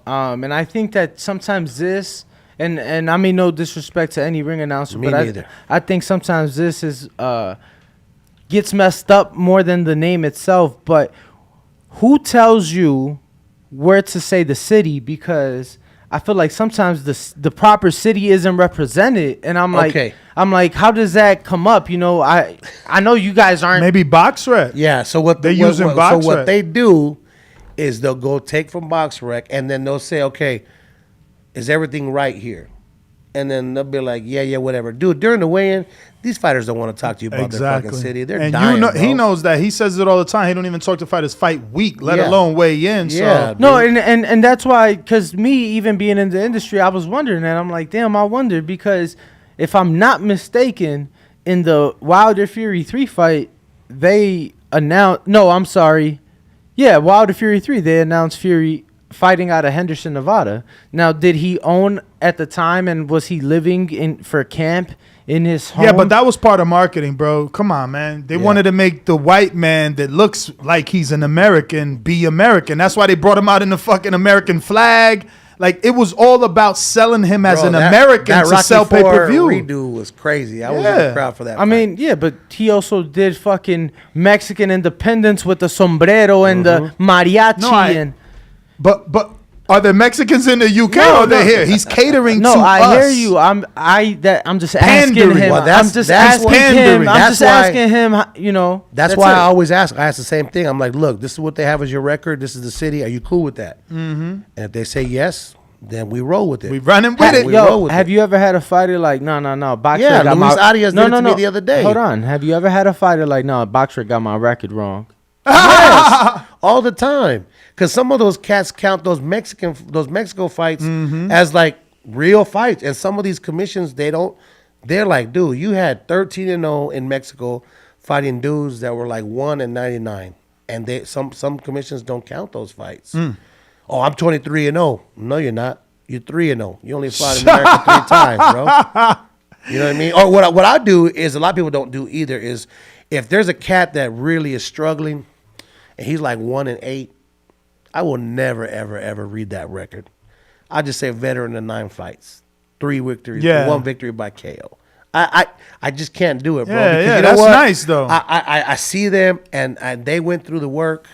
and I think that sometimes this, and I mean no disrespect to any ring announcer, but I think sometimes this is gets messed up more than the name itself. But who tells you where to say the city? Because I feel like sometimes the proper city isn't represented, and I'm like, how does that come up? I know you guys aren't. Maybe BoxRec. Yeah. So what they're using BoxRec. So what they do is they'll go take from BoxRec, and then they'll say, okay, is everything right here? And then they'll be like, yeah, whatever. Dude, during the weigh-in, these fighters don't want to talk to you about their fucking city. They're dying, bro. He knows that. He says it all the time. He don't even talk to fighters fight week, let alone weigh in. Yeah, so. No, and that's why, because me even being in the industry, I was wondering, and I'm like, damn, I wondered, because if I'm not mistaken, in the Wilder Fury 3 fight, they announced, Wilder Fury 3, they announced Fury fighting out of Henderson, Nevada. Now, did he own at the time, and was he living for camp in his home? Yeah, but that was part of marketing, bro. Come on, man. They wanted to make the white man that looks like he's an American be American. That's why they brought him out in the fucking American flag. Like, it was all about selling him as an American to sell pay-per-view. Redo was crazy. I was in the crowd for that. I mean, yeah, but he also did fucking Mexican independence with the sombrero and the mariachi. But Are there Mexicans in the UK or they're here? He's catering to us. No, I hear you. I'm just asking Pandering. him. Well, I'm just asking him. I'm just asking him. You know. That's why I always ask. I ask the same thing. I'm like, look, this is what they have as your record. This is the city. Are you cool with that? Mm-hmm. And if they say yes, then we roll with it. We running with it. Yo, have you ever had a fighter like, no, Boxer Yeah, got Luis my Diaz did it to me the other day. Hold on. Have you ever had a fighter like, no, Boxer got my record wrong? Yes, all the time. Because some of those cats count those Mexico fights as like real fights, and some of these commissions they don't. They're like, dude, you had 13-0 in Mexico fighting dudes that were like 1-99, and they some commissions don't count those fights. Oh, I'm 23-0. No, you're not. You're 3-0. You only fought in America 3 times, bro. You know what I mean? Or what I do is a lot of people don't do either is if there's a cat that really is struggling and he's like 1-8. I will never, ever, ever read that record. I just say veteran of 9 fights, 3 victories, 1 victory by KO. I just can't do it, bro. Yeah, because yeah, you know that's what? nice though. I see them and they went through the work,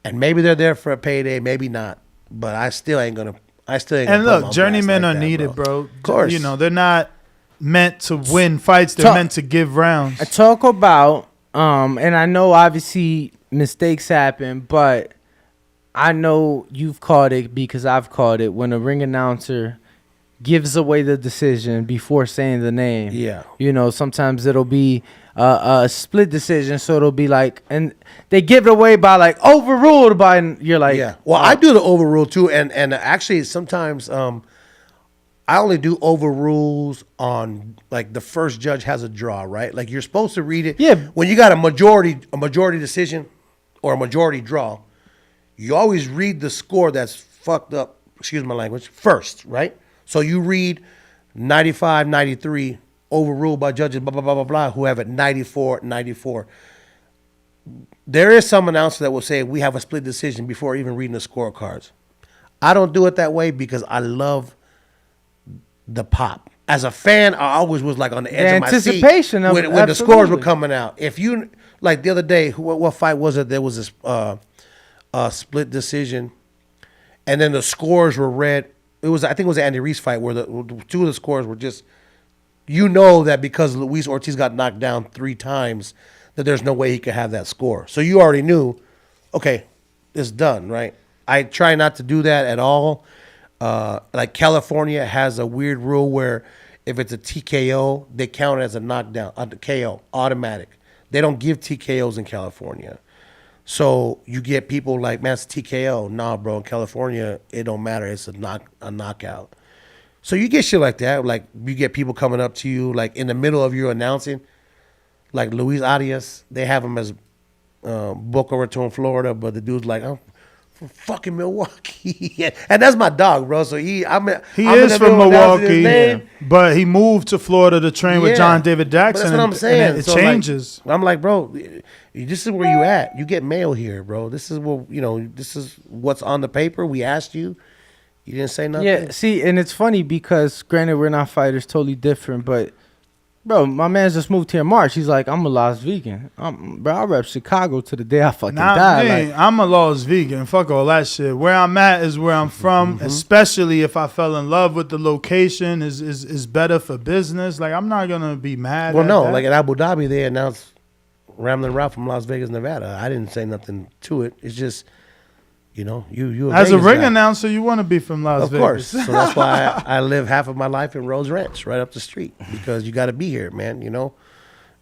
and maybe they're there for a payday, maybe not. But I still ain't gonna. And look, journeymen are needed, bro. Of course, you know they're not meant to win fights. They're meant to give rounds. I talk about, and I know obviously mistakes happen, but I know you've called it because I've called it when a ring announcer gives away the decision before saying the name. Yeah. You know, sometimes it'll be a split decision, so it'll be like, and they give it away by like overruled by, and you're like, yeah. Well, I do the overrule too, and actually sometimes I only do overrules on like the first judge has a draw, right? Like you're supposed to read it. Yeah. When you got a majority decision or a majority draw, you always read the score that's fucked up, excuse my language, first, right? So you read 95-93 overruled by judges, blah, blah, blah, blah, blah, who have it 94-94. There is some announcer that will say we have a split decision before even reading the scorecards. I don't do it that way because I love the pop. As a fan, I always was like on the edge of my seat anticipation of when the scores were coming out. If you, like the other day, what fight was it? There was this split decision, and then the scores were read. I think it was the Andy Reese fight where the 2 of the scores were just, you know that because Luis Ortiz got knocked down 3 times, that there's no way he could have that score. So you already knew, okay, it's done, right? I try not to do that at all. Like California has a weird rule where if it's a TKO, they count it as a knockdown, a KO, automatic. They don't give TKOs in California. So you get people like, man, it's a TKO. Nah, bro, in California, it don't matter. It's a knockout. So you get shit like that. Like you get people coming up to you, like in the middle of you announcing, like Luis Diaz, they have him as Boca Raton, Florida, but the dude's like, I'm from fucking Milwaukee. Yeah. And that's my dog, bro. So he is from Milwaukee, but he moved to Florida to train with John David Jackson. But that's what I'm saying. And it changes. Like, I'm like, bro, this is where you at. You get mail here, bro. This is what this is what's on the paper. We asked you. You didn't say nothing. Yeah, see, and it's funny because granted we're not fighters, totally different, but bro, my man just moved here in March. He's like, I'm a Las Vegan. Bro, I rep Chicago to the day I fucking die. Like, I'm a Las Vegan. Fuck all that shit. Where I'm at is where I'm from, especially if I fell in love with the location is better for business. Like, I'm not going to be mad Well, at no, that. like at Abu Dhabi, they announced Ramlin Ralph from Las Vegas, Nevada. I didn't say nothing to it. It's just, you as a Vegas ring guy. announcer, you want to be from Las Vegas. Of course. So that's why I live half of my life in Rose Ranch, right up the street, because you got to be here, man,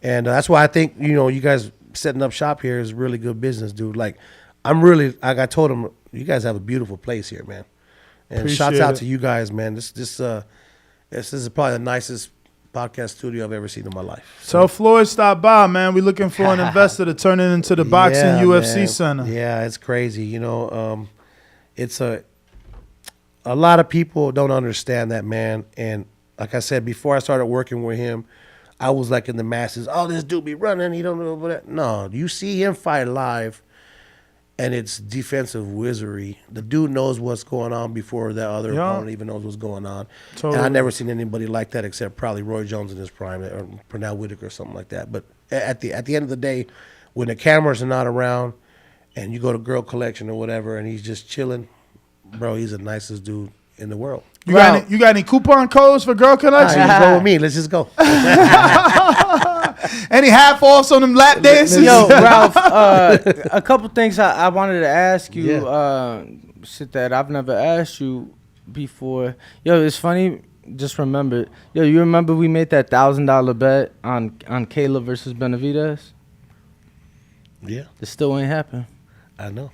And that's why I think, you guys setting up shop here is really good business, dude. Like, like I told them, you guys have a beautiful place here, man. And Appreciate shouts out it. to you guys, man. This is probably the nicest podcast studio I've ever seen in my life. So Floyd stopped by, man. We looking for an investor to turn it into the boxing UFC man. center. Yeah, it's crazy. It's a lot of people don't understand that, man. And like I said, before I started working with him, I was like in the masses. Oh, this dude be running. He don't know about that. No, you see him fight live, and it's defensive wizardry. The dude knows what's going on before the other opponent even knows what's going on. Totally. And I've never seen anybody like that except probably Roy Jones in his prime or Pernell Whitaker or something like that. But at the end of the day, when the cameras are not around and you go to Girl Collection or whatever and he's just chilling, bro, he's the nicest dude in the world. You got any coupon codes for Girl Connection? You go with me. Let's just go. Any half offs on them lap dances? Yo, Ralph, a couple things I wanted to ask you. Shit that I've never asked you before. Yo, it's funny. Just remember. Yo, you remember we made that $1,000 bet on Kayla versus Benavidez? Yeah. It still ain't happened. I know.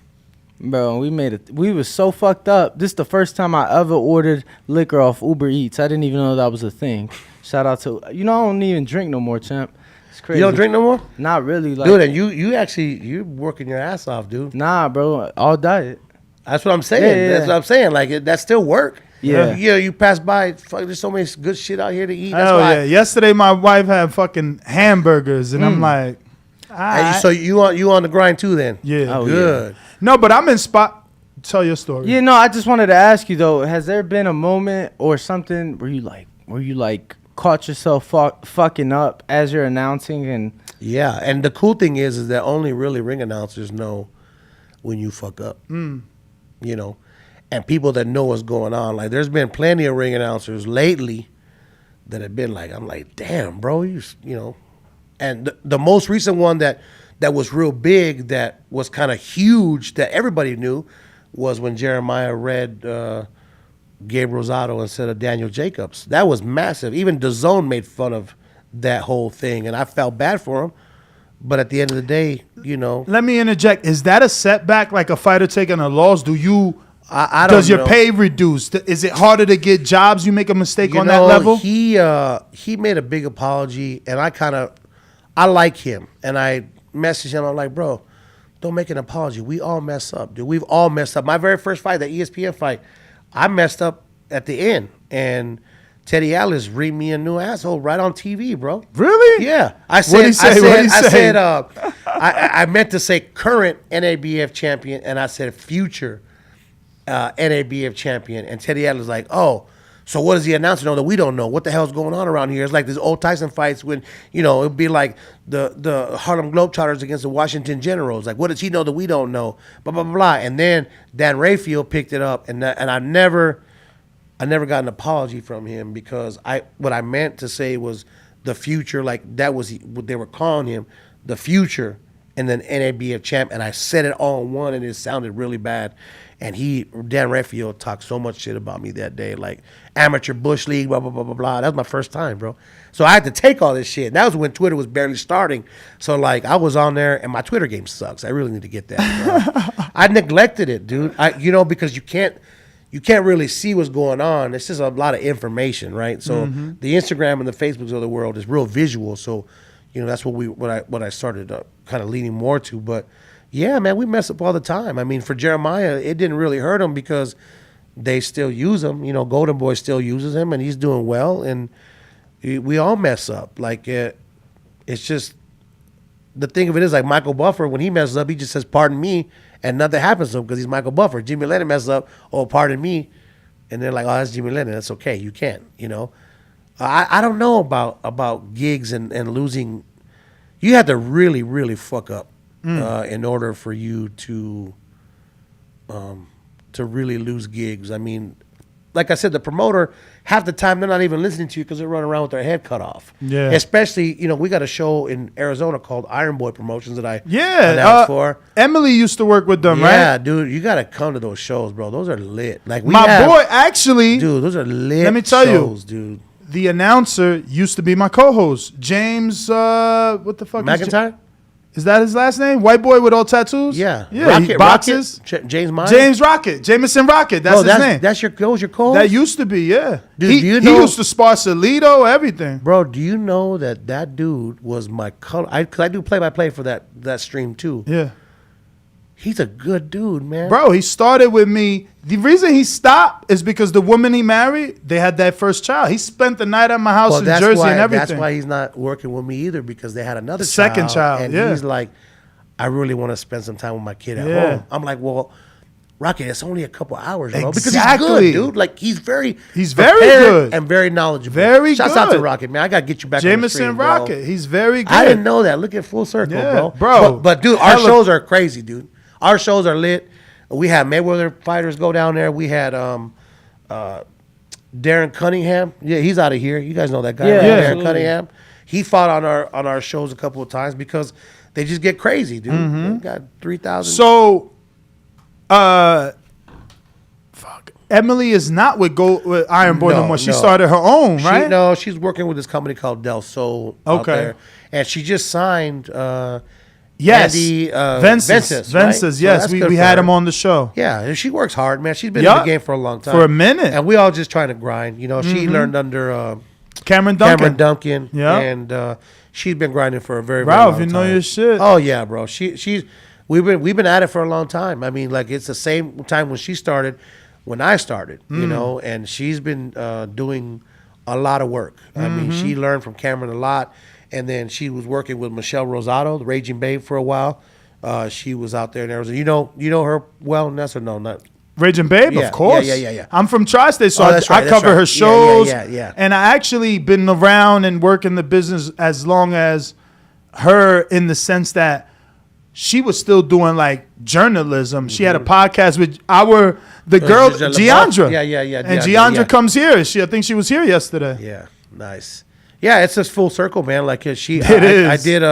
Bro, we made it. We was so fucked up. This is the first time I ever ordered liquor off Uber Eats. I didn't even know that was a thing. Shout out to I don't even drink no more, champ. It's crazy. You don't drink no more? Not really, like, dude. And you're working your ass off, dude. Nah, bro, all diet. That's what I'm saying. Yeah. That's what I'm saying. Like that's still work. Yeah. You pass by. Fuck, there's so much good shit out here to eat. That's Hell why yeah. Yesterday my wife had fucking hamburgers, and I'm like, so you on the grind too then? Yeah. Good. Yeah. No, but I'm in spot. Tell your story. Yeah, no, I just wanted to ask you though. Has there been a moment or something where you caught yourself fucking up as you're announcing? And yeah, and the cool thing is that only really ring announcers know when you fuck up. You know, and people that know what's going on. Like, there's been plenty of ring announcers lately that have been like, I'm like, damn, bro, you know. And the most recent one that was real big, that was kind of huge, that everybody knew, was when Jeremiah read Gabe Rosado instead of Daniel Jacobs. That was massive. Even DAZN made fun of that whole thing, and I felt bad for him. But at the end of the day, you know. Let me interject. Is that a setback, like a fighter taking a loss? Do you? I don't does your know. pay reduce? Is it harder to get jobs? You make a mistake on that level? He made a big apology, and I like him, and I messaged him. I'm like, bro, don't make an apology. We all mess up, dude. We've all messed up. My very first fight, that ESPN fight, I messed up at the end, and Teddy Atlas read me a new asshole right on TV, bro. Really? Yeah. I meant to say current NABF champion, and I said future NABF champion. And Teddy Atlas was like, oh, so what does the announcer know that we don't know? What the hell's going on around here? It's like these old Tyson fights when, you know, it'd be like the Harlem Globetrotters against the Washington Generals. Like, what does he know that we don't know? Blah, blah, blah, blah. And then Dan Rayfield picked it up, and I never got an apology from him, because what I meant to say was the future, like that was what they were calling him, the future, and then NABF champ, and I said it all in one, and it sounded really bad. And Dan Rayfield talked so much shit about me that day, like amateur bush league, blah, blah, blah, blah, blah. That was my first time, bro. So I had to take all this shit. That was when Twitter was barely starting. So, like, I was on there, and my Twitter game sucks. I really need to get that, bro. I neglected it, dude. Because you can't really see what's going on. It's just a lot of information, right? So the Instagram and the Facebooks of the world is real visual. So, you know, that's what I started kind of leaning more to. But yeah, man, we mess up all the time. I mean, for Jeremiah, it didn't really hurt him because they still use him. You know, Golden Boy still uses him, and he's doing well. And we all mess up. Like, it's just, the thing of it is, like Michael Buffer, when he messes up, he just says, pardon me, and nothing happens to him because he's Michael Buffer. Jimmy Lennon messes up, oh, pardon me. And they're like, oh, that's Jimmy Lennon. That's okay. You can't, you know. I don't know about gigs and losing. You have to really, really fuck up in order for you to really lose gigs. I mean, like I said, the promoter, half the time they're not even listening to you because they're running around with their head cut off. Yeah. Especially, you know, we got a show in Arizona called Iron Boy Promotions that I announced for. Emily used to work with them, right? Yeah, dude, you got to come to those shows, bro. Those are lit. Like boy, actually, dude, those are lit. Let me tell shows, you, dude. The announcer used to be my co-host, James. What the fuck? McIntyre? Is that his last name? White boy with all tattoos? Yeah. He boxes. James Myers? James Rocket. Jameson Rocket. That's his name. That was your co-host? That used to be, yeah. Dude, he used to spar Salito, everything. Bro, do you know that dude was my color? Because I do play-by-play for that stream, too. Yeah. He's a good dude, man. Bro, he started with me. The reason he stopped is because the woman he married, they had that first child. He spent the night at my house in Jersey and everything. That's why he's not working with me either, because they had another second child. And yeah. he's like, I really want to spend some time with my kid at home. I'm like, well, Rocky, it's only a couple hours, bro. Because he's good, dude. Like, he's very good and very knowledgeable. Very Shouts good. out to Rocket, man. I got to get you back on the stream, Jameson bro. Rocket. He's very good. I didn't know that. Look at full circle, Yeah, bro. But dude, our shows are crazy, dude. Our shows are lit. We had Mayweather fighters go down there. We had Darren Cunningham. Yeah, he's out of here. You guys know that guy, Yeah, right? yeah. Darren Absolutely. Cunningham. He fought on our shows a couple of times because they just get crazy, dude. They got 3,000. So, Emily is not with Iron Boy no more. She started her own, right? She's working with this company called Del Sol. Out Okay. there. And she just signed Yes, Andy Vences, right? yes, So that's we good for had her. him on the show. Yeah, and she works hard, man. She's been Yup. in the game for a long time. For a minute. And we all just trying to grind. You know, she learned under Cameron Duncan. Yeah. Yeah. And she's been grinding for a very, very Ralph, long you time. know your shit. Oh yeah, bro. We've been at it for a long time. I mean, like it's the same time when she started, when I started, you know, and she's been doing a lot of work. I mean, she learned from Cameron a lot, and then she was working with Michelle Rosado, the Raging Babe, for a while. She was out there in Arizona. You know her well, Ness, or no? Not Raging Babe, Yeah, of course. yeah. I'm from Tri-State, so Oh, that's I right, cover her that's right. shows. Yeah. And I actually been around and work in the business as long as her, in the sense that she was still doing like journalism. She had a podcast with the girl Giandra. Yeah. And Giandra comes here. I think she was here yesterday. Yeah, nice. Yeah, it's just full circle, man. Like It is.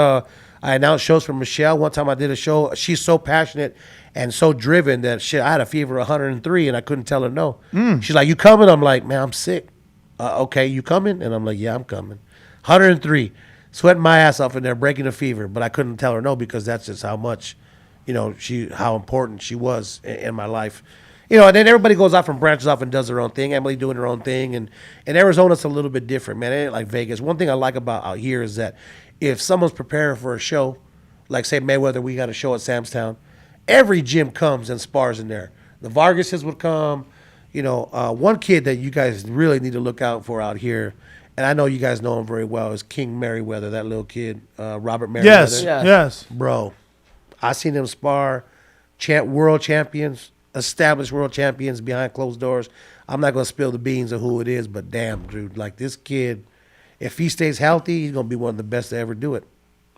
I announced shows for Michelle. One time I did a show. She's so passionate and so driven that shit. I had a fever of 103 and I couldn't tell her no. She's like, "You coming?" I'm like, "Man, I'm sick." Okay, you coming? And I'm like, "Yeah, I'm coming." 103, sweating my ass off in there, breaking a fever, but I couldn't tell her no because that's just how much, how important she was in my life. And then everybody goes off and branches off and does their own thing. Emily doing her own thing, and Arizona's a little bit different, man. It ain't like Vegas. One thing I like about out here is that if someone's preparing for a show, like say Mayweather, we got a show at Samstown, every gym comes and spars in there. The Vargases would come. One kid that you guys really need to look out for out here, and I know you guys know him very well, is King Merriweather, that little kid, Robert Merriweather. Yes. Bro, I seen him spar world champions, established world champions behind closed doors. I'm not going to spill the beans of who it is, but damn, dude, like this kid, if he stays healthy, he's going to be one of the best to ever do it.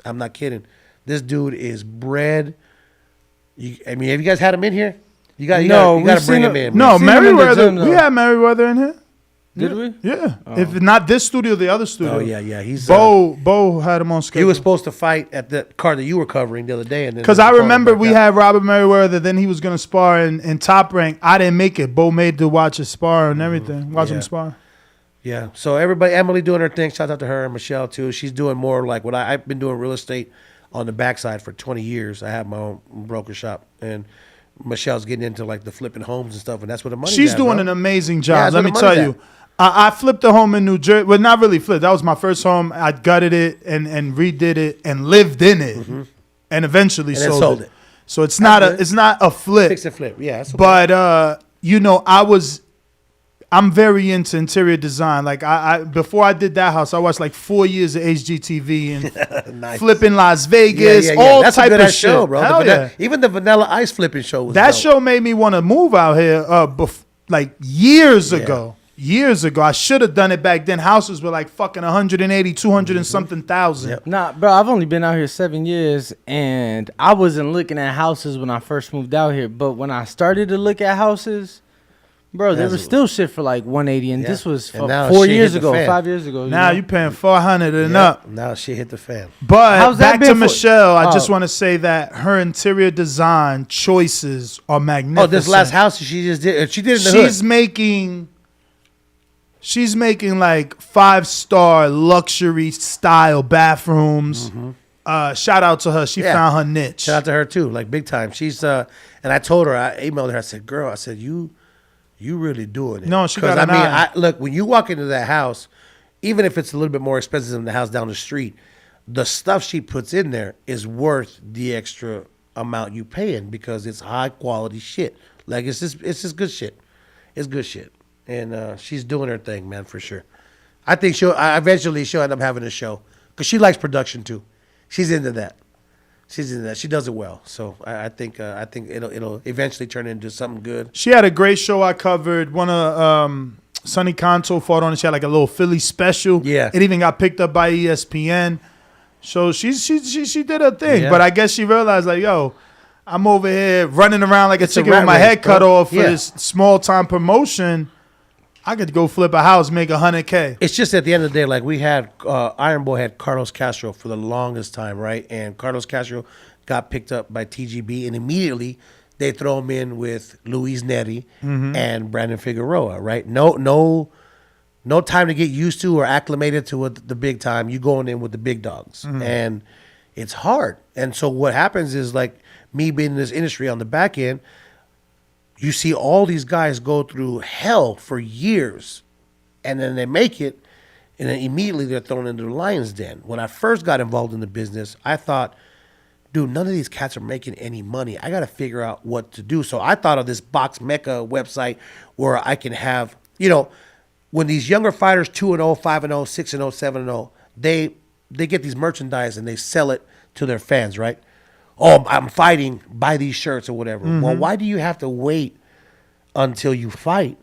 I'm not kidding. This dude is bred. Have you guys had him in here? You got to bring him in. No, man. Merriweather. We had Merriweather in here. Did we? Yeah. If not this studio, the other studio. Oh yeah. He's Bo had him on schedule. He was supposed to fight at the card that you were covering the other day, and because I remember we had Robert Merriweather. Then he was gonna spar in Top Rank. I didn't make it. Bo made to watch his spar and everything. Watch him spar. Yeah. So everybody, Emily doing her thing. Shout out to her and Michelle too. She's doing more like what I've been doing real estate on the backside for 20 years. I have my own broker shop, and Michelle's getting into like the flipping homes and stuff, and that's what the money. She's doing an amazing job. Yeah, let me tell you. I flipped a home in New Jersey. Well, not really flipped. That was my first home. I gutted it and redid it and lived in it, and eventually sold it. So it's not a flip. Fix and flip. Yeah. That's okay. But I'm very into interior design. Like I before I did that house, I watched like 4 years of HGTV and Nice. flipping Las Vegas, Yeah. all That's type a good of ass shit. show, bro. Hell Even the Vanilla Ice flipping show was that dope. show made me want to move out here. Like years ago. Years ago, I should have done it back then. Houses were like fucking 180, 200 and something thousand. Yep. Nah, bro, I've only been out here 7 years, and I wasn't looking at houses when I first moved out here. But when I started to look at houses, bro, there was still shit for like 180, and this was 4 years ago, 5 years ago. Now you paying 400 and up. Now shit hit the fan. But How's that back been to for- Michelle, I just want to say that her interior design choices are magnificent. Oh, this last house she just did. She did it in the hood. She's making like 5-star luxury style bathrooms. Shout out to her. She found her niche. Shout out to her too, like big time. She's and I told her, I emailed her. I said, "Girl, I said you really doing it." No, she got Because an eye. look, when you walk into that house, even if it's a little bit more expensive than the house down the street, the stuff she puts in there is worth the extra amount you paying because it's high quality shit. Like it's just good shit. It's good shit. And she's doing her thing, man, for sure. I think eventually she'll end up having a show because she likes production too. She's into that. She does it well. So I think it'll eventually turn into something good. She had a great show I covered. One of Sonny Conto fought on it. She had like a little Philly special. Yeah. It even got picked up by ESPN. So she did her thing. Yeah. But I guess she realized like, yo, I'm over here running around like a chicken rat with my race, head cut bro. off for this small time promotion. I could go flip a house, make $100K. It's just at the end of the day, like we had Iron Boy had Carlos Castro for the longest time, right? And Carlos Castro got picked up by TGB, and immediately they throw him in with Luis Neri and Brandon Figueroa, right? No time to get used to or acclimated to the big time. You going in with the big dogs, and it's hard. And so what happens is, like me being in this industry on the back end, you see all these guys go through hell for years, and then they make it, and then immediately they're thrown into the lion's den. When I first got involved in the business, I thought, dude, none of these cats are making any money. I got to figure out what to do. So I thought of this Box Mecca website where I can have, when these younger fighters, 2-0, 5-0, 6-0, 7-0, they get these merchandise and they sell it to their fans, right? Oh, I'm fighting, buy these shirts or whatever. Well, why do you have to wait until you fight?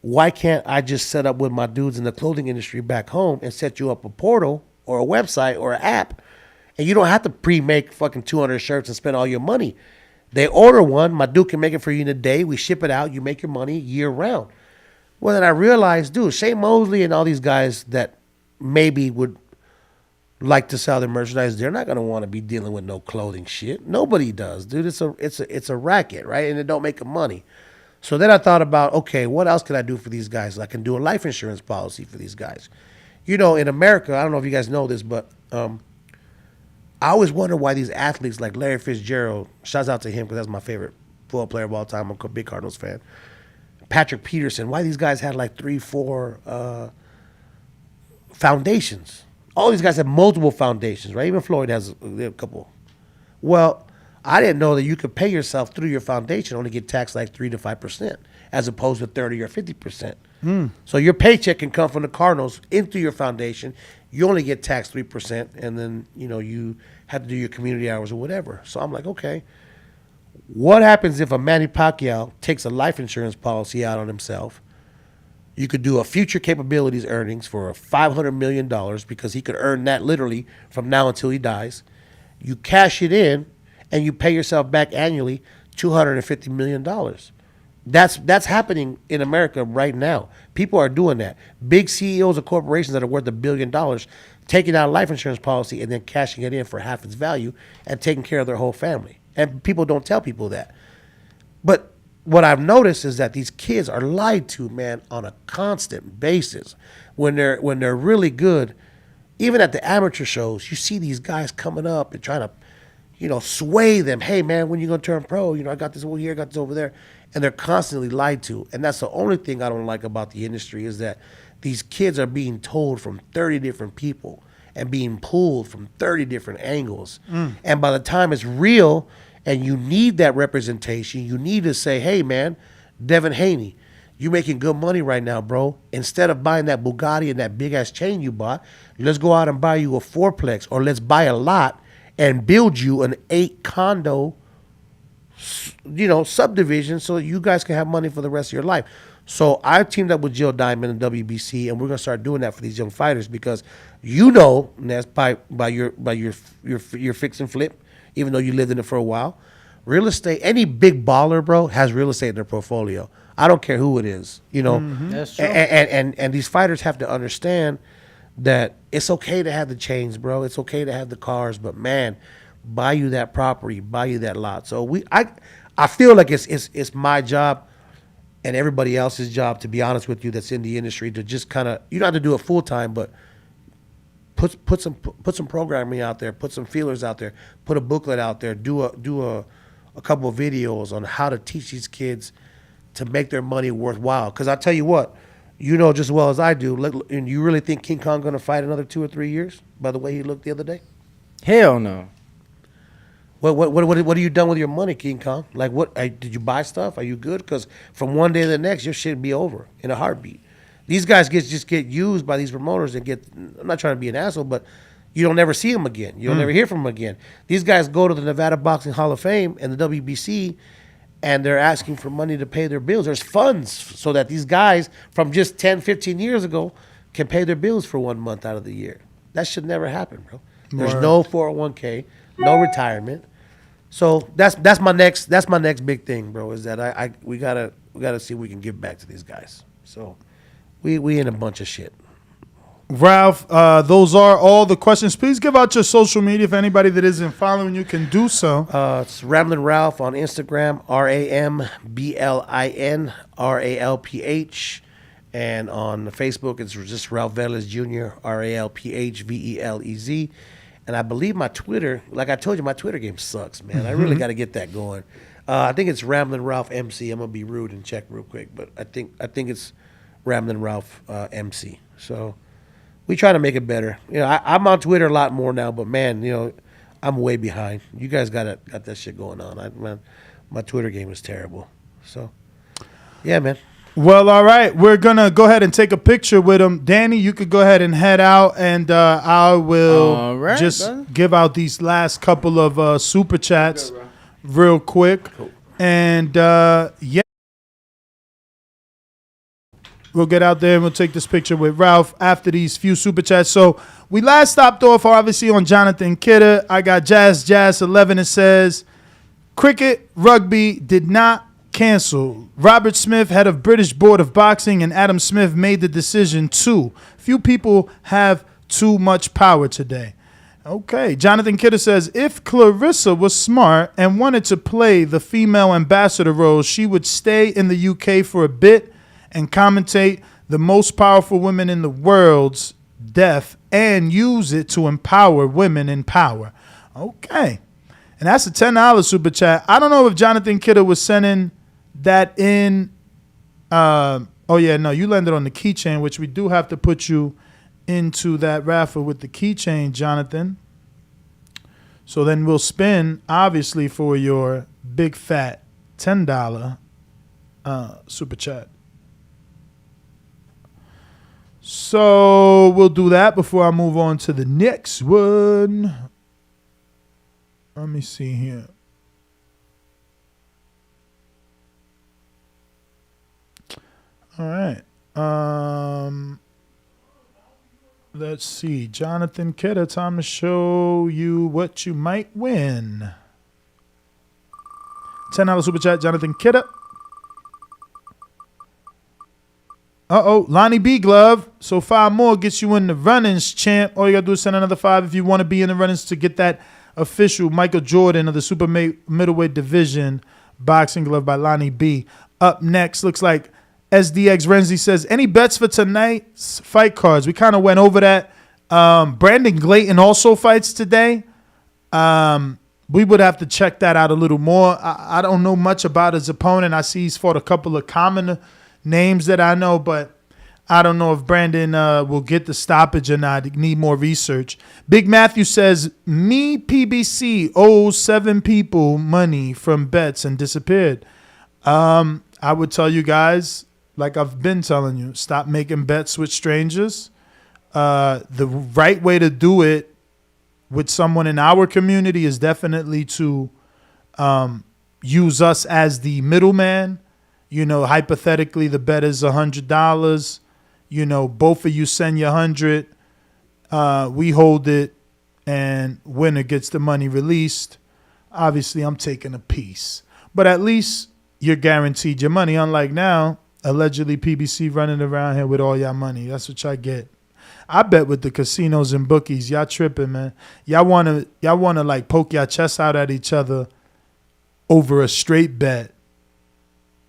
Why can't I just set up with my dudes in the clothing industry back home and set you up a portal or a website or an app? And you don't have to pre-make fucking 200 shirts and spend all your money. They order one, my dude can make it for you in a day. We ship it out, you make your money year round. Well, then I realized, dude, Shane Mosley and all these guys that maybe would like to sell their merchandise, they're not gonna want to be dealing with no clothing shit. Nobody does, dude. It's a racket, right? And it don't make them money. So then I thought about, okay, what else can I do for these guys? I can do a life insurance policy for these guys. In America, I don't know if you guys know this, but I always wonder why these athletes like Larry Fitzgerald, shouts out to him because that's my favorite football player of all time. I'm a big Cardinals fan. Patrick Peterson, why these guys had like 3-4 foundations. All these guys have multiple foundations, right? Even Floyd has a couple. Well, I didn't know that you could pay yourself through your foundation, only get taxed like 3 to 5%, as opposed to 30 or 50%. So your paycheck can come from the Cardinals into your foundation. You only get taxed 3%, and then you have to do your community hours or whatever. So I'm like, okay, what happens if a Manny Pacquiao takes a life insurance policy out on himself? You could do a future capabilities earnings for $500 million because he could earn that literally from now until he dies. You cash it in and you pay yourself back annually $250 million. That's happening in America right now. People are doing that. Big CEOs of corporations that are worth $1 billion taking out a life insurance policy and then cashing it in for half its value and taking care of their whole family. And people don't tell people that. But what I've noticed is that these kids are lied to, man, on a constant basis. When they're really good, even at the amateur shows, you see these guys coming up and trying to, sway them. Hey, man, when you gonna turn pro? I got this over here, I got this over there, and they're constantly lied to. And that's the only thing I don't like about the industry is that these kids are being told from 30 different people and being pulled from 30 different angles. And by the time it's real, and you need that representation, you need to say, hey, man, Devin Haney, you're making good money right now, bro. Instead of buying that Bugatti and that big-ass chain you bought, let's go out and buy you a fourplex, or let's buy a lot and build you an 8-condo, subdivision so you guys can have money for the rest of your life. So I teamed up with Jill Diamond and WBC, and we're going to start doing that for these young fighters because and that's by your fix and flip, even though you lived in it for a while. Real estate, any big baller, bro, has real estate in their portfolio. I don't care who it is, That's true. And these fighters have to understand that it's okay to have the chains, bro. It's okay to have the cars, but man, buy you that property, buy you that lot. So I feel like it's my job and everybody else's job, to be honest with you, that's in the industry, to just kind of, you don't have to do it full time, but put some programming out there, put some feelers out there, put a booklet out there, do a couple of videos on how to teach these kids to make their money worthwhile. Because I tell you what, just as well as I do, and you really think King Kong going to fight another 2 or 3 years by the way he looked the other day? Hell no. What have you done with your money, King Kong? Like, did you buy stuff? Are you good? Because from one day to the next, your shit will be over in a heartbeat. These guys just get used by these promoters and I'm not trying to be an asshole, but you don't ever see them again. You'll never hear from them again. These guys go to the Nevada Boxing Hall of Fame and the WBC, and they're asking for money to pay their bills. There's funds so that these guys from just 10, 15 years ago can pay their bills for 1 month out of the year. That should never happen, bro. There's no 401k, no retirement. So that's my next big thing, bro. Is that we gotta see if we can give back to these guys. So we in a bunch of shit. Ralph, those are all the questions. Please give out your social media. If anybody that isn't following you can do so. It's Ramblin' Ralph on Instagram, RAMBLIN RALPH. And on Facebook, it's just Ralph Velez Jr., RALPHVELEZ. And I believe my Twitter, like I told you, my Twitter game sucks, man. I really got to get that going. I think it's Ramblin' Ralph MC. I'm going to be rude and check real quick, but I think it's Ramblin' Ralph MC. So we try to make it better. You know, I'm on Twitter a lot more now, but man, you know, I'm way behind. You guys got that shit going on. My Twitter game is terrible. So, yeah, man. Well, all right. We're going to go ahead and take a picture with him. Danny, you could go ahead and head out, and I will give out these last couple of super chats real quick. Cool. And, yeah. We'll get out there and we'll take this picture with Ralph after these few super chats. So we last stopped off, obviously, on Jonathan Kidder. I got Jazz 11. It says, cricket, rugby did not cancel. Robert Smith, head of British Board of Boxing, and Adam Smith made the decision too. Few people have too much power today. Okay. Jonathan Kidder says, if Clarissa was smart and wanted to play the female ambassador role, she would stay in the UK for a bit and commentate the most powerful women in the world's death and use it to empower women in power. Okay. And that's a $10 super chat. I don't know if Jonathan Kidder was sending that in. Oh, yeah, no, you landed on the keychain, which we do have to put you into that raffle with the keychain, Jonathan. So then we'll spin, obviously, for your big fat $10 super chat. So we'll do that before I move on to the next one. Let me see here. All right. Let's see. Jonathan Kidder, time to show you what you might win. $10 super chat, Jonathan Kidder. Lonnie B. Glove. So 5 more gets you in the runnings, champ. All you got to do is send another 5 if you want to be in the runnings to get that official Michael Jordan of the super middleweight division boxing glove by Lonnie B. Up next, looks like SDX Renzi says, any bets for tonight's fight cards? We kind of went over that. Brandon Glayton also fights today. We would have to check that out a little more. I don't know much about his opponent. I see he's fought a couple of common names that I know, but I don't know if Brandon will get the stoppage or not. Need more research. Big Matthew says, me PBC owes 7 people money from bets and disappeared. I would tell you guys, like I've been telling you, stop making bets with strangers. The right way to do it with someone in our community is definitely to use us as the middleman. You know, hypothetically, the bet is $100. You know, both of you send you 100. We hold it, and winner gets the money released. Obviously, I'm taking a piece, but at least you're guaranteed your money. Unlike now, allegedly PBC running around here with all y'all money. That's what y'all get. I bet with the casinos and bookies, y'all tripping, man. Y'all wanna like poke y'all chests out at each other over a straight bet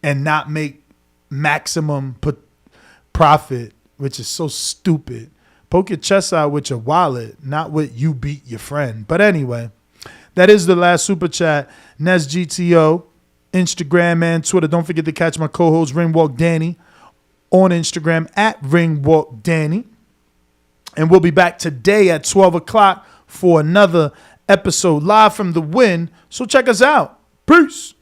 and not make maximum profit, which is so stupid. Poke your chest out with your wallet, not with you beat your friend. But anyway, that is the last super chat. Nez GTO, Instagram and Twitter. Don't forget to catch my co-host Ringwalk Danny on Instagram at Ringwalk Danny. And we'll be back today at 12 o'clock for another episode live from the Win. So check us out. Peace.